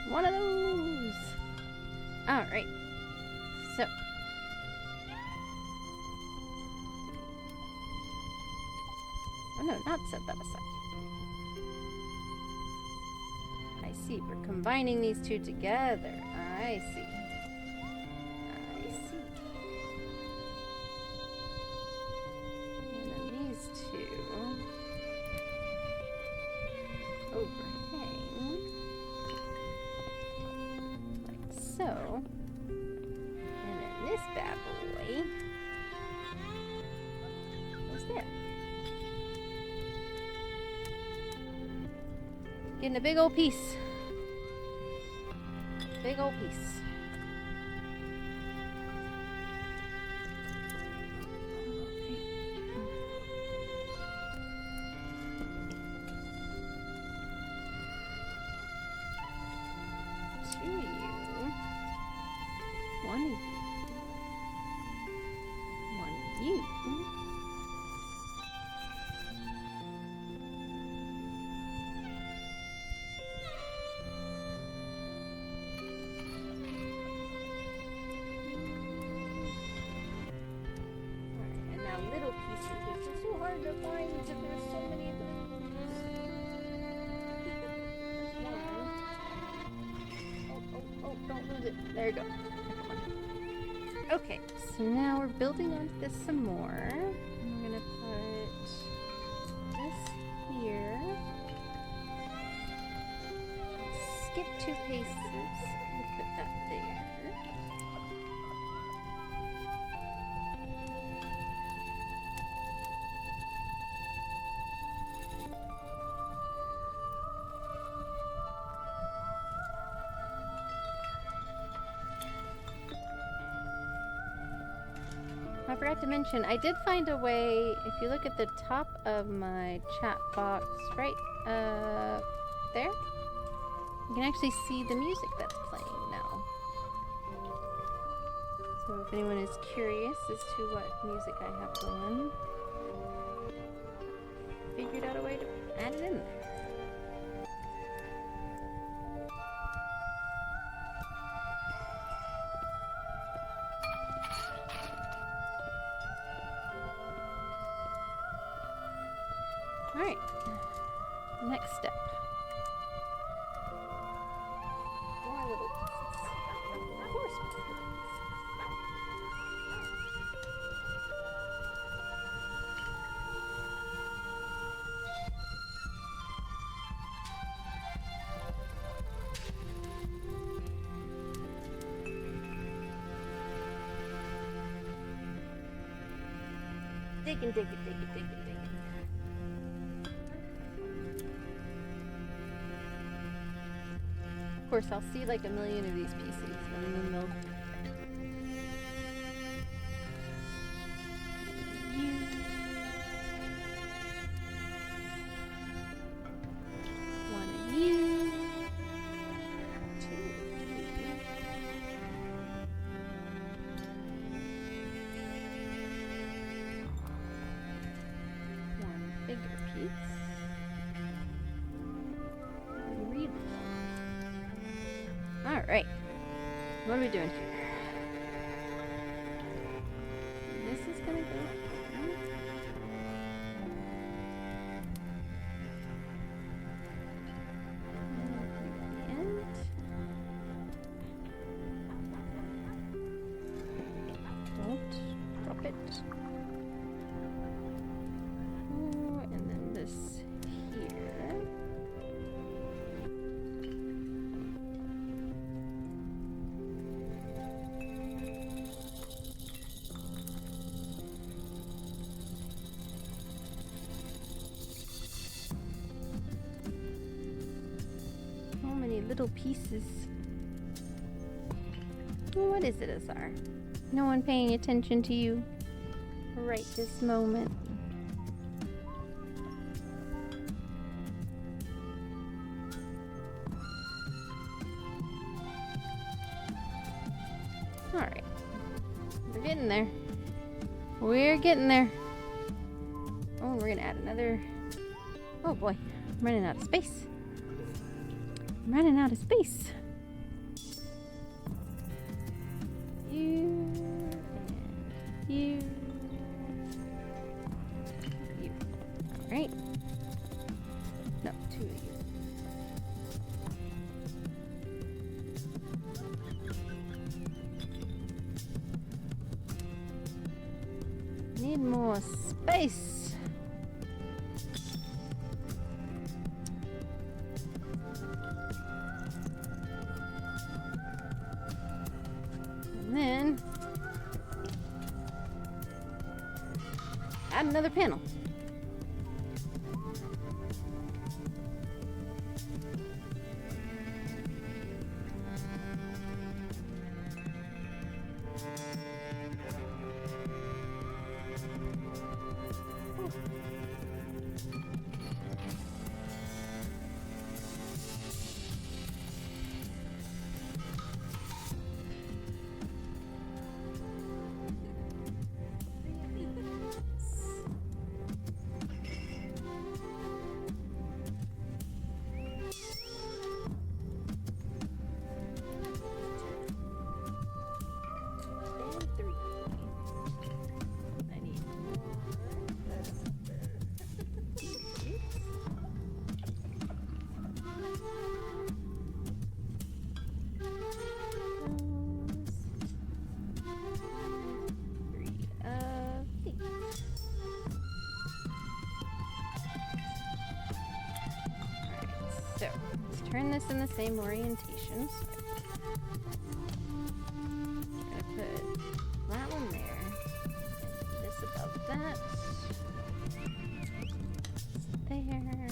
And one of those. Alright. So. Oh no, not set that aside. I see. We're combining these two together. I see. And then these two overhang like so. And then this bad boy goes there. Getting a big old piece. Big old piece. Two of you. One of you. One of you. To find if there's so many of those. There's one. Oh, don't lose it. There you go. Okay, so now we're building onto this some more. I'm gonna put this here. Skip 2 paces. We'll put that there. I forgot to mention, I did find a way, if you look at the top of my chat box, right there, you can actually see the music that's playing now. So if anyone is curious as to what music I have going, figured out a way to add it in there. Alright, next step. More little pieces. Of course. Dig it. Of course, I'll see like a million of these pieces, and then they'll... One of you. Two of you. One bigger piece. Alright, what are we doing here? This is gonna go and don't drop it. Oh, and then this here. Little pieces. What is it, Azar? No one paying attention to you right this moment. Alright. We're getting there. We're getting there. Oh, we're gonna add another Oh boy, I'm running out of space. I'm running out of space. You and you. You. Alright. No, 2 of you. Need more space. And then add another panel. So, let's turn this in the same orientation. So I'm gonna put that one there, and this above that. There.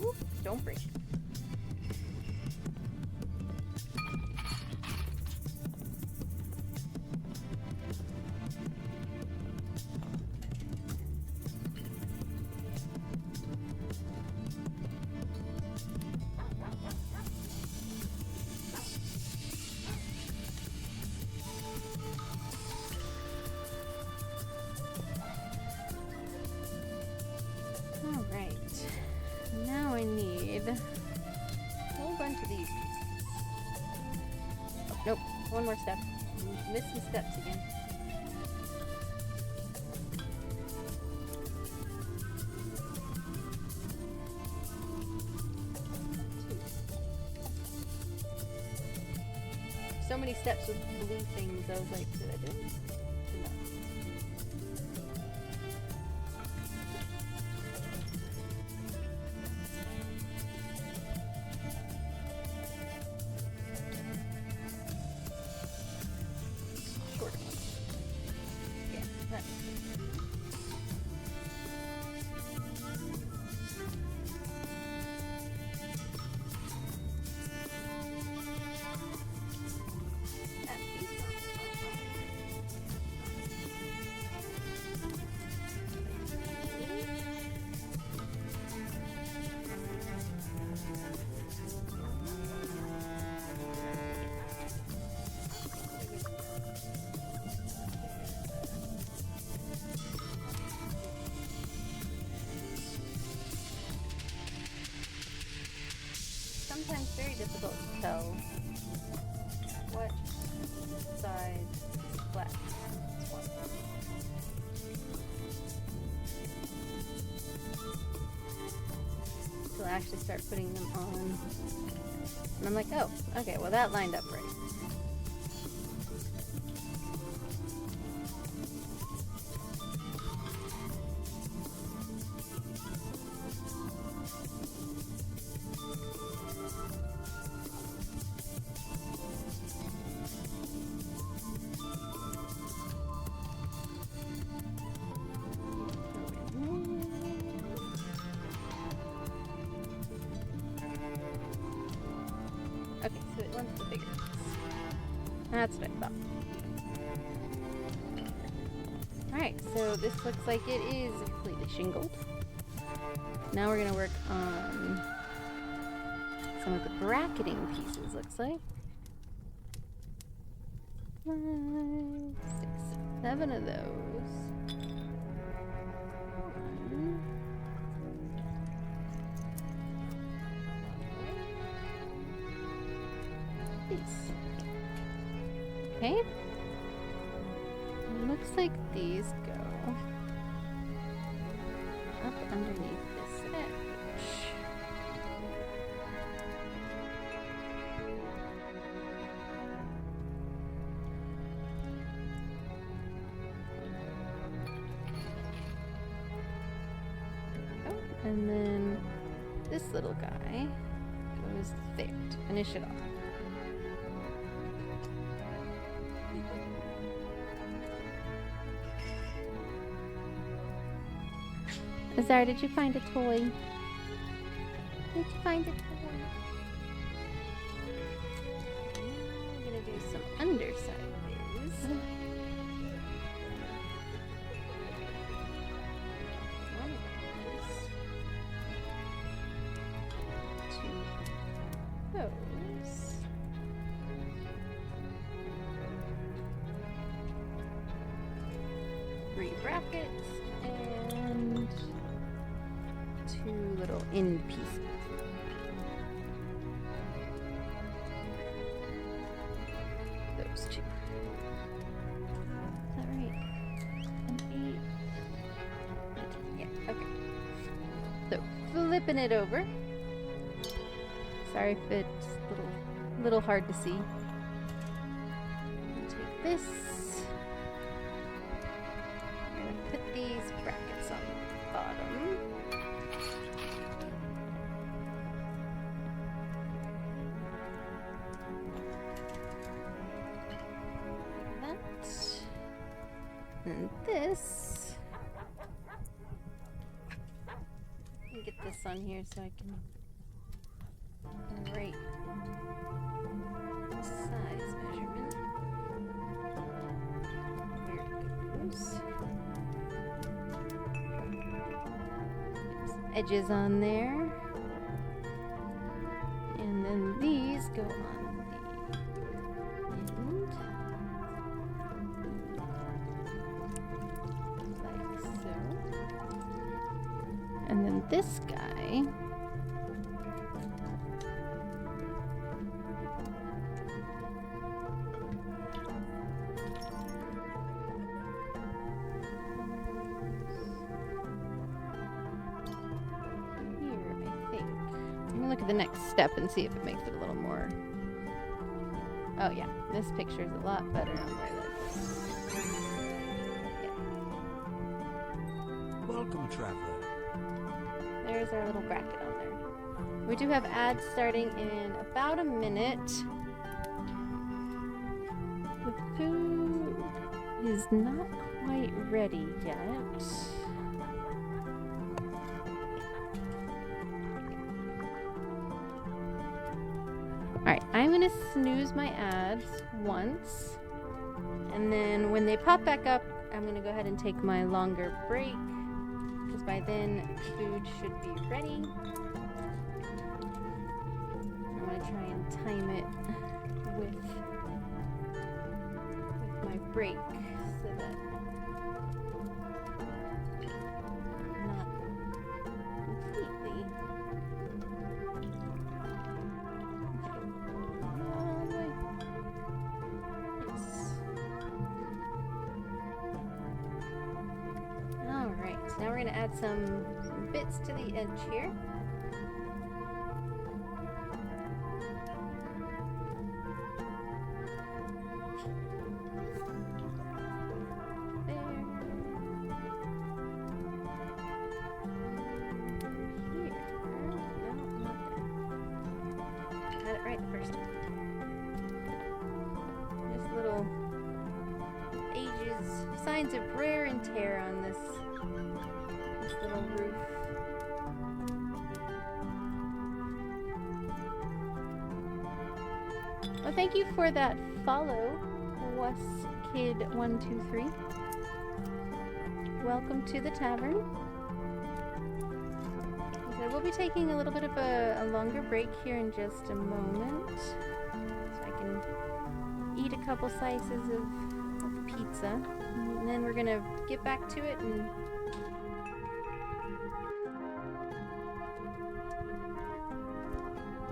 Ooh, don't break. Alright, now I need a whole bunch of these pieces. Oh, nope, one more step. Missed some steps again. So many steps with blue things, I was like, did I do it? No. Sometimes very difficult to tell what side is flat. This one. Until I actually start putting them on. And I'm like, oh, okay, well that lined up right. Okay, so it wants the bigger piece. That's what I thought. Alright, so this looks like it is completely shingled. Now we're going to work on some of the bracketing pieces, looks like. 5, 6, 7 of those. These. Okay. Looks like these go up underneath this edge. Oh, and then this little guy goes there to finish it off. Azar, did you find a toy? Did you find a toy? I'm gonna do some underside views. One of those. Two of those. Three brackets and two little end pieces. Those two. Is that right? And 8. Yeah, okay. So, flipping it over. Sorry if it's a little hard to see. Take this. I'm gonna put these brackets on the bottom. And this, let me get this on here so I can write size measurement. There it goes. Get some edges on there. And then these go on the end. And then this guy here, I think. I'm gonna look at the next step and see if it makes it a little more. Oh yeah, this picture is a lot better on where that goes. Yeah. Welcome, traveler. There's our little bracket on there. We do have ads starting in about a minute. The food is not quite ready yet. Alright, I'm gonna snooze my ads once. And then when they pop back up, I'm gonna go ahead and take my longer break. Because by then, food should be ready. I want to try and time it with my break so that not completely. Alright, so now we're going to add some bits to the edge here. Signs of wear and tear on this little roof. Well, thank you for that follow, WusKid123. Welcome to the tavern. I we'll be taking a little bit of a longer break here in just a moment. So I can eat a couple slices of pizza. And then we're gonna get back to it and...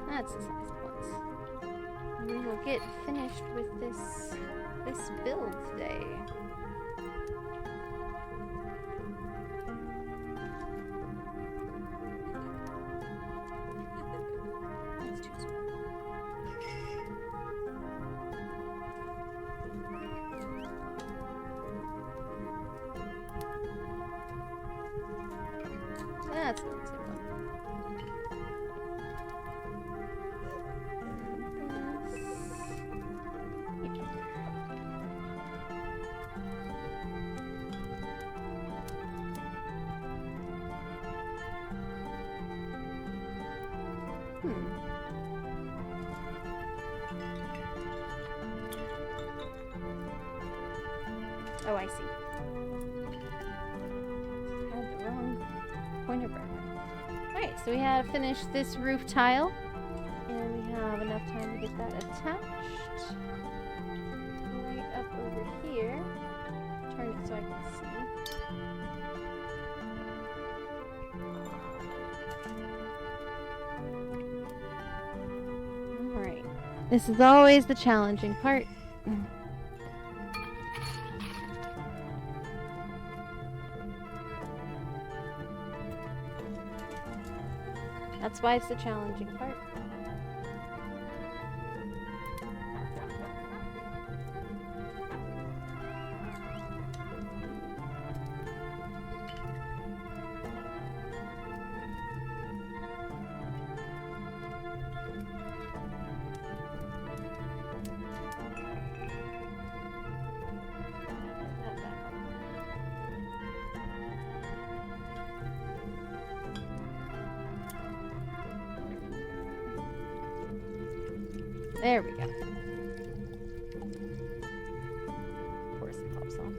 That's the size it wants. We will get finished with this build today. That's too small. That's not too much. Oh, I see. I had the wrong point of reference. Alright, so we have finished this roof tile. And we have enough time to get that attached. Right up over here. Turn it so I can see. Alright. This is always the challenging part. That's why it's the challenging part. There we go. Of course it pops off.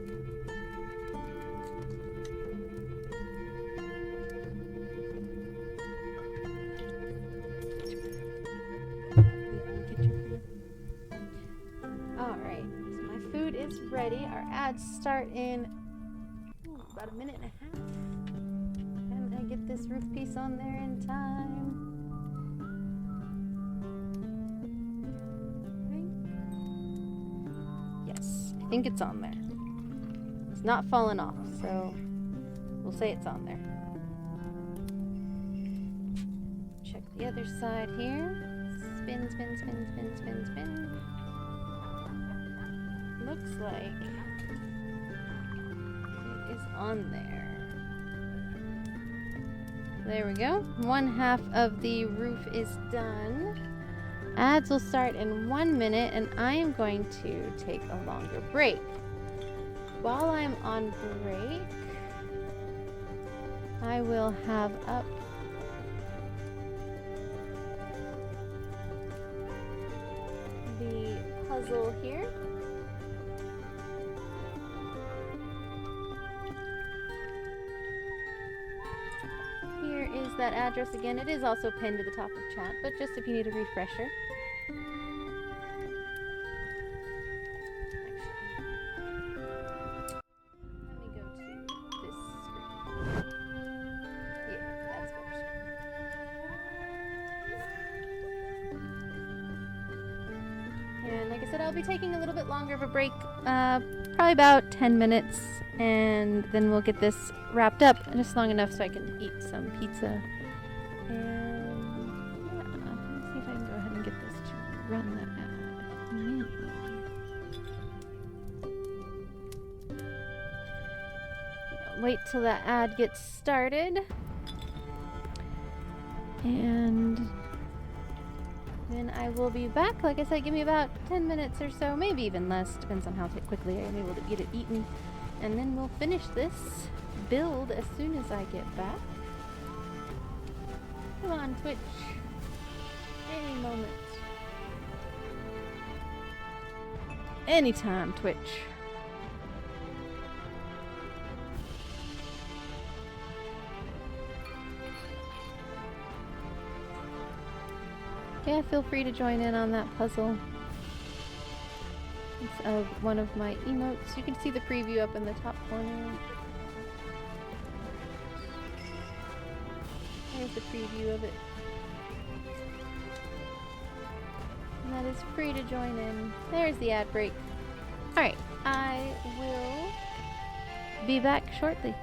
Alright, so my food is ready. Our ads start in about a minute and a half. Can I get this roof piece on there in time? I think it's on there. It's not fallen off, so we'll say it's on there. Check the other side here. Spin, spin, spin, spin, spin, spin. Looks like it is on there. There we go. 1/2 of the roof is done. Ads will start in 1 minute, and I am going to take a longer break. While I'm on break, I will have up the puzzle here. Here is that address again. It is also pinned to the top of chat, but just if you need a refresher. I'll be taking a little bit longer of a break, probably about 10 minutes, and then we'll get this wrapped up just long enough so I can eat some pizza. And yeah, let me see if I can go ahead and get this to run that ad manually. Wait till that ad gets started, and then I will be back. Like I said, give me about 10 minutes or so, maybe even less, depends on how quickly I'm able to get it eaten. And then we'll finish this build as soon as I get back. Come on, Twitch. Any moment. Anytime, Twitch. Yeah, feel free to join in on that puzzle. It's one of my emotes. You can see the preview up in the top corner. There's the preview of it. And that is free to join in. There's the ad break. Alright, I will be back shortly.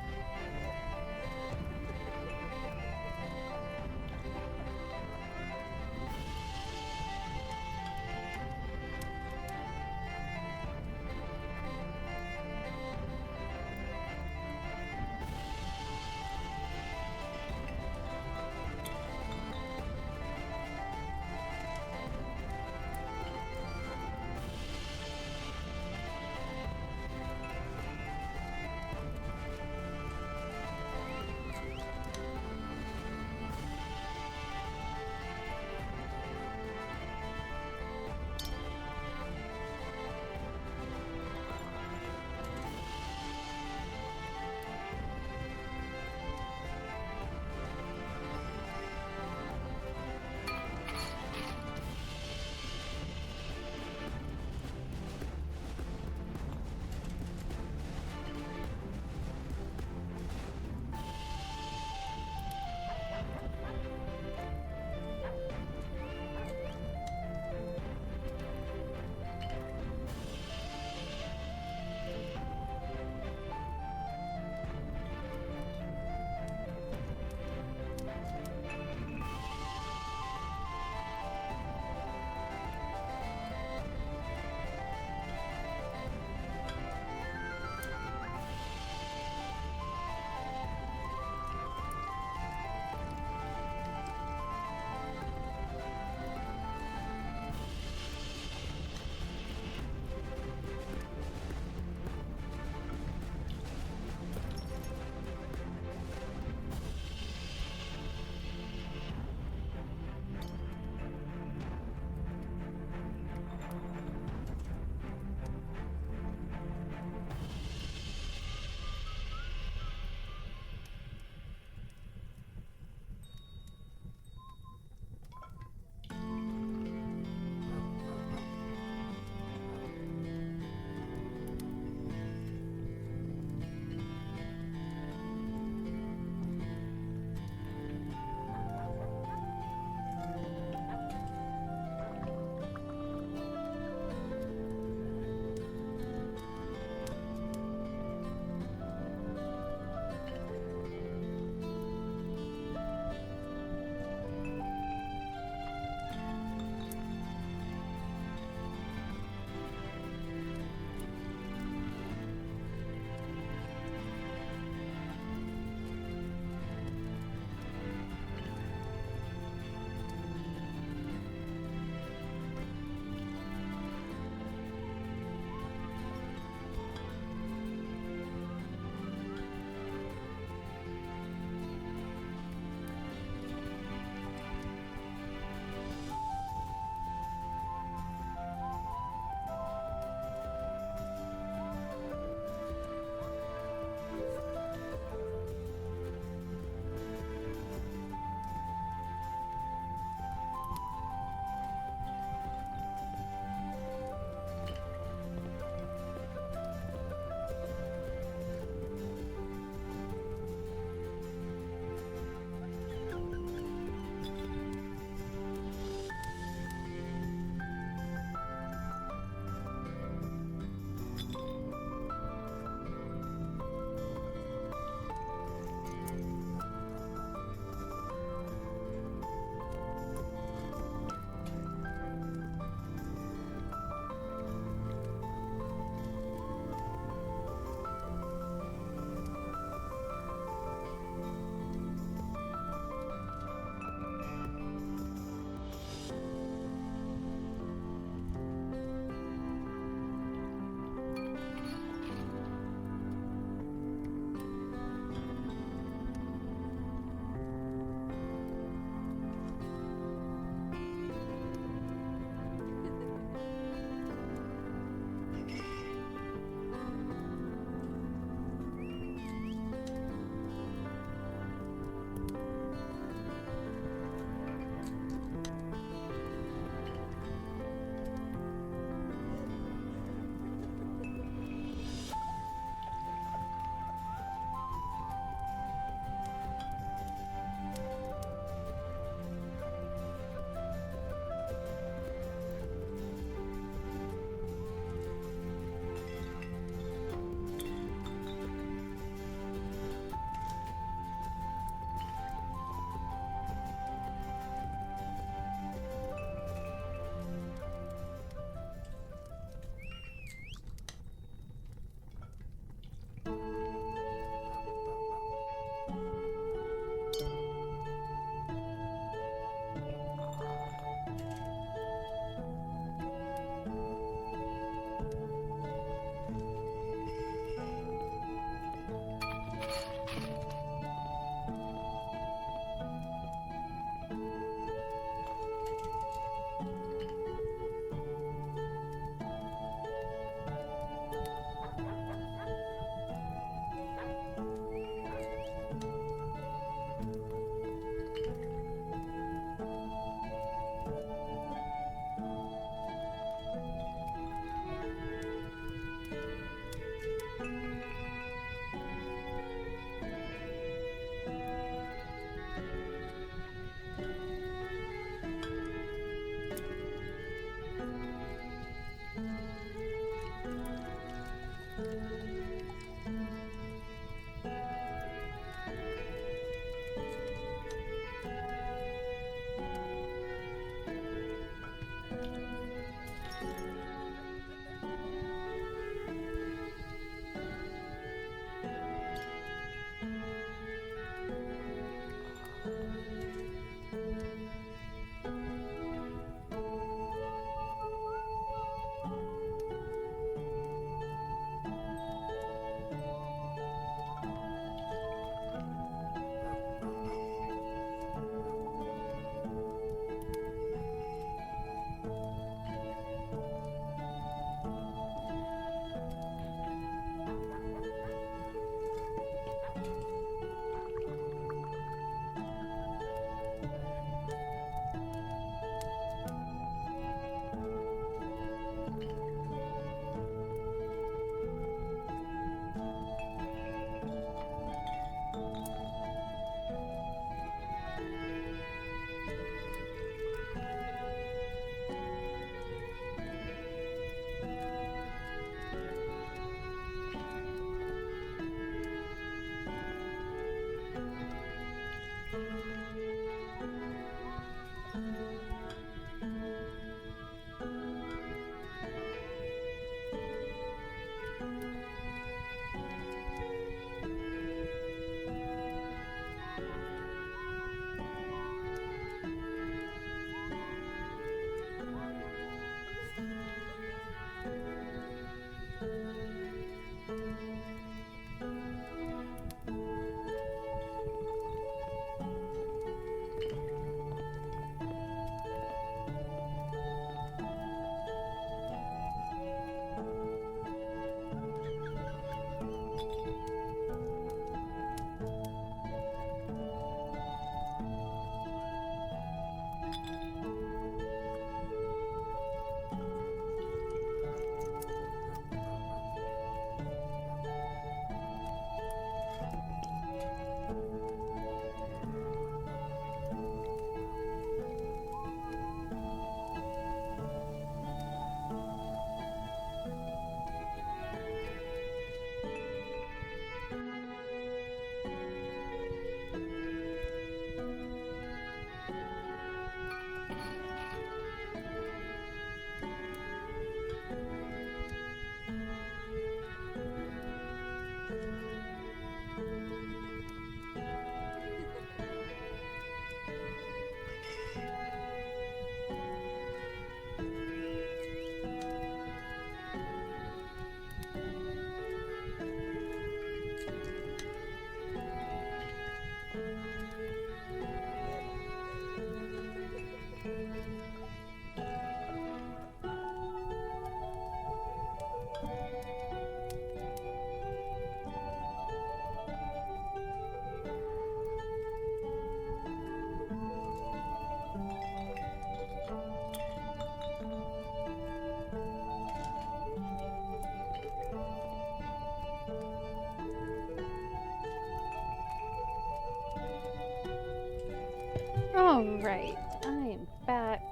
Alright, I am back.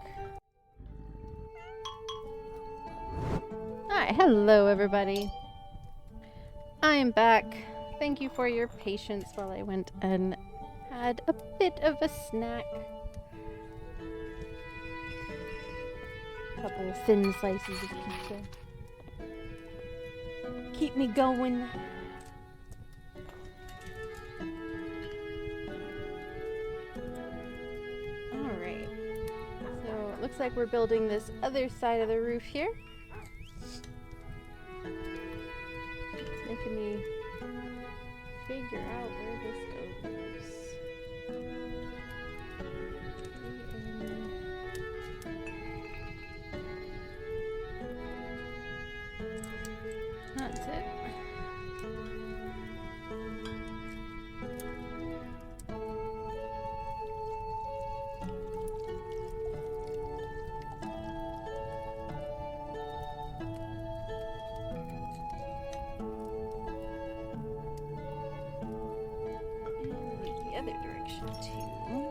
Alright, hello everybody. I am back. Thank you for your patience while I went and had a bit of a snack. A couple thin slices of pizza. Keep me going. Alright. So it looks like we're building this other side of the roof here. It's making me figure out where this goes. That's it. The other direction too.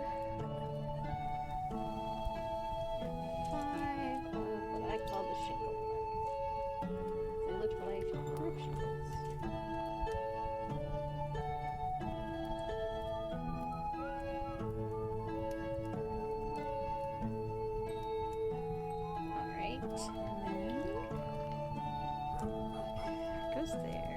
5 of what I call the shingle part. They look like group shingles. Alright, and then that goes there.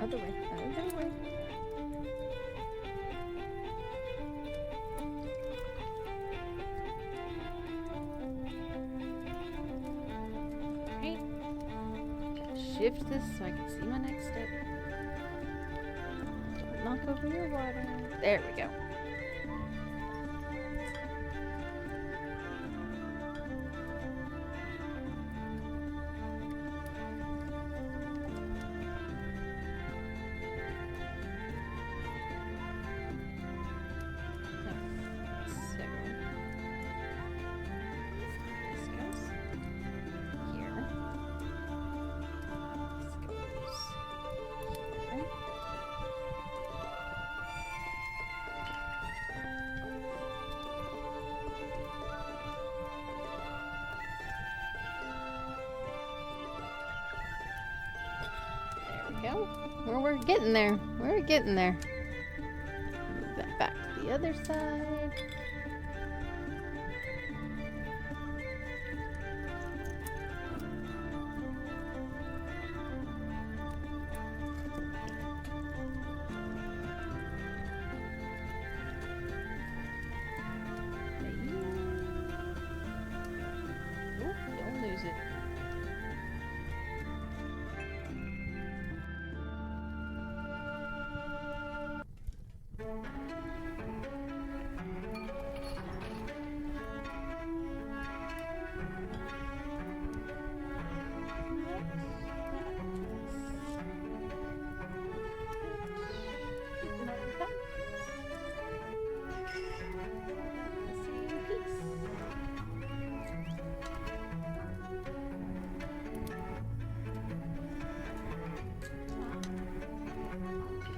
Other way, other way. Right. Shift this so I can see my next step. Don't knock over your water. There we go. Go. Well, we're getting there. We're getting there. Move that back to the other side. Oh, don't lose it.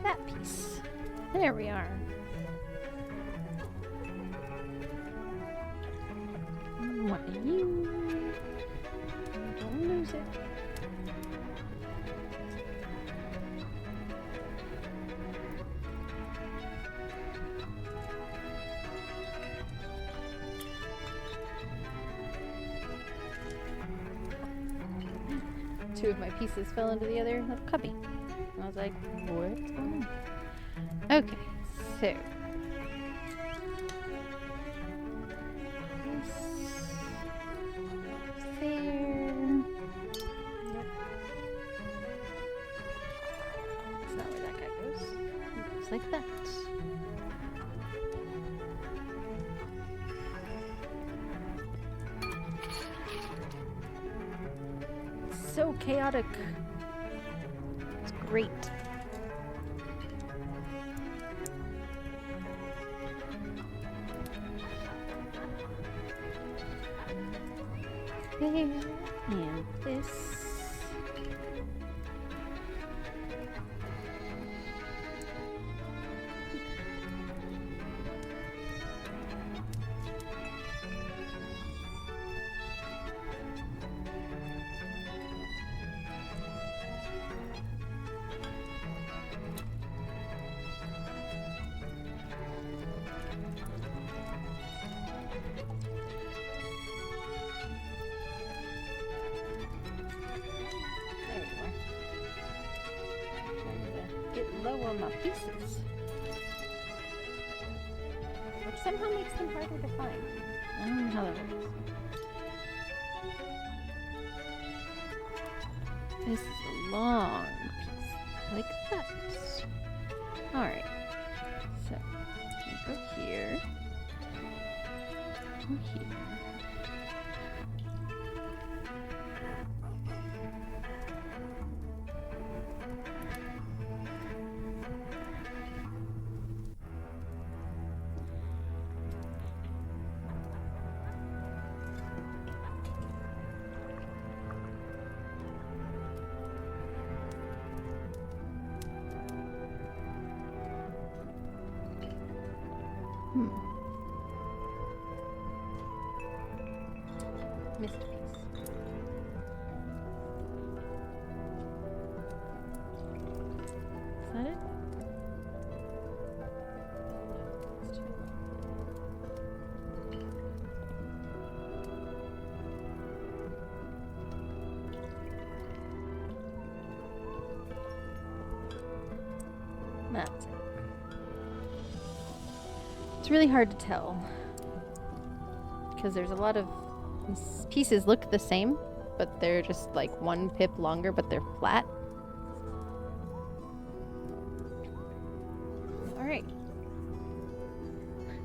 That piece. There we are. What are you? Don't lose it. Two of my pieces fell into the other little cubby. And I was like, what's going on? Okay, so there. Nope. That's not where that guy goes. It goes like that. so chaotic. It's great. Okay, and this. Low on my pieces, which somehow makes them harder to find. I don't know how that works. This is a long piece, like that. Alright, so you go here, go here. Missed a piece. Is that it? That's it. It's really hard to tell because there's a lot of these pieces look the same, but they're just like 1 pip longer, but they're flat. All right.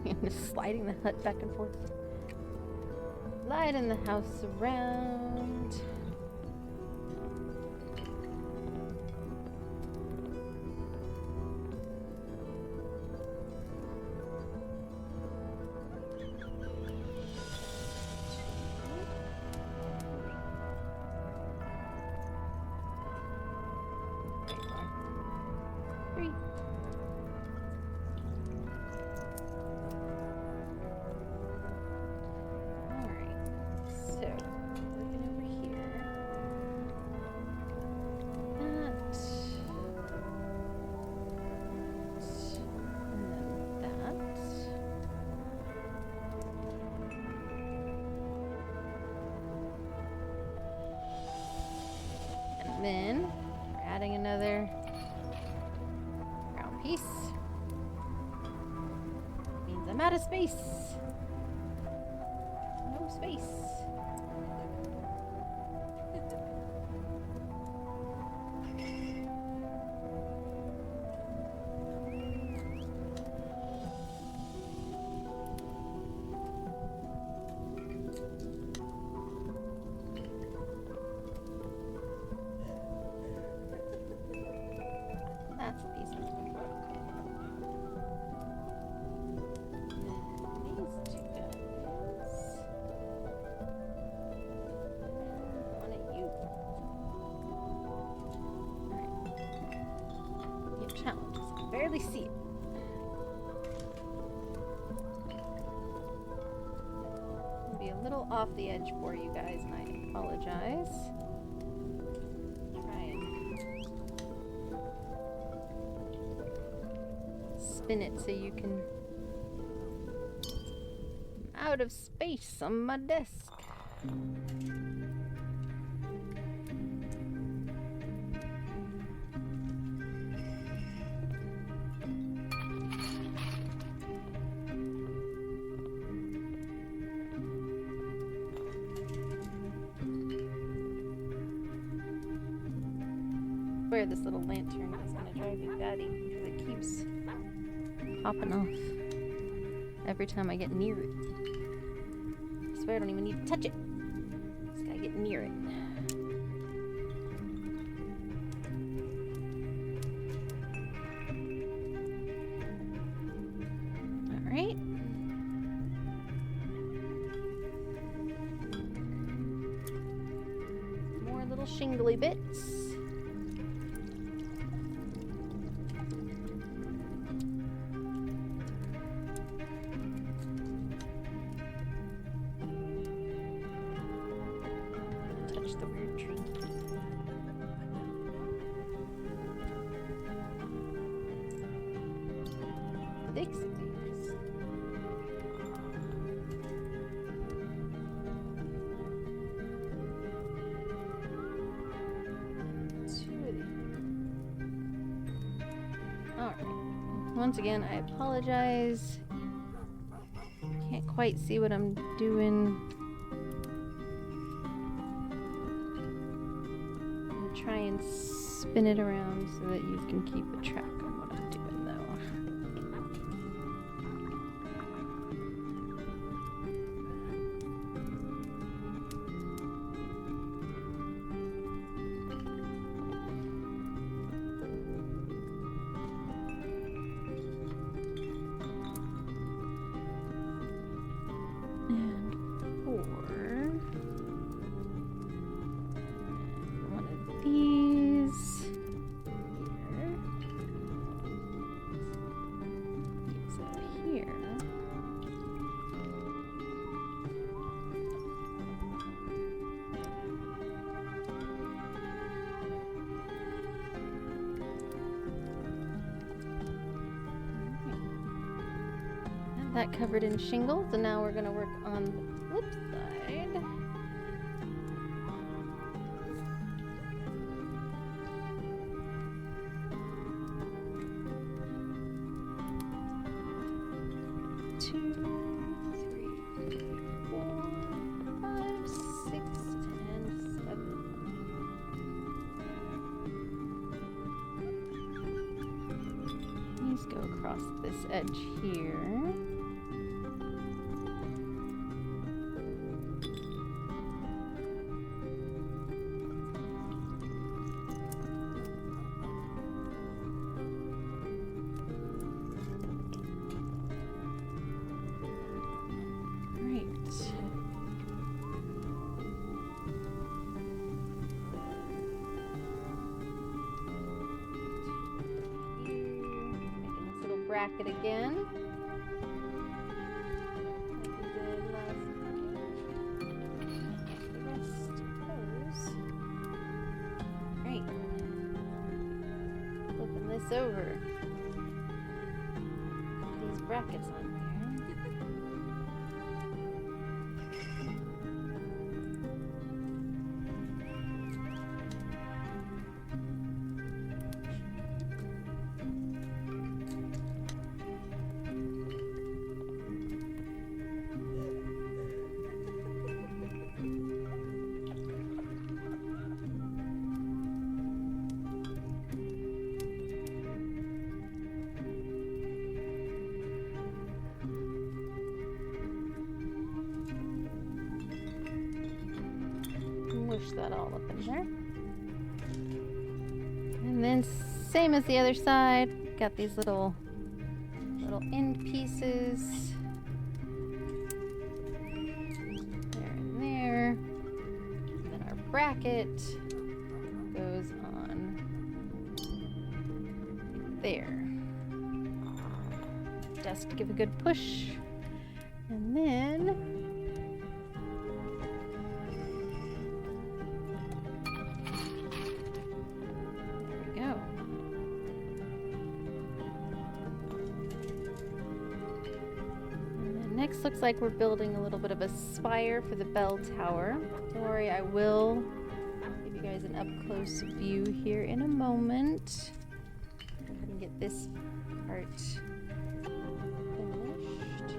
I'm just sliding the hut back and forth. Sliding the house around. Then we're adding another round piece. Means I'm out of space. No space. That's the piece I'm looking for. These two guys. One of you. Alright. Your challenge is I can barely see it. I'll be a little off the edge for you guys, and I apologize. Spin it so you can out of space on my desk. Where this little lantern is gonna drive you batty because it keeps popping off every time I get near it. I swear I don't even need to touch it. Just gotta get near it. shingly bits. Touch the weird tree. Fix these. Alright. Once again, I apologize. Can't quite see what I'm doing. I'm gonna try and spin it around so that you can keep a track on what I'm doing, though. That covered in shingles, and now we're going to work on the flip side. Two, three, four, 5, 6, and 7. These go across this edge here. Bracket again. Like we did last time. The rest goes. Great. Flipping this over. These brackets on there. Push that all up in there. And then same as the other side, got these little end pieces. There and there. And then our bracket goes on there. Just give a good push. And then next looks like we're building a little bit of a spire for the bell tower. Don't worry, I will give you guys an up-close view here in a moment. Go ahead and get this part finished.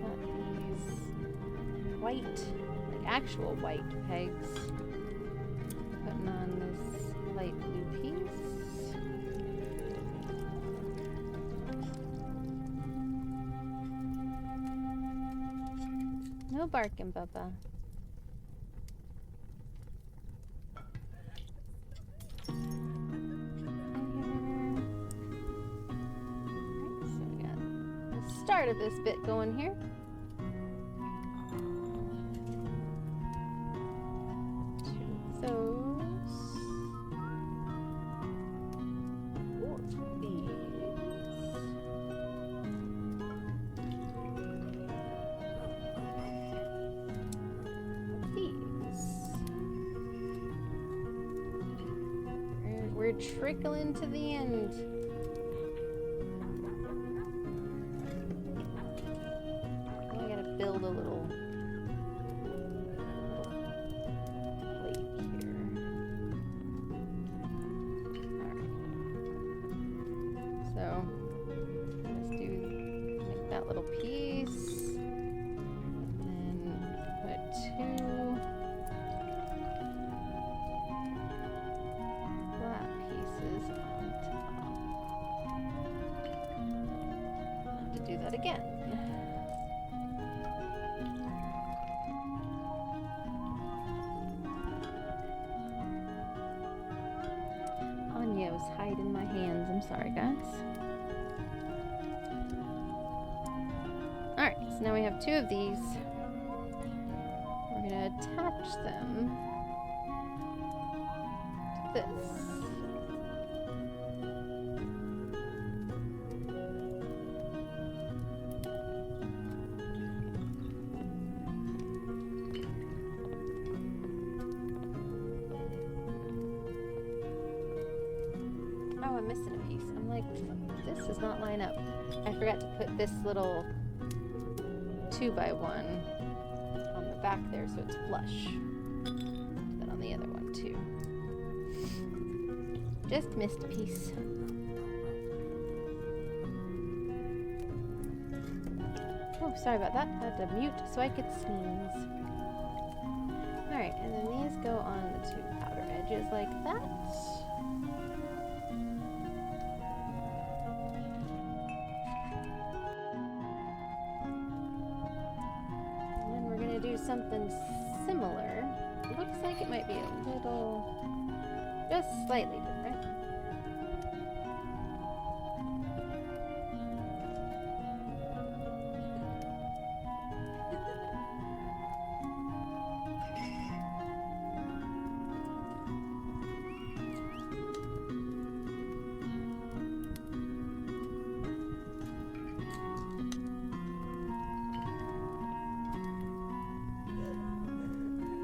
Got these white, like actual white pegs. Putting on this light blue piece. No barking, Bubba. So we got the start part of this bit going here. Two of those. Four of these. We're trickling to the end. I gotta build a little plate here. Alright. So, let's make that little piece. And then put two flat pieces on top. I'll have to do that again. Anya's hiding my hands. I'm sorry, guys. Alright, so now we have two of these. We're going to attach them to this. Oh, I'm missing a piece. I'm like, this does not line up. I forgot to put this little 2x1 on the back there so it's flush. Then on the other one too. Just missed a piece. Oh, sorry about that. I had to mute so I could sneeze. Alright, and then these go on the two outer edges like that. Do something similar. It looks like it might be a little, just slightly different.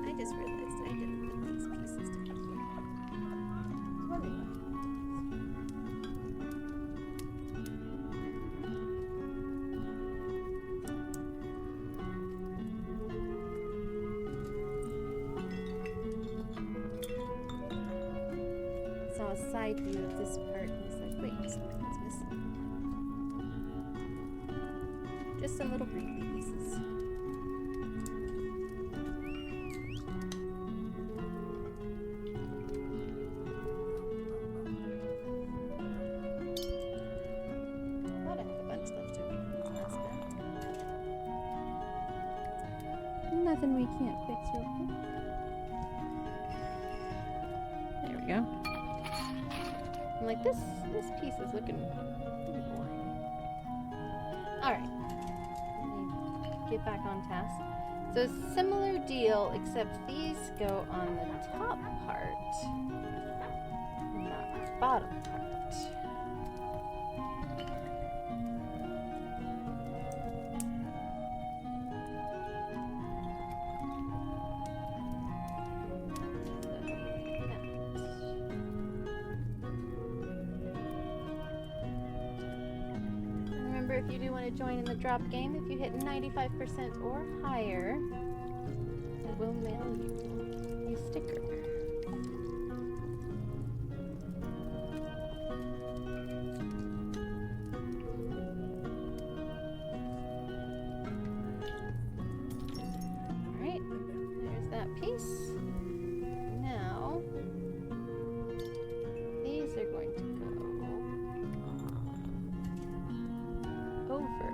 I just realized I didn't put these pieces together. Saw a side view of this part and was like, wait, something's missing. Just some little wrinkly pieces. Nothing we can't fix real quick. There we go. I'm like, this piece is looking pretty boring. Alright. Let me get back on task. So similar deal, except these go on the top part, not the bottom part. If you do want to join in the drop game, if you hit 95% or higher, I will mail you a sticker. Alright, there's that piece. Now, these are going to over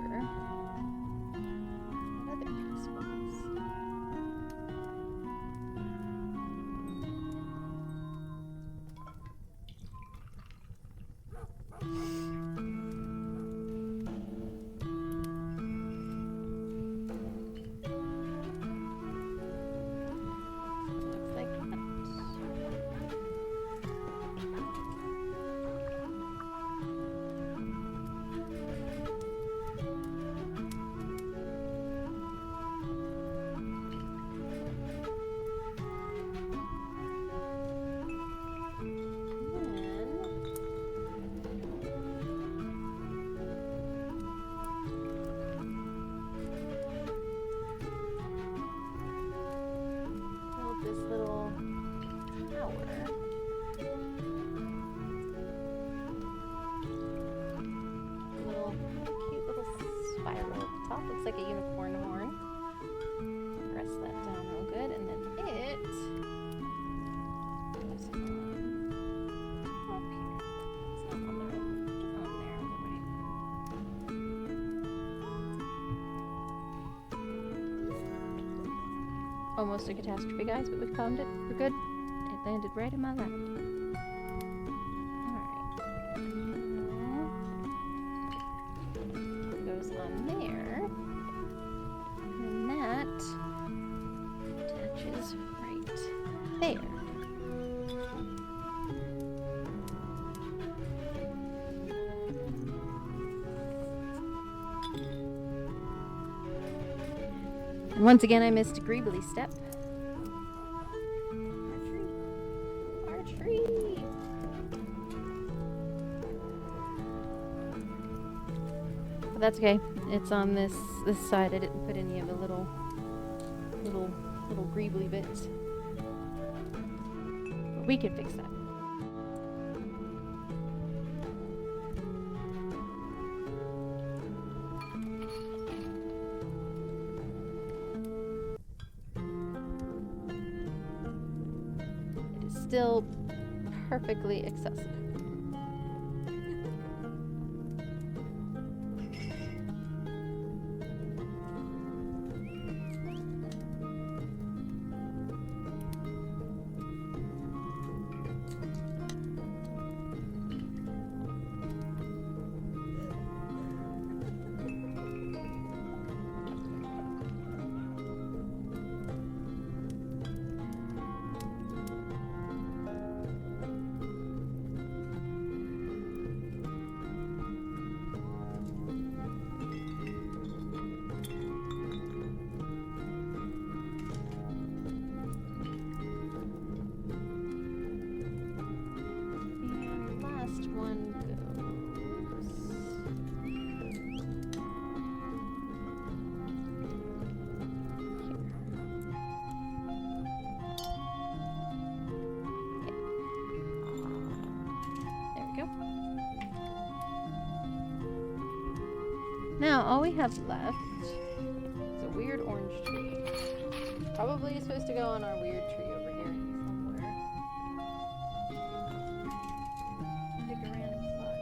another piece was. at the top looks like a unicorn horn. Press that down real good, and then it goes on up here. It's not on there. On there all the way. Almost a catastrophe, guys, but we found it. We're good. It landed right in my lap. Alright. It goes on there. And that attaches right there. And once again, I missed a greebly step. Our tree! But that's okay. It's on this side. I didn't put any of the little greebly bits. But we can fix that. Still perfectly accessible. Now, all we have left is a weird orange tree. Probably supposed to go on our weird tree over here somewhere. Pick a random spot.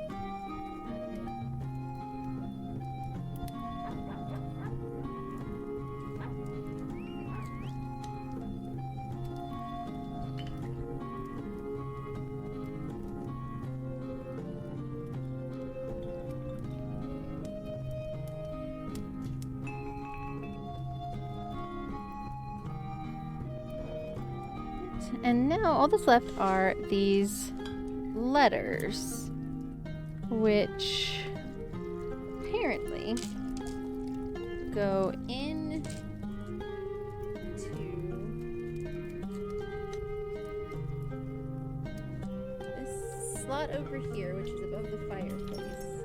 And now all that's left are these letters, which apparently go into this slot over here, which is above the fireplace.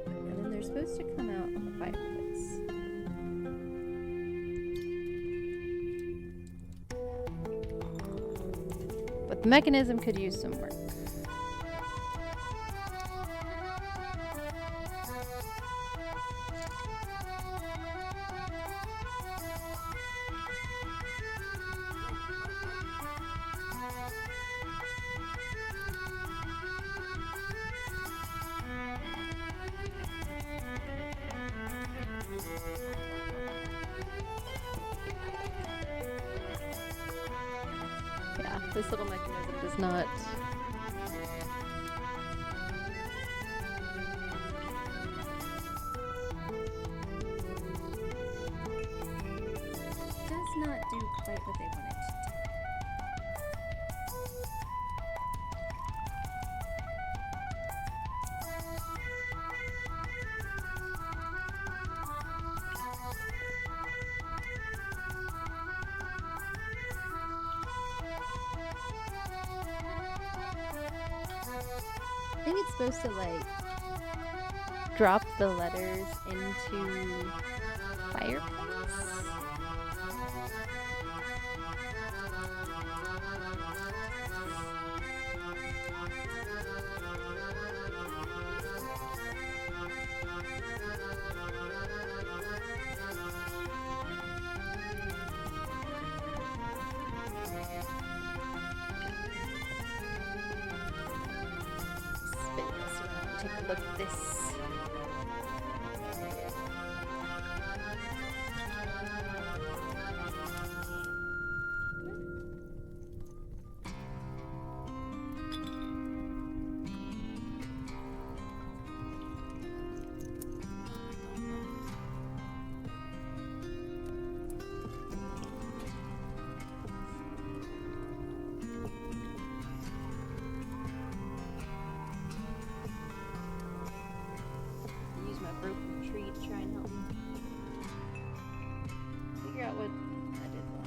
And then they're supposed to come out on the fireplace. But the mechanism could use some work. Yeah, this little mechanism does not do quite what they want it to do. I think it's supposed to like drop the letters into fireplace. look at this. Use my broken tree to try and help me figure out what I did wrong.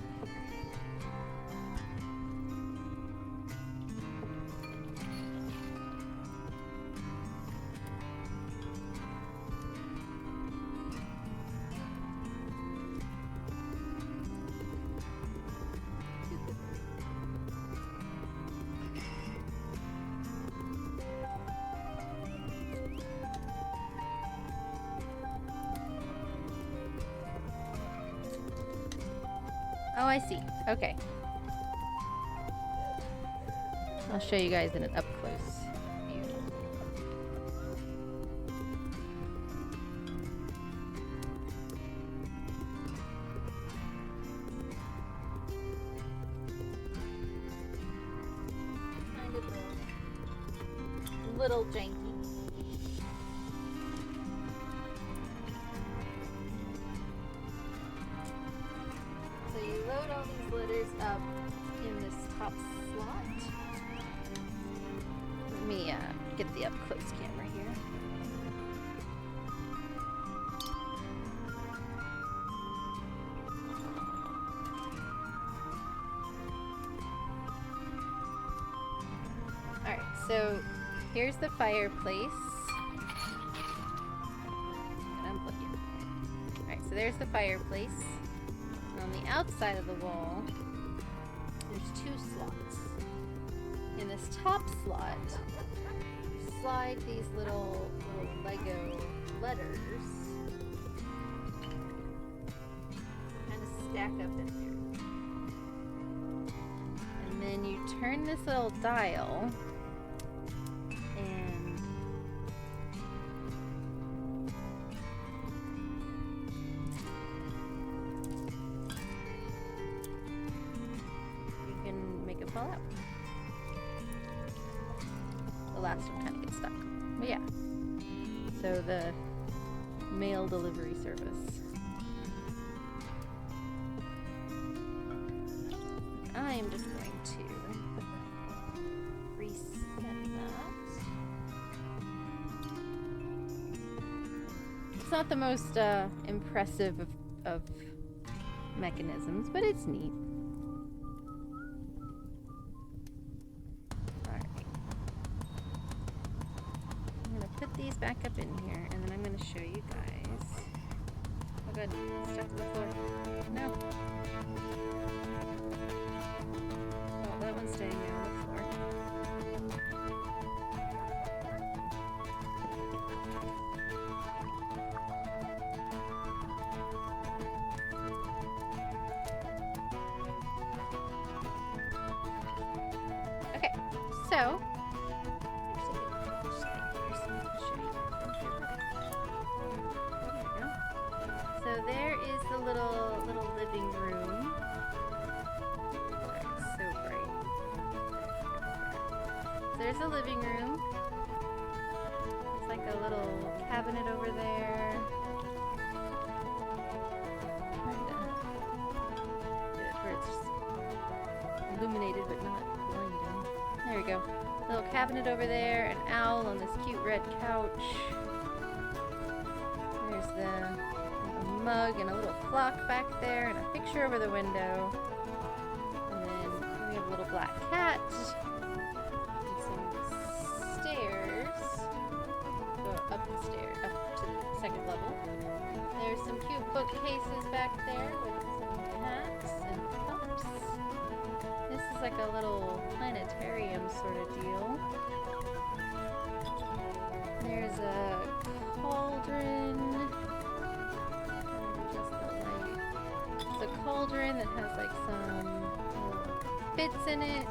Oh, I see. Okay. I'll show you guys in an up close view. Kind of a little janky. So you load all these letters up in this top slot. Let me get the up close camera here. Alright, so here's the fireplace. And unplug it. Alright, so there's the fireplace. On the outside of the wall, there's two slots. In this top slot, you slide these little Lego letters kind of stack up in there. And then you turn this little dial and make it fall out. The last one kind of gets stuck. But yeah. So the mail delivery service. I'm just going to reset that. It's not the most impressive of mechanisms, but it's neat. These back up in here, and then I'm going to show you guys. Oh good, it's stuck to the floor. No. Oh, that one's staying there on the floor. Okay, so there is the little living room. It's so bright. So there's the living room. There's like a little cabinet over there. Where it's illuminated but not blinding. There we go. Little cabinet over there, an owl on this cute red couch. There's the mug and a little clock back there and a picture over the window. And then we have a little black cat and some stairs. Go up the stair, up to the second level. There's some cute bookcases back there with some hats and cups. This is like a little planetarium sort of deal. There's a cauldron. The cauldron that has like some bits in it.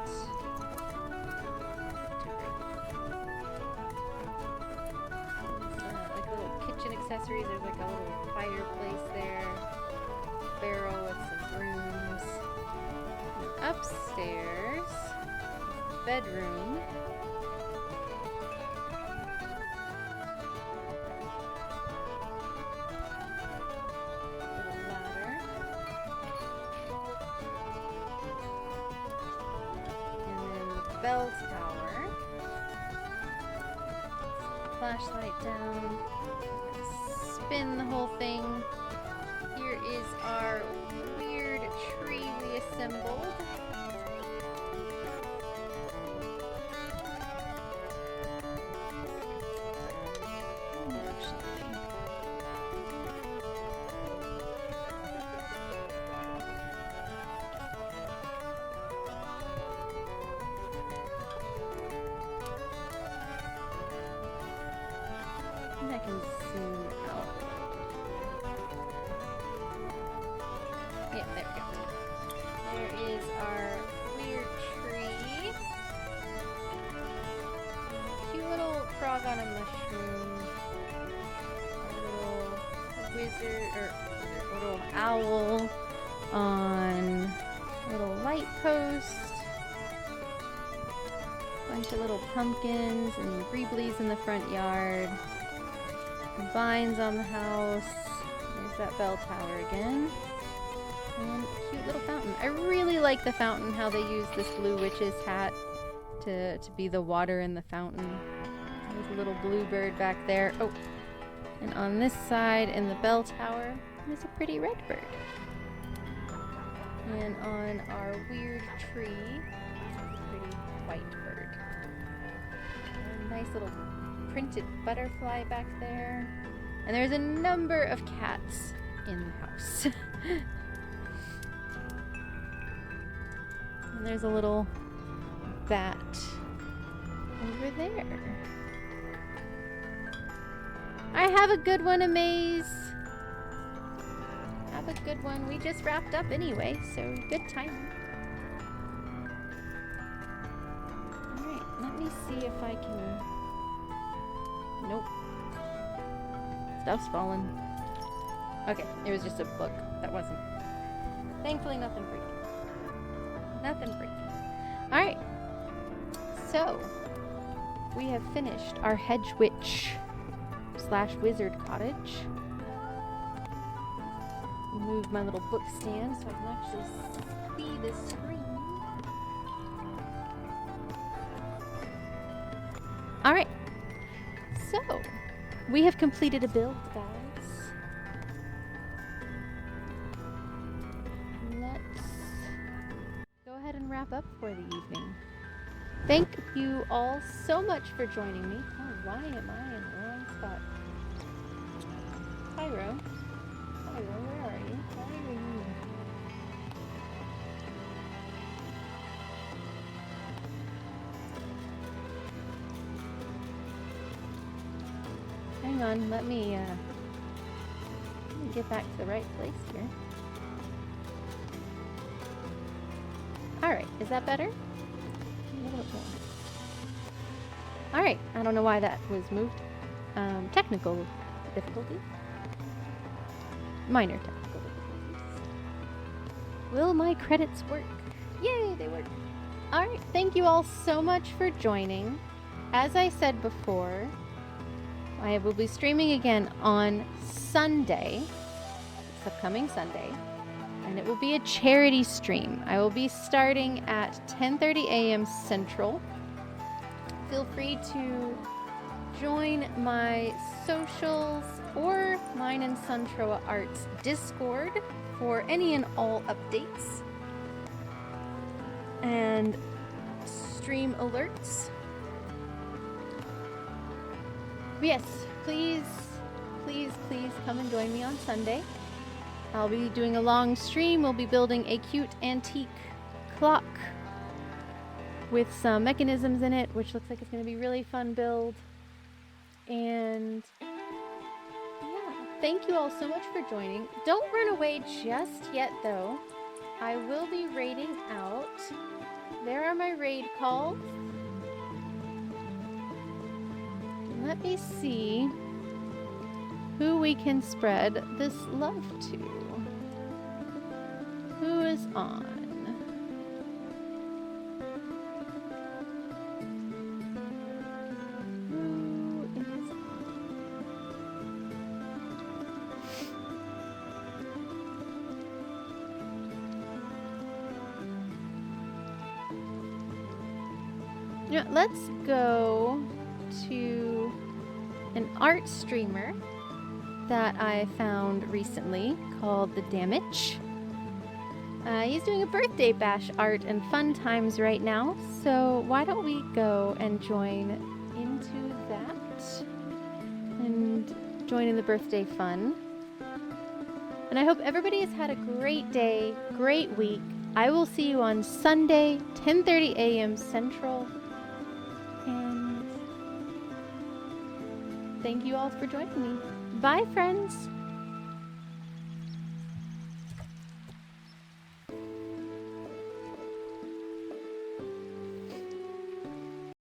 accessories. There's like a little fireplace there, barrel with some brooms. And upstairs, bedroom. Little ladder. And then the bell tower. Flashlight down. Spin the whole thing. Here is our weird tree we assembled. I can zoom out. Yeah, there we go. There is our weird tree. Cute little frog on a mushroom. A little wizard, or a little owl on a little light post. Bunch of little pumpkins and greeblies in the front yard. Vines on the house. There's that bell tower again. And a cute little fountain. I really like the fountain, how they use this blue witch's hat to be the water in the fountain. There's a little bluebird back there. Oh, and on this side in the bell tower, there's a pretty red bird. And on our weird tree, a pretty white bird. A nice little printed butterfly back there. And there's a number of cats in the house. And there's a little bat over there. I have a good one, Amaze. Have a good one. We just wrapped up anyway, so good time. Alright, let me see if I can... Nope. Stuff's falling. Okay, it was just a book. That wasn't. Thankfully, nothing freaky. Nothing freaky. Alright. So, we have finished our Hedge-Witch / Wizard Cottage. Move my little book stand so I can actually see the screen. Alright. So, we have completed a build, guys. Let's go ahead and wrap up for the evening. Thank you all so much for joining me. Oh, why am I in the wrong spot? Pyro, where are you? Why are you? Hang on, let me get back to the right place here. Alright, is that better? A little bit more. Alright, I don't know why that was moved. Technical difficulty. Minor technical difficulties. Will my credits work? Yay, they work. Alright, thank you all so much for joining. As I said before, I will be streaming again on Sunday, this upcoming Sunday, and it will be a charity stream. I will be starting at 10:30 a.m. Central. Feel free to join my socials or mine and Suntroa Arts Discord for any and all updates and stream alerts. But yes, please come and join me on Sunday. I'll be doing a long stream. We'll be building a cute antique clock with some mechanisms in it, which looks like it's going to be a really fun build. And yeah, thank you all so much for joining. Don't run away just yet, though. I will be raiding out. There are my raid calls. Let me see who we can spread this love to. Who is on? Who is on? Yeah, let's go to an art streamer that I found recently called The Damage. He's doing a birthday bash art and fun times right now, so why don't we go and join into that and join in the birthday fun. And I hope everybody has had a great day, great week. I will see you on Sunday, 10:30 a.m. Central. And thank you all for joining me. Bye, friends.